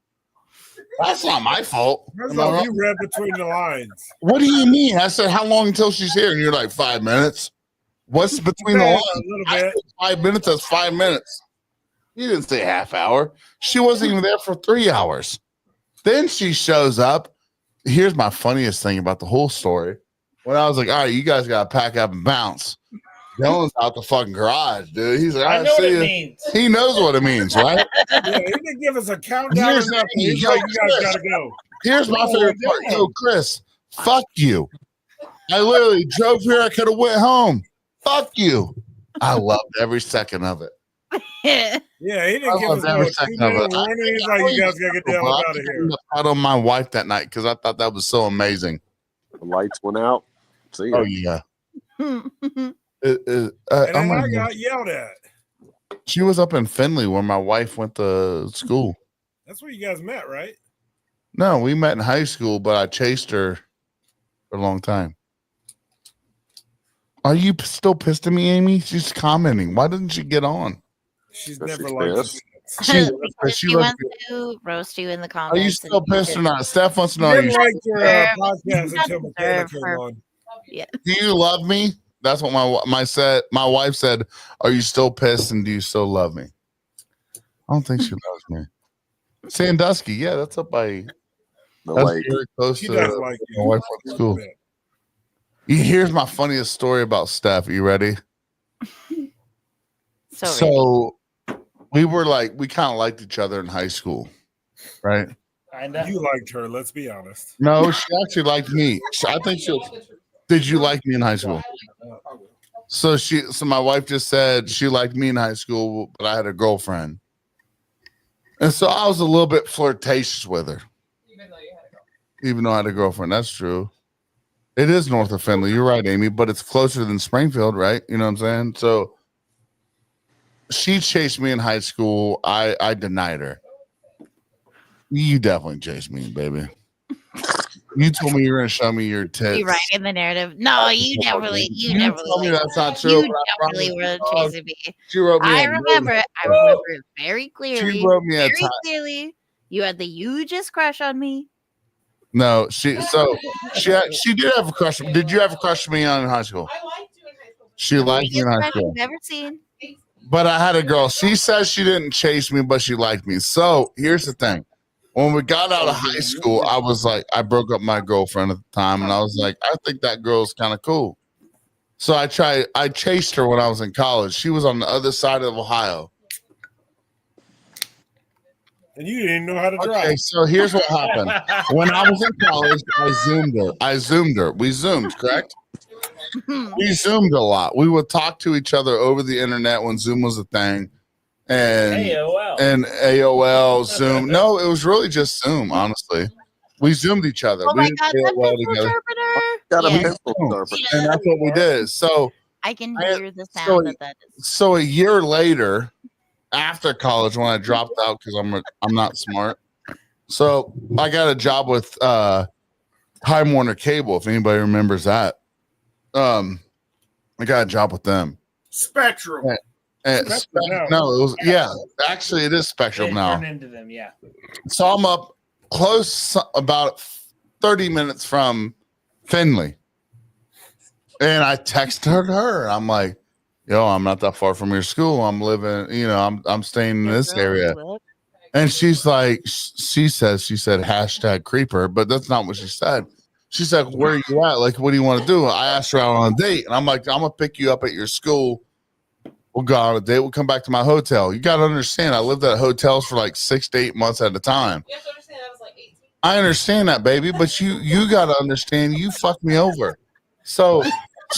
That's not my fault. First Am I off, wrong? you read between the lines. What do you mean? I said, how long until she's here? And you're like, 5 minutes. What's between the A lines? little I bit. said 5 minutes. That's 5 minutes. You didn't say half hour. She wasn't even there for 3 hours. Then she shows up. Here's my funniest thing about the whole story. When I was like, all right, you guys got to pack up and bounce. Dylan's out the fucking garage, dude. He's like, I know what it means. He knows what it means, right? Yeah, he didn't give us a countdown or Here's nothing. the- He's like, you guys got to go. Here's my favorite part. Yo, Chris, fuck you. I literally drove here. I could have went home. Fuck you. I loved every second of it. Yeah. Yeah, he I didn't give us loved every no second of 2-minute it. warning. He's like, you guys got to get the hell out of here. Out on my wife that night because I thought that was so amazing. The lights went out. See ya. Oh yeah. And then I got yelled at. She was up in Findlay where my wife went to school. That's where you guys met, right? No, we met in high school, but I chased her for a long time. Are you still pissed at me, Amy? She's commenting. Why didn't she get on? She's Because never she's liked pissed. it. Because She he loves wants you. to roast you in the Are comments. you still and pissed or not? Steph wants to know. She Are you, didn't like your Deserve- podcast does until not Michaela deserve came her- on. do you love me? That's what my wife said. Are you still pissed and do you still love me? I don't think she loves me. Sandusky, yeah, that's up by The that's lake. very close She to does like my you. wife went to school. Here's my funniest story about Steph. You ready? So we were like, we kind of liked each other in high school, right? Kinda. You liked her, let's be honest. No, she actually liked me. I think she. Did you like me in high school? So my wife just said she liked me in high school, but I had a girlfriend, and so I was a little bit flirtatious with her, even though I had a girlfriend. That's true. It is north of Findlay. You're right, Amy, but it's closer than Springfield, right? You know what I'm saying? So she chased me in high school. I denied her. You definitely chased me, baby. You told me you were going to show me your tits. you write in the narrative. No, you definitely told me that's not true. You but I definitely promise were you, chasing me. She wrote me. I a note. remember it. I remember it very clearly. She wrote me a very clearly. You had the hugest crush on me. No, she did have a crush. Did you have a crush on me in high school? I liked you in high school. She liked me in high Crush school. you've ever seen. But I had a girl. She says she didn't chase me, but she liked me. So here's the thing. When we got out of high school, I was like, I broke up my girlfriend at the time, and I was like, I think that girl's kind of cool. So I chased her when I was in college. She was on the other side of Ohio. And you didn't know how to drive. Okay, so here's what happened. When I was in college, I zoomed her. We zoomed, correct? We zoomed a lot. We would talk to each other over the internet when Zoom was a thing. And AOL. and AOL, Zoom. No, it was really just Zoom, honestly. We zoomed each other. Oh we my didn't god, say the AOL pencil together. sharpener. Got a Yes, pencil sharpener. And that's what we did. So I can I- hear the so- sound that is. so a year later, after college, when I dropped out because I'm not smart. So I got a job with Time Warner Cable, if anybody remembers that. I got a job with them. Spectrum. Yeah. And Spectrum now. no, it was actually it is Spectrum They now. turn into them, yeah. So I'm up close about 30 minutes from Findlay. And I texted her. I'm like, yo, I'm not that far from your school. I'm living, I'm staying in this area. And she's like, she said hashtag creeper, but that's not what she said. She's like, where are you at? Like, what do you want to do? I asked her out on a date, and I'm like, I'm gonna pick you up at your school. We'll go on a date. We'll come back to my hotel. You got to understand, I lived at hotels for like 6 to 8 months at a time. You have to understand I was like 18. I understand that, baby, but you got to understand, you fucked me over. So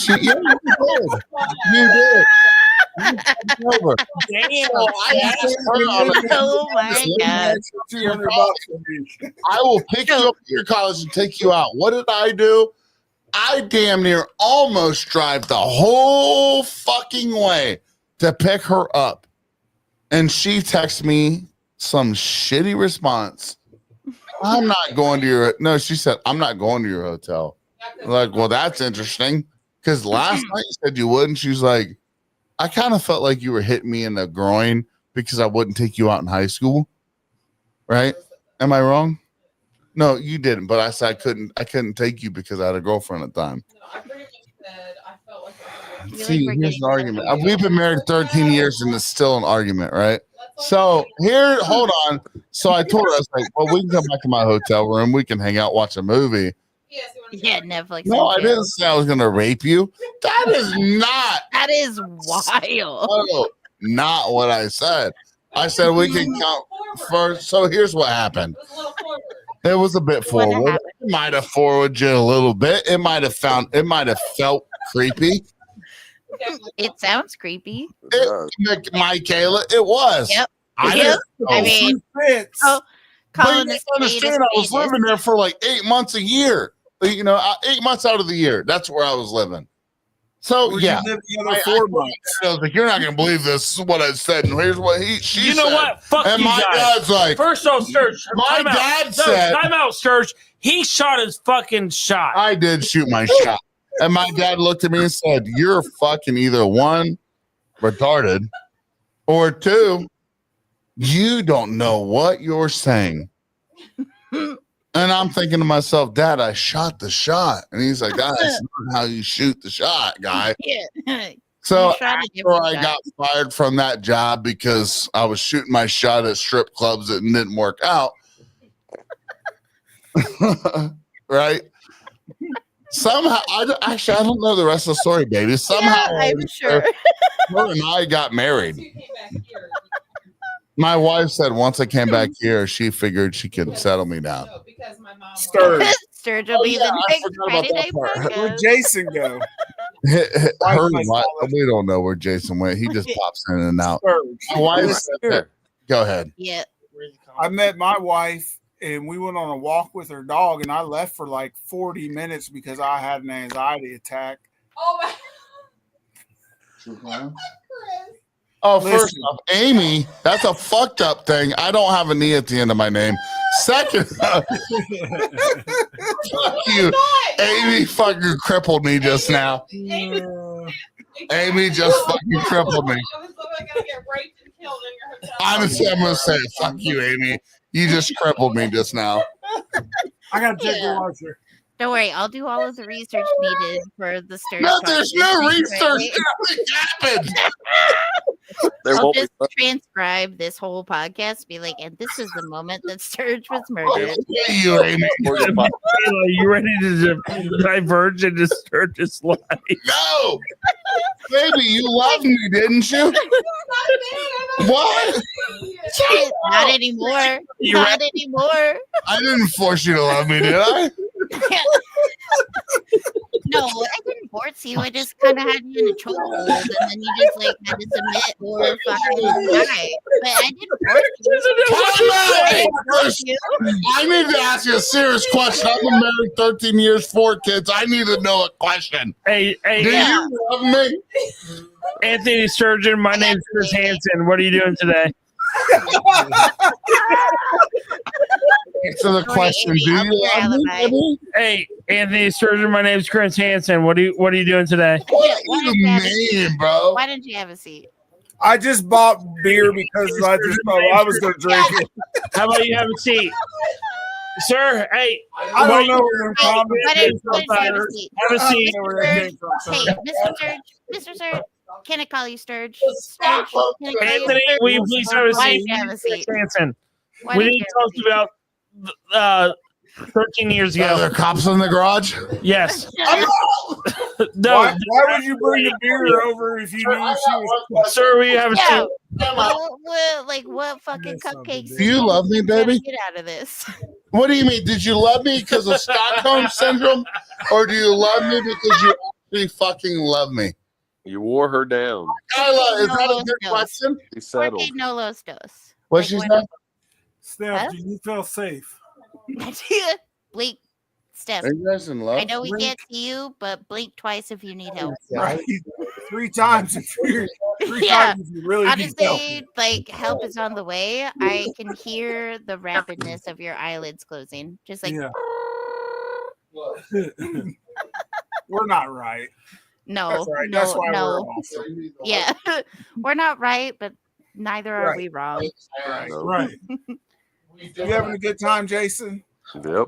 you did. You did. You fucked me over. Damn. So I asked her on a Oh my god. $200 for me. I will pick you up at your college and take you out. What did I do? I damn near almost drive the whole fucking way to pick her up. And she texts me some shitty response. I'm not going to your, no, she said, I'm not going to your hotel. I'm like, well, that's interesting. Because last night you said you wouldn't. She's like, I kind of felt like you were hitting me in the groin because I wouldn't take you out in high school. Right? Am I wrong? No, you didn't. But I said I couldn't take you because I had a girlfriend at the time. No, I pretty much said I felt like I was See, here's an argument. We've been married 13 years and it's still an argument, right? So here, hold on. So I told her, I was like, well, we can come back to my hotel room. We can hang out, watch a movie. Yeah, Netflix. No, I didn't say I was going to rape you. That is not. That is wild. Oh, not what I said. I said we can count first. So here's what happened. It was a bit forward. It might have forwarded you a little bit. It might have felt creepy. It sounds creepy. Michaela, it was. Yep. I mean, Colin, you understand, I was living there for like 8 months a year. 8 months out of the year. That's where I was living. So yeah, the other 4 months. I was like, you're not gonna believe this is what I said, and here's what she You know said. what? Fuck and you my guys. dad's like, first off, Sturge. my dad said, time out, Sturge. He shot his fucking shot. I did shoot my shot, and my dad looked at me and said, "You're fucking either one, retarded, or two, you don't know what you're saying." And I'm thinking to myself, Dad, I shot the shot. And he's like, that's not how you shoot the shot, guy. Yeah. So after I got fired from that job because I was shooting my shot at strip clubs that didn't work out. Right? Somehow, I don't know the rest of the story, baby. Somehow, I'm sure. her and I got married. My wife said once I came back here, she figured she could settle me down. No, because my mom Sturge will be the next Friday night Where'd podcast. Jason go? We don't know where Jason went. He just pops in and out. My wife said that. Go ahead. Yeah. I met my wife and we went on a walk with her dog, and I left for like 40 minutes because I had an anxiety attack. Oh my. Oh, first off, Amy, that's a fucked up thing. I don't have a knee at the end of my name. Second, fuck you. Amy fucking crippled me just now. Amy just fucking crippled me. I was literally gonna get raped and killed in your hotel. Honestly, I'm gonna say, fuck you, Amy. You just crippled me just now. I gotta take the washer. Don't worry, I'll do all of the research needed for the Sturge. No, there's no research. Nothing happened. There I'll won't just be. transcribe this whole podcast, be like, and this is the moment that Sturge was murdered. You, Amy. Are you ready to diverge into Sturge's life? No, baby, you loved me, didn't you? What? Shit, not anymore. Not anymore. I didn't force you to love me, did I? No, I didn't force you. I just kind of had you in a chokehold, and then you just like had to submit or fucking die. But I didn't force you. I need to ask you a serious question. I've been married 13 years, 4 kids. I need to know a question. Hey, Do you love me? Anthony Sturgeon, my name's Chris Hansen. What are you doing today? Answer the question. Do you love me, baby? Hey, Anthony Sturgeon, my name's Chris Hansen. What are you doing today? What do you mean, bro? Why didn't you have a seat? I just bought beer because I just thought I was going to drink it. How about you have a seat? Sir, hey. I don't know where I'm from. Why didn't you have a seat? Have a seat. Hey, Mr. Sturge, Mr. Sturge, can I call you Sturge? Sturge, can I call you Anthony, Sturge? will you please have a Why seat? didn't you have a seat? Hansen. Why We didn't need you to have talk about 13 years Are there ago. cops in the garage? Yes. Why No, would you bring the beer over if you knew she was? sir, we have a Yeah. seat. What fucking cupcakes? Do you love me, baby? Get out of this. What do you mean? Did you love me because of Stockholm Syndrome? Or do you love me because you actually fucking love me? You wore her down. Kyla, is that a good No. question? She settled. Porque no los dos. What she said? Steph, do you feel safe? Blake, Steph, Are you guys in love? I know we can't see you, but blink twice if you need help. Right. 3 times if you're 3 Yeah. times if you really need help. Honestly, like help is on the way. I can hear the rapidness of your eyelids closing. Just like Yeah. We're not right. no, That's right. That's no, why we're no. awesome. Yeah, we're not right, but neither are Right. we wrong. Right. Right. You having a good time, Jason? Yep.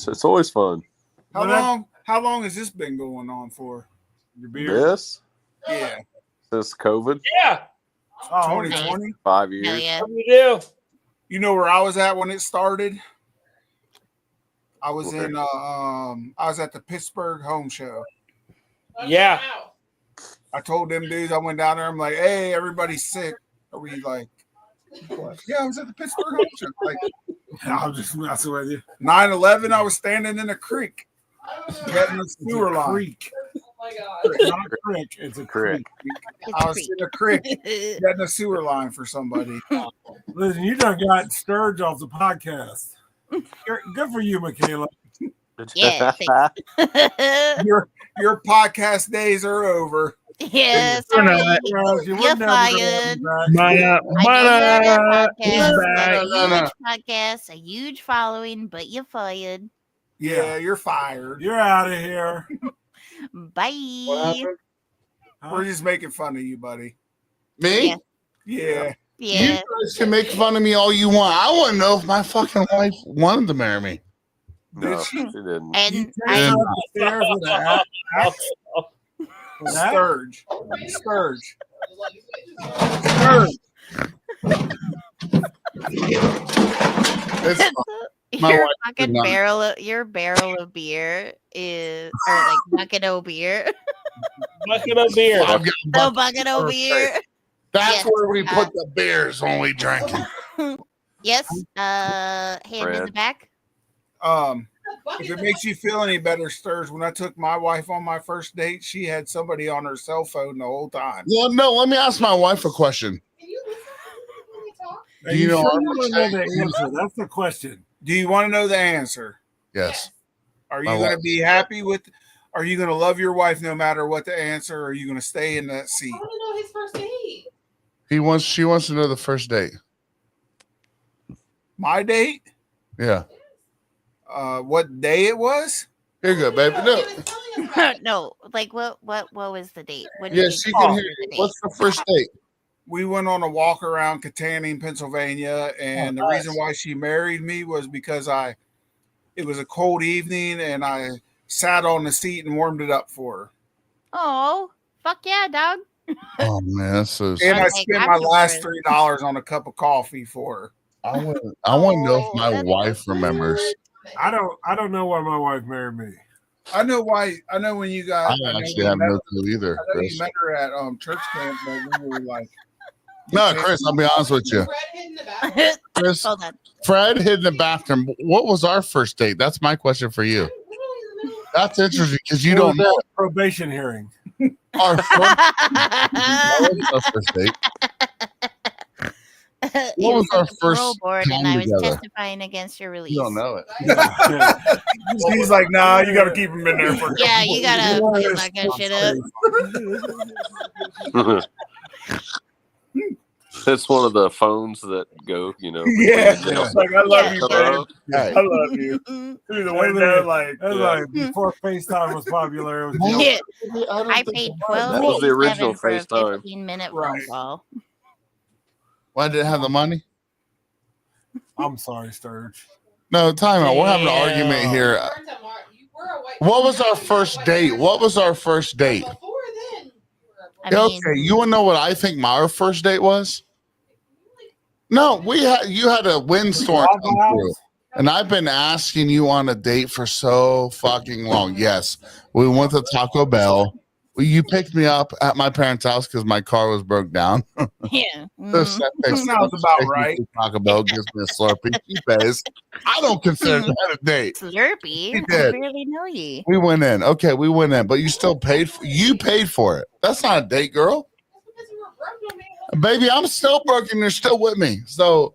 It's always fun. How long has this been going on for? Your beard. This Yeah. since COVID, Yeah. Oh, 2020. 5 Hell years. yeah. What do you do? You know where I was at when it started? I was Where? in I was at the Pittsburgh home show. Yeah. I told them dudes, I went down there, I'm like, hey, everybody's sick. Are we like, what? Yeah, I was at the Pittsburgh home show. Like I'm just messing with you. 9/11, I was standing in a creek. Getting the It's a sewer line. creek. Oh my god. It's not a creek. It's a creek. I was in a creek getting a sewer line for somebody. Listen, you done got Sturge off the podcast. Good for you, Michaela. Yeah, Your podcast days are over. yeah, We're sorry. not. You're You're never fired. gonna be back. I know you have a Banana. podcast, a huge podcast, a huge following, but you're fired. Yeah, you're fired. You're out of here. Bye. We're just making fun of you, buddy. Me? Yeah. Yeah. You Yeah. guys can make fun of me all you want. I want to know if my fucking wife wanted to marry me. No, she didn't. And Came I, up the stairs with an axe. That- Sturge. Sturge. Sturge. It's My your wife fucking did not. barrel of beer is or like bucket of beer. Bucket of beer. I'll get a The bucket bucket of beer. That's Yes, where we put the beers when we drink them. Yes. Hand in the Fred. back. If it makes you feel any better, Sturge, when I took my wife on my first date, she had somebody on her cell phone the whole time. Well, no, let me ask my wife a question. Can you listen when we talk? Are Do you you know sure how you much want to know I- the answer? That's the question. Do you want to know the answer? Yes. Are you My going to wife. be happy with? Are you going to love your wife no matter what the answer? Or are you going to stay in that seat? I want to know his first date. She wants to know the first date. My date? Yeah. What day it was? Here you go, baby. No. He was telling us about it. No, like what was the date? What did Yeah, you she do can for hear the you. date? What's the first date? We went on a walk around Katanning, Pennsylvania, and the reason why she married me was because it was a cold evening and I sat on the seat and warmed it up for her. Oh, fuck yeah, dog. Oh man, that's so. And I Okay, spent I'm my yours. last $3 on a cup of coffee for her. I want to know if my Oh, that's wife so remembers. I don't know why my wife married me. I know why. I know when you guys. I know actually you have met- no clue either, I know Chris. you met her at church camp, but we were like, No, Chris, I'll be honest with you. Fred hid in the bathroom. Chris, Hold on. Fred hid in the bathroom. What was our first date? That's my question for you. Literally in the middle of That's interesting because you It don't was know a probation hearing. our first, that was our first date. What was our first board, and time I was together? testifying against your release. You don't know it. he's like, nah, you got to keep him in there for. Yeah, you gotta What fucking is- lock that shit up. It's one of the phones that go, Yeah, Yeah. it's like I love you, man. Hello? Hey, I love you. Through the window, like That was like before FaceTime was popular. It was Yeah, don't I think paid about That was the original $12.87 for a FaceTime. 15-minute phone Right. call. Why did it have the money? I'm sorry, Sturge. No, time out. We're having an Damn. argument here. Burns and Mark, you were a white What was man. our first date? What was our first date? Before then, you were a I Yeah, mean, okay, you want to know what I think our first date was? No, you had a windstorm Waffle come House? through, and I've been asking you on a date for so fucking long. Yes, we went to Taco Bell. You picked me up at my parents' house because my car was broke down. yeah. The Mhm. step Sounds about takes me right. to Taco Bell gives me a Slurpee. He pays. I don't consider that a date. Slurpee. He I did. barely know you. We went in. Okay, we went in, but you still paid. You paid for it. That's not a date, girl. That's because you were broke, no man. Baby, I'm still broke and you're still with me. So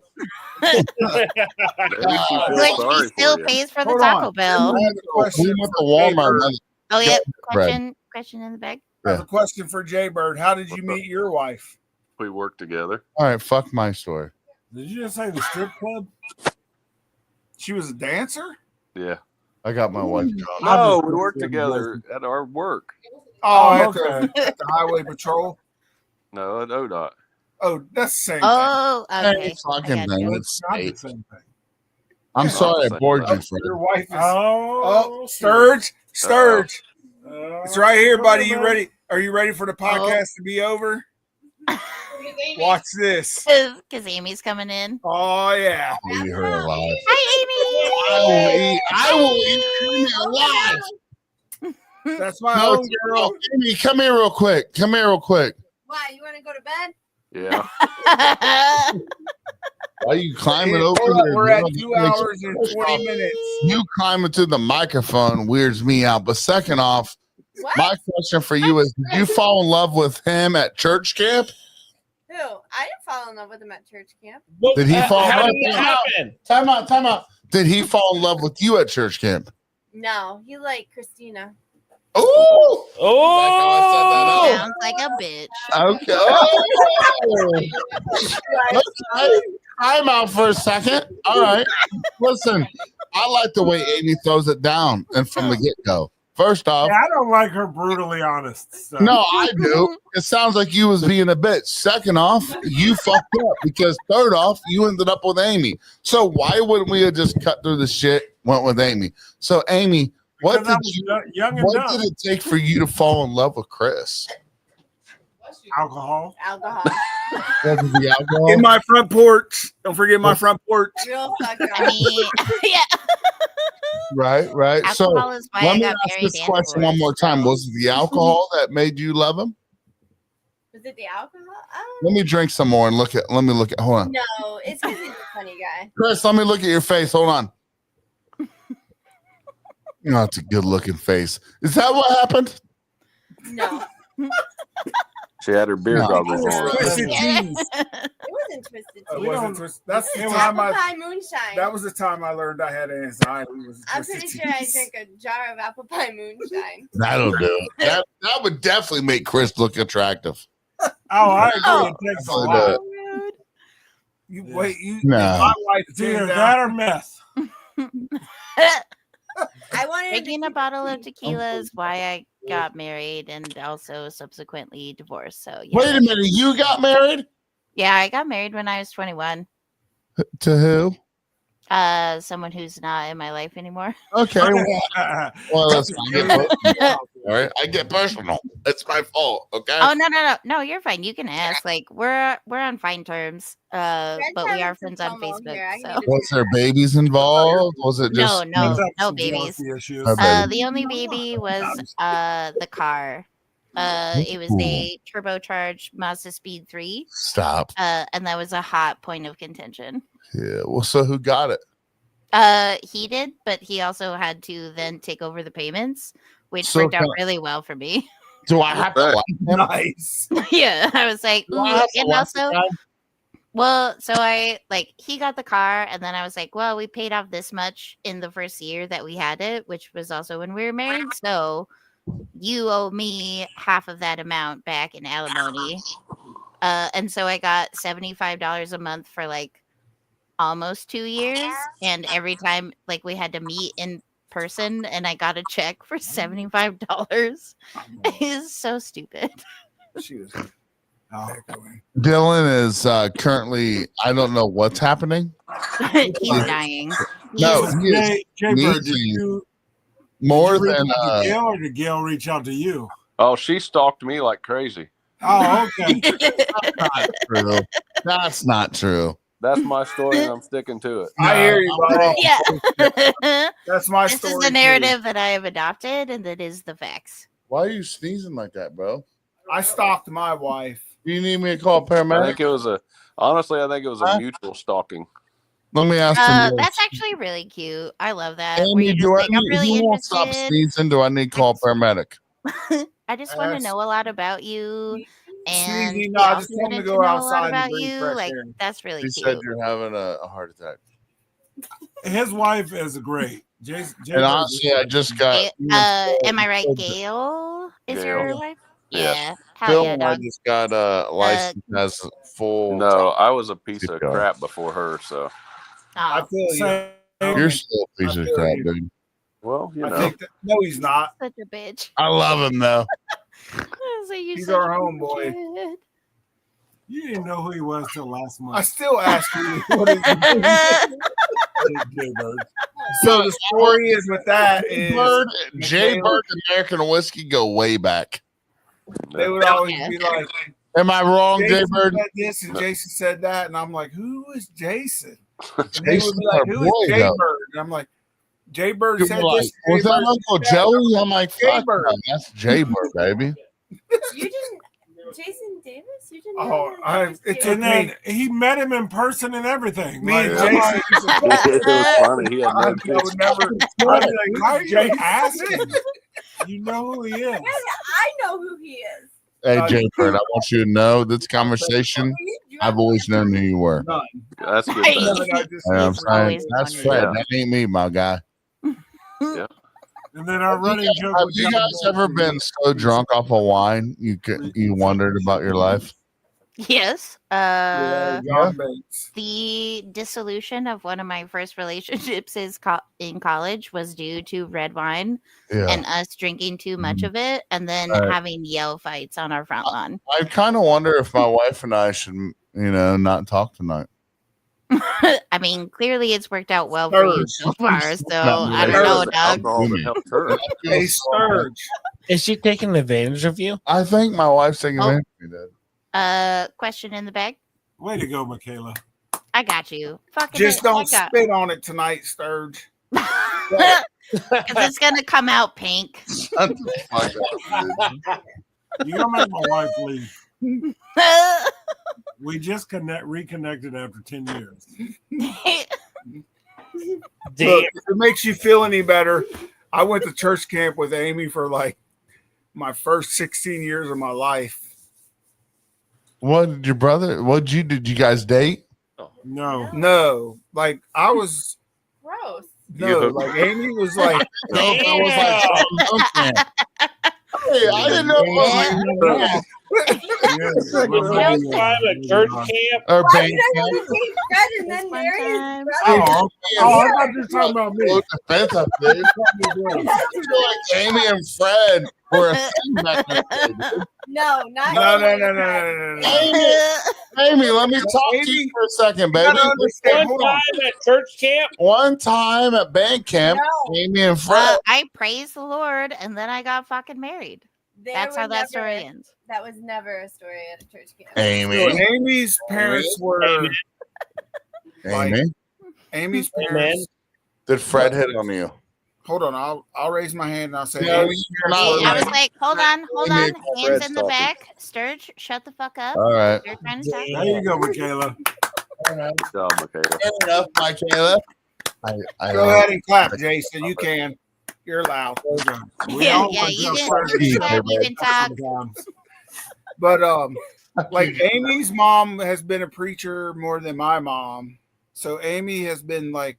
Maybe she feels Which sorry he still for you. pays for the Hold Taco on. Bell. I have a question We went for to Walmart. Jaybird. Oh yeah, bread. question in the bag. I have a question for Jaybird. How did you meet your wife? We work together. All right, fuck my story. Did you just say the strip club? She was a dancer? Yeah. I got my wife. No, we work together at our work. Oh, at, okay. at the highway patrol. No, at ODOT. Oh, that's the same thing. Oh, okay. Hey, I fucking got thing. you. It's Not the state. same thing. I'm Not sorry the I same bored you, thing. Fred. Your wife is. Oh, Oh, Sturge. Sturge. It's right here, buddy. You man. ready? Are you ready for the podcast to be over? Watch this. Because Amy's coming in. Oh, yeah. I'll eat her alive. Hi, I will eat her alive. That's my No, homegirl. Amy, come here real quick. Come here real quick. Why? You want to go to bed? Yeah. Amy. Why are you climbing Hold over up, here? we're girl? at 2 hours and 20 minutes. You climbing to the microphone weirds me out. But second off, What? my question for you is: did you fall in love with him at church camp? Who? I didn't fall in love with him at church camp. Did he fall in How love? did it happen? Time out. Time out. Did he fall in love with you at church camp? No, he liked Christina. Ooh. Oh, Sounds like a bitch. Okay. Oh. Okay. Time out for a second. All right. Listen, I like the way Amy throws it down and from the get go. First off, Yeah, I don't like her brutally honest stuff. no, I do. It sounds like you was being a bitch. Second off, you fucked up because third off, you ended up with Amy. So why wouldn't we have just cut through the shit, went with Amy? So Amy, what Because I did was you? young and What dumb. did it take for you to fall in love with Chris? Alcohol. Alcohol. Was it the alcohol? In my front porch. Don't forget my front porch. Real fuck I mean, yeah. Right. So Alcohol is why let I me got ask married this and question one more divorced, time. so- Was it the alcohol that made you love him? Was it the alcohol? Let me drink some more and look at. Let me look at. Hold on, No, it's because he's a funny guy. Chris. Let me look at your face. Hold on. Oh, it's a good looking face. Is that what happened? No, She had her beer No. goggles on. Twisted Teas. it wasn't twisted Oh, tea. it wasn't Twisted. That's the It's time apple I. pie moonshine. That was the time I learned I had anxiety. Was I'm Twisted pretty sure I Teas. drank a jar of apple pie moonshine. That'll do it. That would definitely make Chris look attractive. Oh, I agree. Oh. It takes a Definitely lot. do it. Rude. You wait. You. No. My wife It's came either down. that or meth. I wanted him to Drinking a keep bottle of it- tequila is why I got married and also subsequently divorced. So yeah. Wait a minute. You got married Yeah, I got married when I was 21. to who? Someone who's not in my life anymore. Okay. Well, that's fine. All right. I get personal. It's my fault. Okay. Oh no, you're fine. You can ask. Like we're on fine terms. But we are friends on Facebook. So Was there babies involved? Was it just no Some babies. jealousy issues. No babies. The only baby was the car. It was a turbocharged Mazda Speed 3. Stop. And that was a hot point of contention. Yeah. Well, so who got it? He did, but he also had to then take over the payments, which So worked out can- really well for me. Do I have to like him? Nice. Yeah, I was like, Do I ooh, have to and like also, the guy? well, so I like he got the car, and then I was like, well, we paid off this much in the first year that we had it, which was also when we were married. So you owe me half of that amount back in alimony. And so I got $75 a month for like almost 2 years, and every time like we had to meet in person, and I got a check for $75. It's so stupid. She was Oh. echoing. Dylan is currently. I don't know what's happening. He's dying. He No, is- he is Bird, did sneezing you more reach than. out to Gail, or did Gail reach out to you? Oh, she stalked me like crazy. Oh, okay. Not true. That's not true. That's my story, and I'm sticking to it. I hear you, buddy. yeah. That's my This story. is the too. narrative that I have adopted, and that is the facts. Why are you sneezing like that, bro? I stalked my wife. Do you need me to call a I paramedic? think it was honestly, I think it was a mutual stalking. Let me ask him. That's actually really cute. I love that. Amy, where you're do just I like, I'm need, really he won't stop interested. sneezing. Do I need to call a paramedic? I just want to know a lot about you. And Sneezy, he no, I also just told him to wanted go to know a outside lot and about breathe you. fresh Like, air. that's really He cute. said you're having a heart attack. His wife is great. And honestly, I just got. Am I right, Gail? Is Gail. your wife? Yes. Yeah. Hell Phil yeah, and I dog. just got a license as full. No, I was a piece of Yeah. crap before her. So, I Oh, feel you. Same. You're still a piece I of feel crap, you. dude. well, you I know, think that, no, he's not. such a bitch. I love him though. So you're He's such our a homeboy. kid. You didn't know who he was till last I month. still ask you what is Jaybird. So the story is with that is Jay Bird and American whiskey go way back. they would always Yeah. be like, Am I wrong, Jay Jason Bird? said this and Jason said that, and I'm like, who is Jason? And they would Jason's be like, our who is boy, Jay though. Bird? And I'm like, Jay Bird People said are like, this. was Jay that Bird Uncle said that." Joey? I'm like, Jay fuck, Bird. no, that's Jay Bird, baby. You didn't, Jason Davis? You didn't Oh, know that? it took And then he met him in person and everything. Me and Like, I'm Jason. like, it was funny. He had I no would kids. never. I'm I'd like, be like, why are who's you Jason? asking? You know who he is. Yes, I know who he is. Hey, Jay Bird, I want you to know this conversation. I've always known who you were. None. That's good. Hey. though. None, I just You know what I'm He's saying? always That's wondered. Fred. Yeah. That ain't me, my guy. And then our running joke. Have with you John guys ever Bolton- been so drunk off of wine you wondered about your life? Yes. John Bates. The dissolution of one of my first relationships in college was due to red wine Yeah. and us drinking too much of it and then Right. having yell fights on our front lawn. I kind of wonder if my wife and I should, not talk tonight. I mean, clearly it's worked out well for you so far. So I don't Sturge. know, dog. Alcohol that helped her. Hey, Sturge. Is she taking advantage of you? I think my wife's taking Oh. advantage of me, dude. Question in the bag. Way to go, Michaela. I got you. Fucking Just it, don't I got- spit on it tonight, Sturge. 'Cause it's gonna come out pink. Shut the fuck up, dude. You're gonna make my wife leave. We just reconnected after 10 years. Damn. Look, if it makes you feel any better, I went to church camp with Amy for like my first 16 years of my life. What did your brother? Did you guys date? No. No, like I was Gross. no, like Amy was like, No, if it was like hey, I didn't know it was like One time at church camp. or Why band did I camp. want to date Fred and then One marry his time. brother? Oh, I thought you were talking about me. Low defense, I think. I feel like Amy and Fred were a thing back in the day, dude. No, not no. Amy, let me talk to you for a second, baby. gotta understand. One Hold on. time at church camp. One time at band camp, No. Amy and Fred. I praised the Lord and then I got fucking married. There That's how was that story never- ends. That was never a story at a church camp. So Amy. Amy's parents were Amy. Amy's parents. Did Fred hit on you? Hold on, I'll raise my hand and I'll say, No, Amy's you're parents not. were I was like- like, hold on. Amy, Hands Fred's in the talking. back. Sturge, shut the fuck up. All right. You're trying to talk. There you go, Michaela. All right. Good job, Michaela. Fair enough, Michaela. I Go ahead and clap, Jason. You can. You're loud. We Yeah, all yeah, went you to can, church you can, you can talk. sometimes. But like Amy's mom has been a preacher more than my mom. So Amy has been like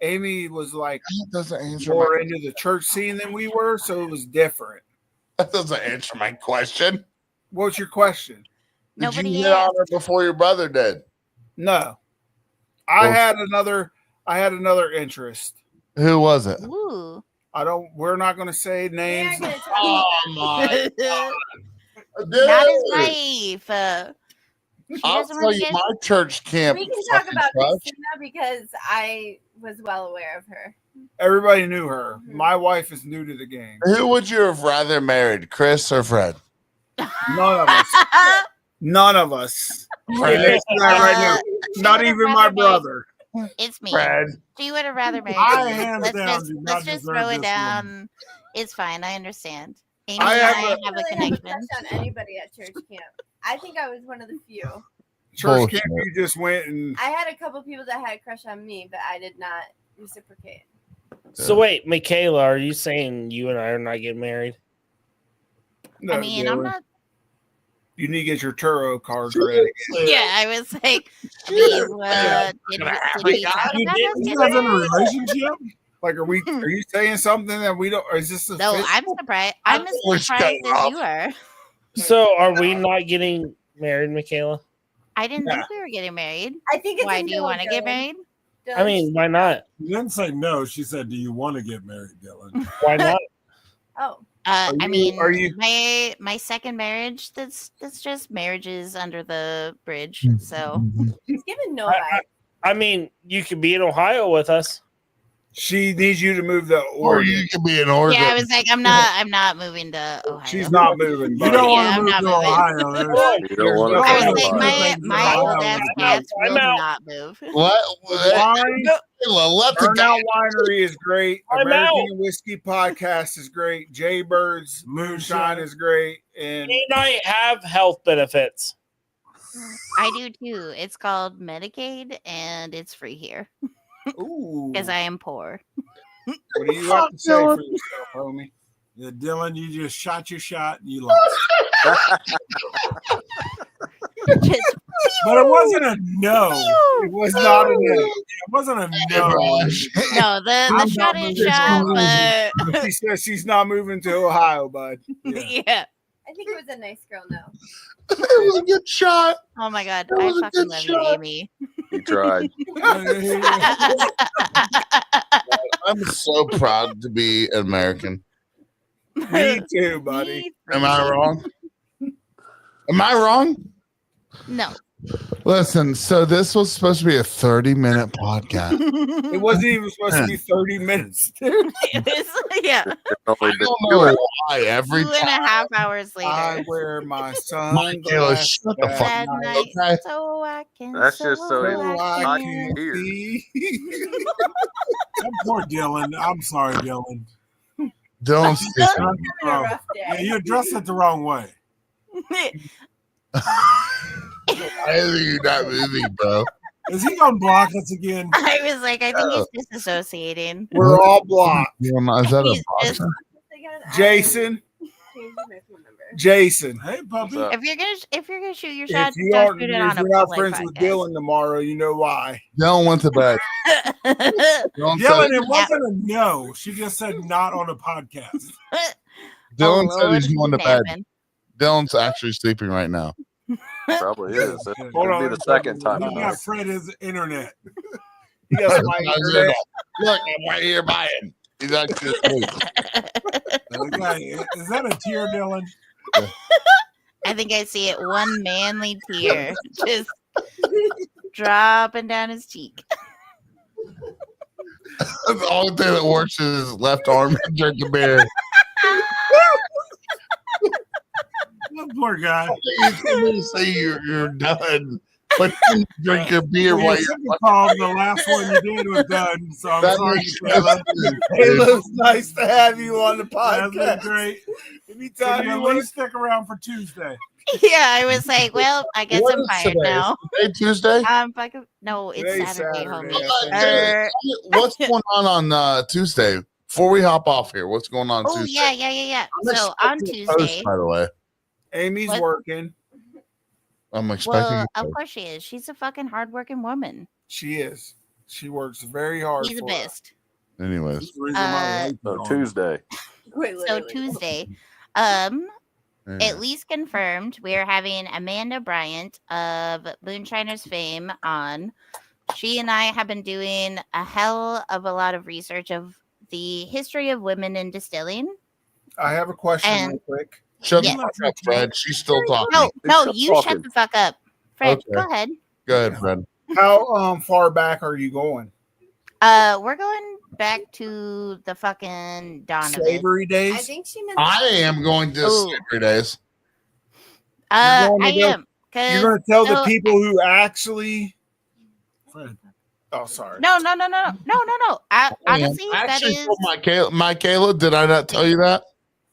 Amy was like That doesn't answer more my, into the church scene than we were, so it was different. that doesn't answer my question. What's your question? Did Nobody you hit on asked. her before your brother did? No. I Well- had another interest. Who was it? Ooh. We're not gonna say We names. aren't gonna talk. Oh my Not god. his wife. She I'll doesn't tell want to you get. my church camp. We can talk fucking about sucked. Christina because I was well aware of her. Everybody knew her. Mhm. My wife is new to the game. Who would you have rather married, Chris or Fred? None of us. None of us. Fred. Hey, let's do that right now. She Not would have even my rather brother. It's me. Fred. She would have rather married. I me. hands Let's down just do not let's just deserve throw it this down. It's fine. I understand. Amy I and have I a- have a really have a connection. crush on anybody at church camp. I think I was one of the few. Church Bullshit. camp, you just went and I had a couple people that had a crush on me, but I did not reciprocate. So wait, Michaela, are you saying you and I are not getting married? no, I mean, I'm Dylan. not. You need to get your Turo cards ready. Yeah, I was like, did we talk You about did- us You getting guys in a married? relationship? Like, are you saying something that we don't? Or is this No, official? I'm surprised. I'm as We're surprised shutting as you are. So are we not getting married, Michaela? I didn't Yeah. think we were getting married. I think it's Why in do you want to get married? I mean, why not? She didn't say no. She said, "Do you want to get married, Dylan?" Why not? Oh, I you- mean, are you- my second marriage. That's just marriages under the bridge. Mm-hmm. So he's giving no I- vibe. I mean, you could be in Ohio with us. She needs you to move to Or Oregon. you can be in Oregon. yeah, I was like, I'm not moving to Ohio. She's not moving. You buddy. don't want Yeah, to I'm move not to moving. Ohio. There's- You don't want to I I was was like, like, my old ass cats will I'm out. not move. What? Wine, Let the guy. Burnout Winery is great. I'm American out. Whiskey Podcast is great. Jaybird's Moonshine is great. And They might have health benefits. I do too. It's called Medicaid, and it's free here ooh, because I am poor. what do you have to say for yourself, homie? Yeah, Dylan, you just shot your shot and you lost. Just But it wasn't a no. It was not a no. It wasn't a no. Gosh. no, the I'm shot not is moving shot, to but She says she's not moving to Ohio, bud. Yeah. yeah. I think it was a nice girl. No. It was a good shot. Oh my god, That I was a fucking good love shot. you, Amy. You tried. I'm so proud to be American. Me too, buddy. Am I wrong? Am I wrong? No. Listen, so this was supposed to be a 30-minute podcast. It wasn't even supposed to be 30 minutes, dude. Yeah. Only I been don't two know hours. why every 2.5 hours later. I wear my Michaela, sunglasses shut the at fuck Sad night night, okay. so I can. That's just so so I I can hear. see. Poor Dylan. I'm sorry, Dylan. Don't He's speak. having a rough Yeah, day. you addressed it the wrong way. Why are you not moving, bro? Is he gonna block us again? I was like, I think he's disassociating. We're all blocked. Is that He's a just- boxer? Jason, Changed my phone number. Jason. Hey, puppy. What's up? If you're gonna shoot your shot, If you don't aren't, shoot if it on a you're not public friends with podcast. Dylan tomorrow, you know why. Dylan went to bed. Dylan Dylan, said, it wasn't a no. She just said not on a podcast. Dylan Oh, said he's Lord, going to bed. Hammond. Dylan's actually sleeping right now. Probably is. That Hold could on, be the second time. He He got Fred's internet. He got my internet. Look, I'm right here by him. He's actually asleep. Okay, is that a tear, Dylan? I think I see it. One manly tear just dropping down his cheek. The only thing that works is his left arm and drinking beer. That poor guy. You can say you're done, but you drink your beer Well, while your you're second call, the last one you did was done. So I'm That sorry, makes Michaela. sense. It looks nice to have you on the That's been podcast. great. Anytime Can you you at want least stick around for Tuesday? Yeah, I was like, well, I guess What I'm is fired today? now. Today Tuesday? I'm fucking no, it's Today's Saturday, Saturday, homie. I think. What's going on Tuesday? Before we hop off here, what's going on Oh Tuesday? yeah. I'm So on expecting a post, Tuesday, by the way, Amy's What? working. I'm expecting. well, a of post. course she is. She's a fucking hardworking woman. She is. She works very hard. She's the for best. Anyways, That's the reason my lights So are on. Tuesday. Wait, So literally. Tuesday, yeah. at least confirmed, we are having Amanda Bryant of Moonshiners fame on. She and I have been doing a hell of a lot of research of the history of women in distilling. I have a question And- real quick. Shut Yeah. the fuck up, Fred. She's still talking. No, Stop you talking. shut the fuck up. Fred, Okay. go ahead. Go ahead, Fred. How far back are you going? We're going back to the fucking dawn of it. Slavery I days? think she meant. I am going to Ooh. slavery days. You're going I to go- am. You're going to tell the so- people who actually. Fred. Oh, sorry. No. Honestly, I that actually is. told Michaela, did I not tell you that?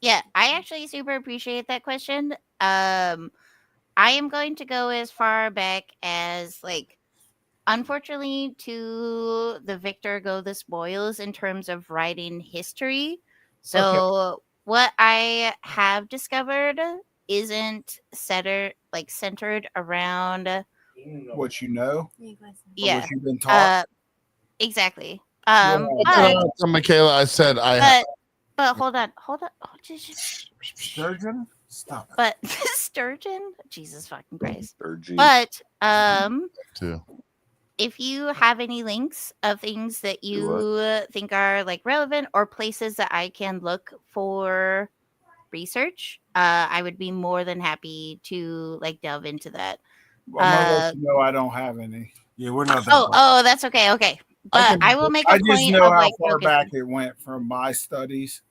Yeah, I actually super appreciate that question. I am going to go as far back as like, unfortunately, to the victor go the spoils in terms of writing history. So what I have discovered isn't centered around What you know, or yeah, what you've been taught. exactly. Yeah. But Michaela, I said but hold on. Oh, Sturgeon? Stop it. but sturgeon, Jesus fucking Christ. Urging. But too. if you have any links of things that you think are like relevant or places that I can look for research, I would be more than happy to like delve into that. I'm gonna let you know I don't have any. Yeah, we're not that. Oh, that's okay. Okay, but I will make a I just point know of how like far focusing. back it went from my studies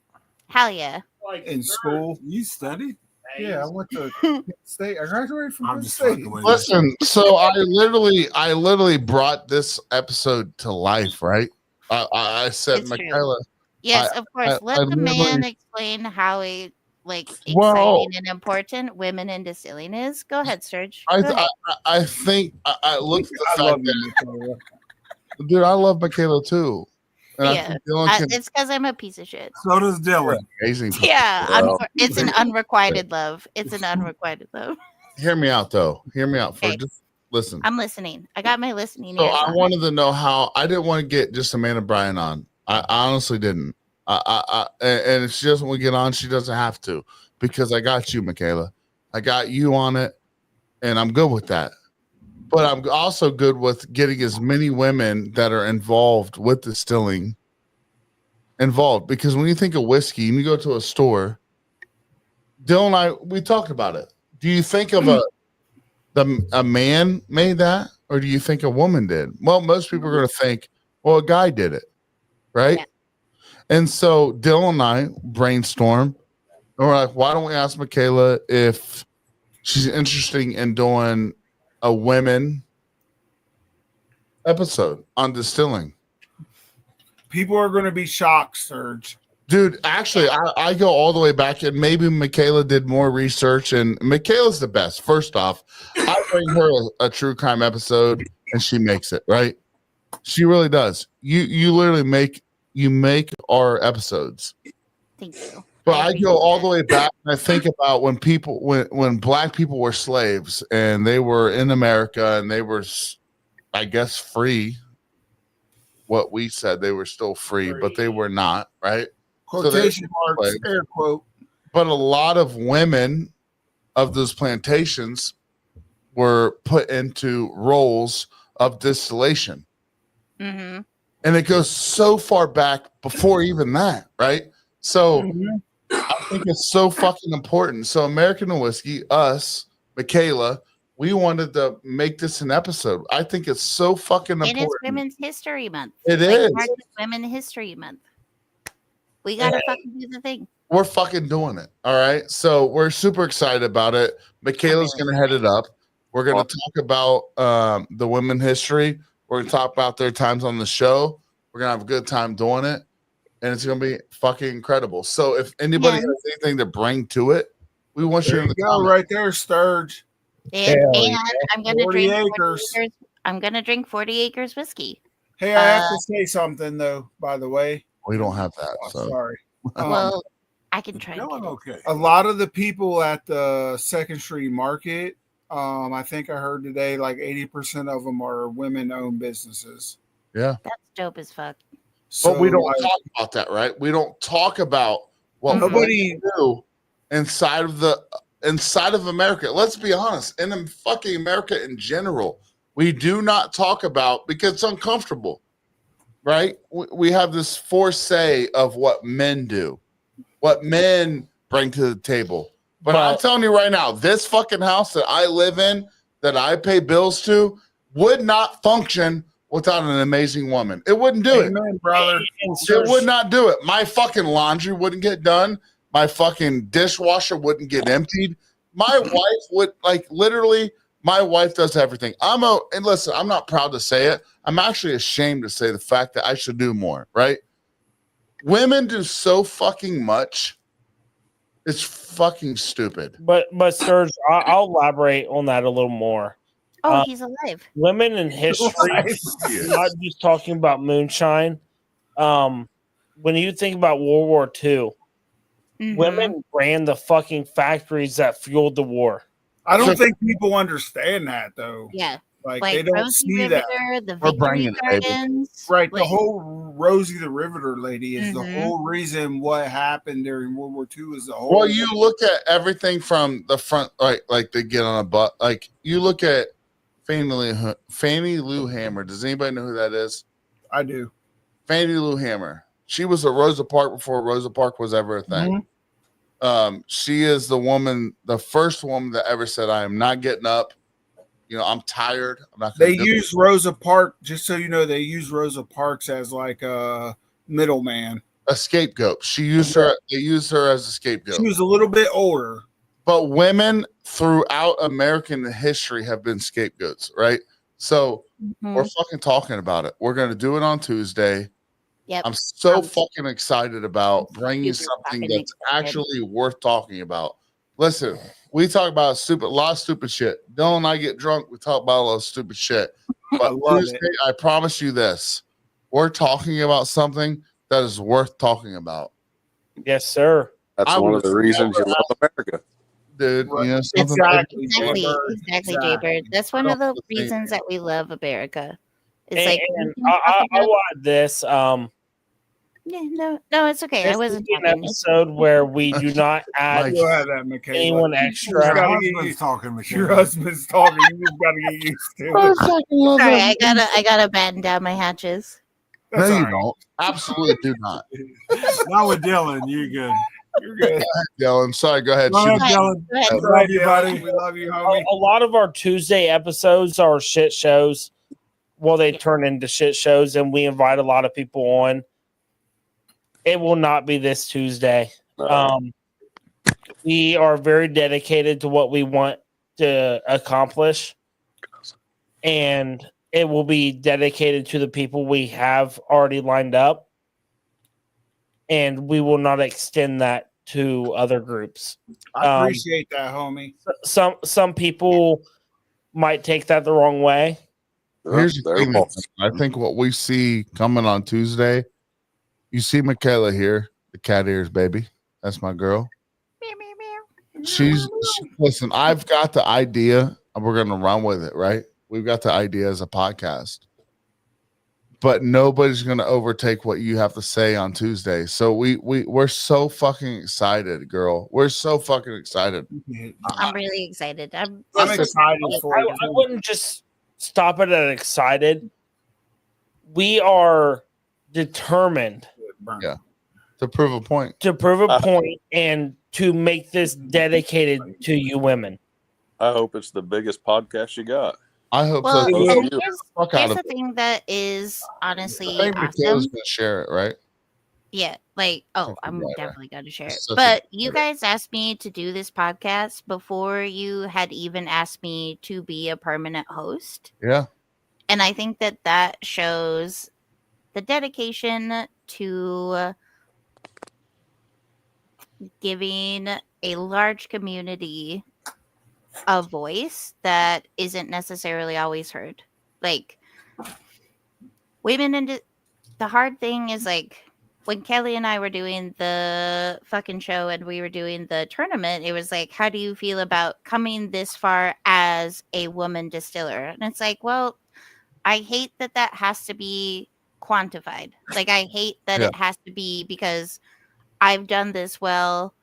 Hell yeah. in school. You studied? Yeah, I went to Penn State. I graduated from I'm Penn just State. fucking with you. Listen, so I literally brought this episode to life, right? I said, It's true. Michaela. Yes, of course. Let the man literally- explain how exciting Well- and important women in distilling is. Go ahead, Sturge. I Go ahead. think I looked at the I fact love that, you, Michaela. dude, I love Michaela too. And I Yeah, think Dylan can it's because I'm a piece of shit. So does Dylan. amazing. Yeah, Well. it's an unrequited love. It's an unrequited love. Hear me out though. Hear me out. Okay. Just listen. I'm listening. I got my listening So ears I on. wanted to know how. I didn't want to get just Amanda Bryan on. I honestly didn't. And if she doesn't want to get on, she doesn't have to, because I got you, Michaela. I got you on it, and I'm good with that. But I'm also good with getting as many women that are involved with distilling involved, because when you think of whiskey and you go to a store, Dylan and I, we talked about it. Do you think of a man made that, or do you think a woman did? Well, most people are going to think, well, a guy did it, right? Yeah. And so Dylan and I brainstorm, and we're like, why don't we ask Michaela if she's interested in doing a women episode on distilling? People are going to be shocked, Serge. Dude, actually, I go all the way back, and maybe Michaela did more research, and Michaela's the best. First off, I bring her a true crime episode, and she makes it, right? She really does. You literally make our episodes. Thank you. But I go all the way back, and I think about when black people were slaves and they were in America and they were, I guess, free. What we said, they were still free, but they were not, right? Quotation marks, slaves. air quote. But a lot of women of those plantations were put into roles of distillation. Mm-hmm. And it goes so far back before even that, right? So I think it's so fucking important. So American Whiskey, us, Michaela, we wanted to make this an episode. I think it's so fucking important. And it's Women's History Month. It is. March is Women's History Month. We gotta fucking do the thing. We're fucking doing it. All right. So we're super excited about it. Michaela's going to head it up. We're going to talk about the women history. We're going to talk about their times on the show. We're going to have a good time doing it. And it's going to be fucking incredible. So if anybody has anything to bring to it, we want you There in you the go, comments. right there, Sturge. And I'm gonna 40 drink 40 acres. acres. I'm gonna drink 40 acres whiskey. Hey, I have to say something though. By the way, We don't have that. oh, So sorry. Well, I can try. No, to I'm get it. okay. A lot of the people at the Second Street Market, I think I heard today, like 80% of them are women-owned businesses. yeah. That's dope as fuck. So But we don't like, talk about that, right? We don't talk about what Nobody- women do inside of America. Let's be honest. In fucking America in general, we do not talk about, because it's uncomfortable, right? We have this foresight of what men do, what men bring to the table. But I'm telling you right now, this fucking house that I live in, that I pay bills to, would not function without an amazing woman. It wouldn't do it. Amen, brother. It would not do it. My fucking laundry wouldn't get done. My fucking dishwasher wouldn't get emptied. My wife would, like, literally, my wife does everything. And listen, I'm not proud to say it. I'm actually ashamed to say the fact that I should do more, right? Women do so fucking much. It's fucking stupid. But Serge, I'll elaborate on that a little more. Oh, he's alive. Women in history, not just talking about moonshine. When you think about World War II, Mhm. Women ran the fucking factories that fueled the war. I don't So- think people understand that though. Yeah. Like, Like they don't Rosie see that. Riveter, the We're Victory bringing it, baby. Gardens. Right. The like- whole Rosie the Riveter lady is the Mhm. whole reason what happened during World War II is the whole. Well, you look at everything from the front, like they get on a butt. Like you look at Fannie Lou Hammer. Does anybody know who that is? I do. Fannie Lou Hammer. She was at Rosa Parks before Rosa Parks was ever a thing. She is the first woman that ever said, "I am not getting up. You know, I'm tired. I'm not." They use Rosa Parks, just so you know, they use Rosa Parks as like a middleman. a scapegoat. She used her. They used her as a scapegoat. She was a little bit older. But women throughout American history have been scapegoats, right? So we're fucking talking about it. We're gonna do it on Tuesday. Yep. I'm so I'm fucking excited about bringing super something fucking that's excited. actually worth talking about. Listen, we talk about a lot of stupid shit. Dylan and I get drunk. We talk about a lot of stupid shit. But love Tuesday, it. I promise you this: we're talking about something that is worth talking about, Yes, sir. That's I one would of the reasons you never love America. dude. Right. You know something? Exactly. Exactly, Jaybird. exactly, Exactly. Jaybird. That's one I of the don't think- reasons that we love America. It's And, like and we can talk I about- will add this. yeah, no, it's okay. I This will wasn't be an talking. episode where we do not add Mike. You'll have that, Michaela. anyone You just extra. gotta Your get husband's used- talking, Your Michaela. husband's talking. You just gotta get used to I it. fucking love Sorry, that. I gotta batten down my hatches. No, That's you all right. don't. Absolutely do not. Not with Dylan. You're good. You're good. Dylan, sorry. Go ahead. Go Shoot. ahead, Dylan. Go ahead. We love you, buddy. We love you, A, homie. a lot of our Tuesday episodes are shit shows. Well, they Yeah. turn into shit shows, and we invite a lot of people on. It will not be this Tuesday. We are very dedicated to what we want to accomplish, and it will be dedicated to the people we have already lined up, and we will not extend that to other groups. I appreciate that, homie. Some people might take that the wrong way. Here's the They're thing. both- I think what we see coming on Tuesday, you see Michaela here, the cat ears baby. That's my girl. Meow, meow, meow. Listen, I've got the idea and we're gonna run with it, right? We've got the idea as a podcast. But nobody's gonna overtake what you have to say on Tuesday. So we're so fucking excited, girl. We're so fucking excited. I'm really excited. I'm excited for I it. wouldn't just stop it at excited. We are determined Yeah. To prove a point. to prove a point and to make this dedicated to you women. I hope it's the biggest podcast you got. I hope well, so. Both and of you. Fuck out here's of the it. thing that is honestly I think awesome. Michaela's gonna share it, right? Yeah, like Oh, I'm yeah. definitely going to share it. Such a But good you idea. guys asked me to do this podcast before you had even asked me to be a permanent host. Yeah. And I think that that shows the dedication to giving a large community a voice that isn't necessarily always heard. Like women in the hard thing is like when Kelly and I were doing the fucking show and we were doing the tournament, it was like, how do you feel about coming this far as a woman distiller? And it's like, well, I hate that that has to be quantified. Like, I hate that Yeah. it has to be because I've done this well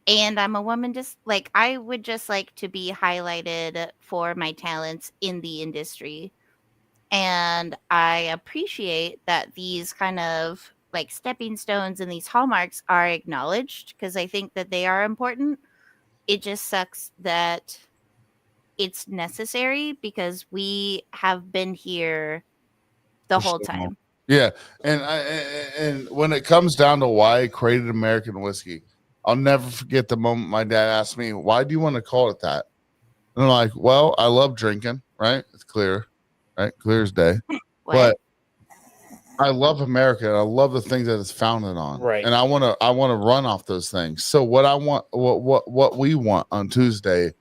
and I'm a woman. Just like, I would just like to be highlighted for my talents in the industry. And I appreciate that these kind of like stepping stones and these hallmarks are acknowledged because I think that they are important. It just sucks that it's necessary because we have been here the For whole sure. time. Yeah, and when it comes down to why I created American whiskey, I'll never forget the moment my dad asked me, "Why do you want to call it that?" And I'm like, "Well, I love drinking, right? It's clear, right? Clear as day. But I love America. And I love the things that it's founded on, Right. And I want to run off those things. So what I want, what we want on Tuesday,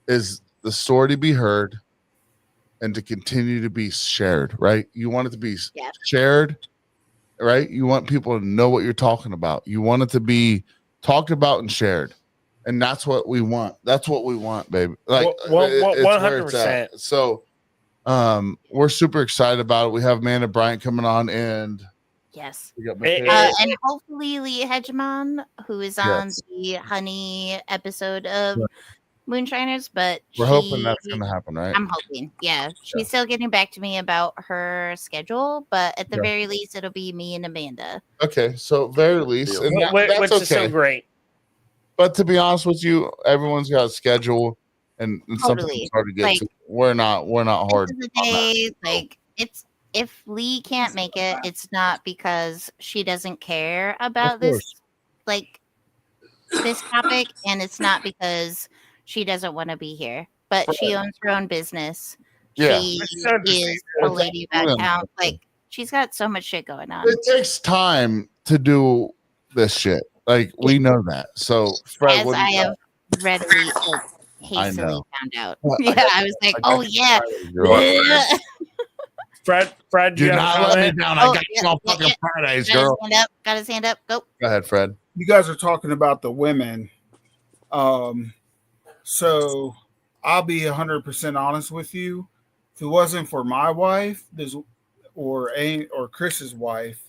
is the story to be heard and to continue to be shared, right? You want it to be Yeah. shared right? You want people to know what you're talking about. You want it to be talked about and shared. And that's what we want. That's what we want, baby. Like it's where it's at. 100%. So we're super excited about it. We have Amanda Bryant coming on, and Yes. we got And hopefully Lee Hegemon, who is on Yes. the Honey episode of Moonshiners, but we're hoping that's going to happen, right? I'm hoping. Yeah. She's still getting back to me about her schedule, but at the very least, it'll be me and Amanda. Okay. So very least, and that's Which okay. is so great. But to be honest with you, everyone's got a schedule, and something's Totally. hard to get Like, to. We're not hard. End of the day, like it's if Lee can't make it, it's not because she doesn't care about this, like this topic, and it's not because she doesn't want to be here. But she owns her own business. Yeah. She is a lady about town. Like she's got so much shit going on. It takes time to do this shit. Like we know that. So Fred, As I have readily like, hastily found out. Yeah, I was like, oh yeah. Fred, do not let me down. I got you on fucking Fridays, girl. Got his hand up. Go ahead, Fred. You guys are talking about the women. So I'll be 100% honest with you. If it wasn't for my wife, or Chris's wife,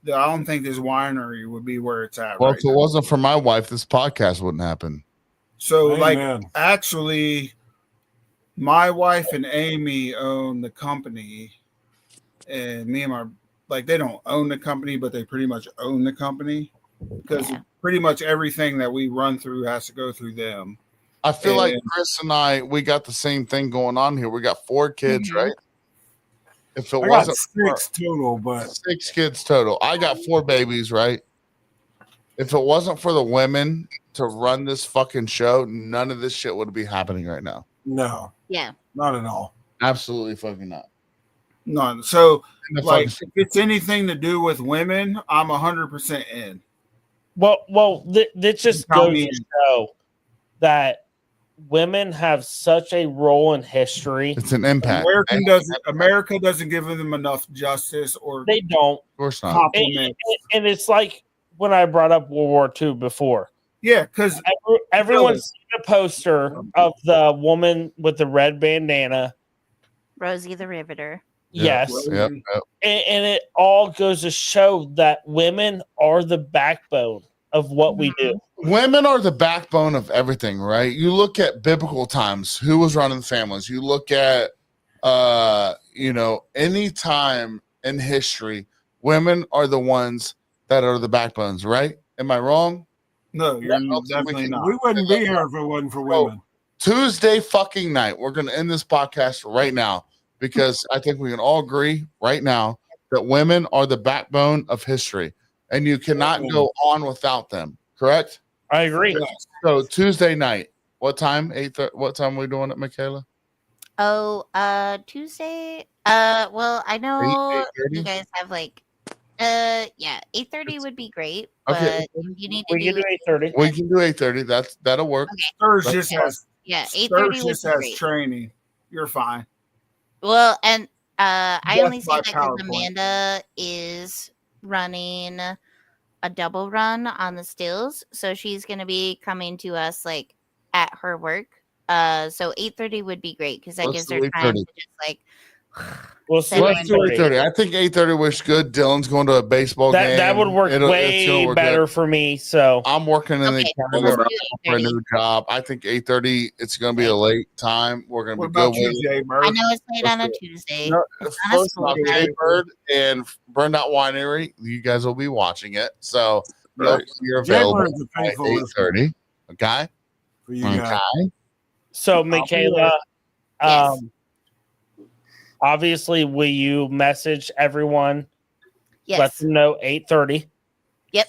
I don't think this winery would be where it's at. Well, right if it wasn't for my wife, this podcast wouldn't happen. So, Amen. like, actually, my wife and Amy own the company, and me and they don't own the company, but they pretty much own the company because pretty much everything that we run through has to go through them. I feel like Chris and we got the same thing going on here. We got 4 kids, right? If it wasn't 6 total, but 6 kids total. I got 4 babies, right? If it wasn't for the women to run this fucking show, none of this shit would be happening right now. no, not at all. Absolutely fucking not. None. So, like, if it's anything to do with women, I'm 100% in. Well, this just goes to show that women have such a role in history. It's an impact. America doesn't give them enough justice, or they don't. Of course not. Compliment. And it's like when I brought up World War II before. Yeah, because everyone's seen a poster of the woman with the red bandana, Rosie the Riveter. Yes. Yep. And it all goes to show that women are the backbone of what we do. Women are the backbone of everything, right? You look at biblical times, who was running families? You look at, any time in history, women are the ones that are the backbones, right? Am I wrong? No, you're definitely not. We wouldn't be here if it wasn't for women. Tuesday fucking night, we're going to end this podcast right now because I think we can all agree right now that women are the backbone of history, and you cannot go on without them. Correct? I agree. So Tuesday night, what time? 8:30. What time are we doing it, Michaela? Oh, Tuesday. Well, I know 8:30? you guys have 8:30 would be great. Okay. But you need to We can do 8:30. We can do 8:30. That'll work. Sturge just has 8:30 would be great. training. You're fine. Well, and I only say my that because PowerPoint. Amanda is running a double run on the stills, so she's going to be coming to us at her work. So 8:30 would be great because that gives her time to just let's do 8:30. I think 8:30 was good. Dylan's going to a baseball game. That would work way better for me. So I'm working in the let's academy do for a new job. I think 8:30. It's going to be a late time. We're going to be good with it. I know it's late on a Tuesday. First off, Jaybird and Burned Out Winery, you guys will be watching it. So you're available at 8:30. Okay. For you guys. So Michaela, obviously, will you message everyone? Yes. Let them know 8:30. Yep.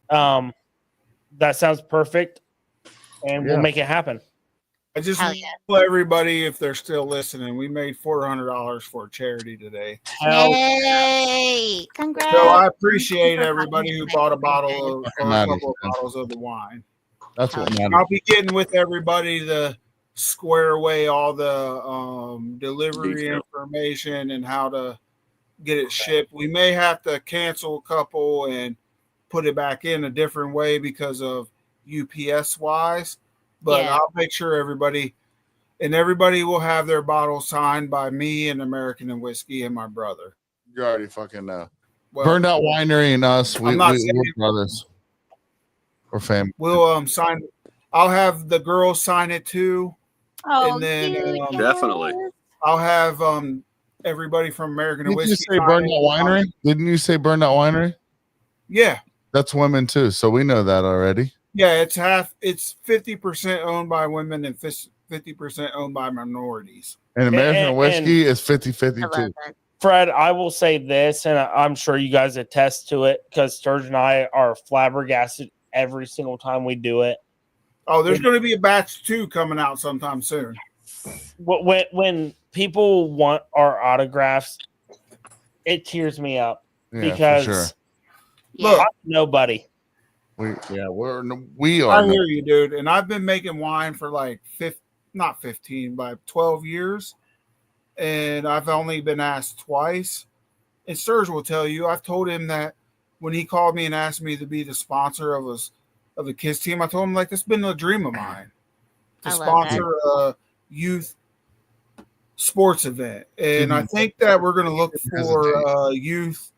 That sounds perfect, and we'll make it happen. I just want everybody, if they're still listening, we made $400 for charity today. Yay! Congrats! So I appreciate everybody who bought a couple of bottles of the wine. That's what matters. I'll be getting with everybody to square away all the delivery information and how to get it shipped. We may have to cancel a couple and put it back in a different way because of UPS wise, but Yeah. I'll make sure everybody will have their bottles signed by me and American and Whiskey and my brother. You already fucking know. Well, Burned Out Winery and us, we're saying- brothers. We're family. we'll sign. I'll have the girls sign it too, Oh, and then cute, Definitely. yes. I'll have everybody from American and Didn't you Whiskey. say sign Burned it. Out Winery? Didn't you say Burned Out Winery? Yeah, That's women too, so we know that already. yeah. It's 50% owned by women and 50% owned by minorities. And American And- Whiskey is 50-50 I love too. that. Fred, I will say this, and I'm sure you guys attest to it because Sturgeon and I are flabbergasted every single time we do it. Oh, there's going to be a batch 2 coming out sometime soon. When people want our autographs, it tears me up Yeah, because for sure. Yeah. Look, I'm nobody. We I are. hear you, dude. And I've been making wine for like not 15, but 12 years. And I've only been asked twice. And Sturge will tell you, I've told him that when he called me and asked me to be the sponsor of the kids team, I told him like that's been a dream of mine to I love sponsor a youth sports event. And I think that we're going to look for a youth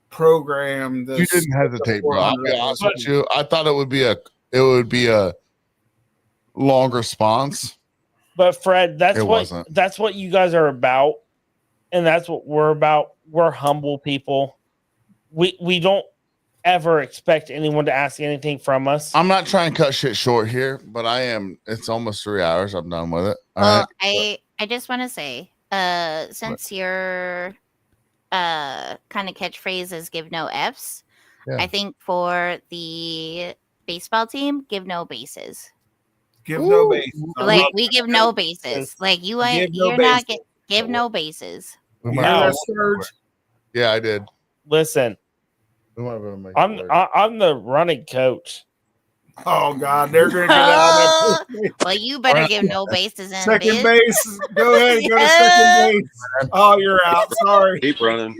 program. You didn't hesitate, bro. I'll be honest with you. I thought it would be a long response. But Fred, that's It what wasn't. you guys are about, and that's what we're about. We're humble people. We don't ever expect anyone to ask anything from us. I'm not trying to cut shit short here, but I am. It's almost 3 hours. I'm done with it. All Well, right. I just want to say, since your kind of catchphrase is "give no Fs," Yeah. I think for the baseball team, give no bases. Give no base. Like we give no bases. Like you ain't, Give no you're not bases. give no bases. We You might hear have- that, Sturge? Yeah, I did. Listen, We might have to make it I'm work. I'm the running coach. Oh God, they're going to get out of that. Well, you better give no bases in Second biz. base. Go ahead. Go to Yeah. second base. Oh, you're out. Sorry. Keep running.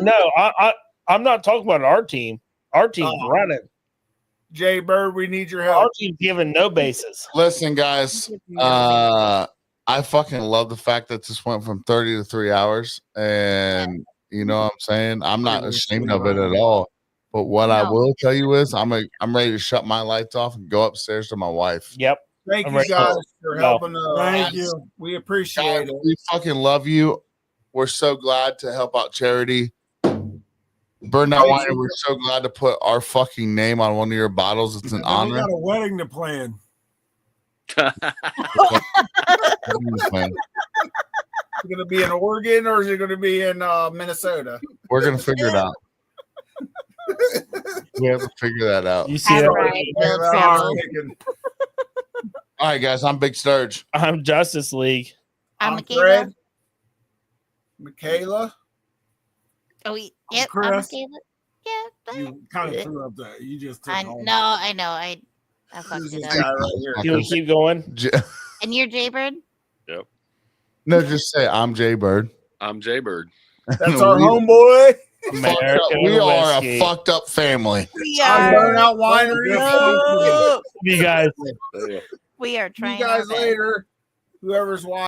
No, I'm not talking about our team. Our team's Oh. running. Jay Bird, we need your Our help. team's giving no bases. Listen, guys. I fucking love the fact that this went from 30 to 3 hours, and you know what I'm saying. I'm not ashamed of it at all. But what I No. will tell you is, I'm ready to shut my lights off and go upstairs to my wife. Yep. Thank I'm you ready. guys for No. helping. Thank you. We appreciate Guys, it. we fucking love you. We're so glad to help out charity. Burned Out Thank Wine, you. we're so glad to put our fucking name on one of your bottles. It's an And then we honor. got a wedding to plan. Is it going to be in Oregon or is it going to be in Minnesota? We're gonna figure it out. We have to figure that out. You see All that? right, Bill Yeah, Travel. All right, guys. I'm Big Sturge. I'm Justice League. I'm Michaela. Fred, Michaela. Oh, yep. I'm Chris. Michaela. Yeah. You kind of threw up there. You just took I home. know. I fucked Who's it this up. guy right here? Can we keep going? And you're Jaybird. No, just say I'm Jay Bird. I'm Jay Bird. That's our We- homeboy. American We are whiskey. a fucked up family. We I'm are. Burn Out Winery. You guys. We are See trying. you our guys best. later. Whoever's watching.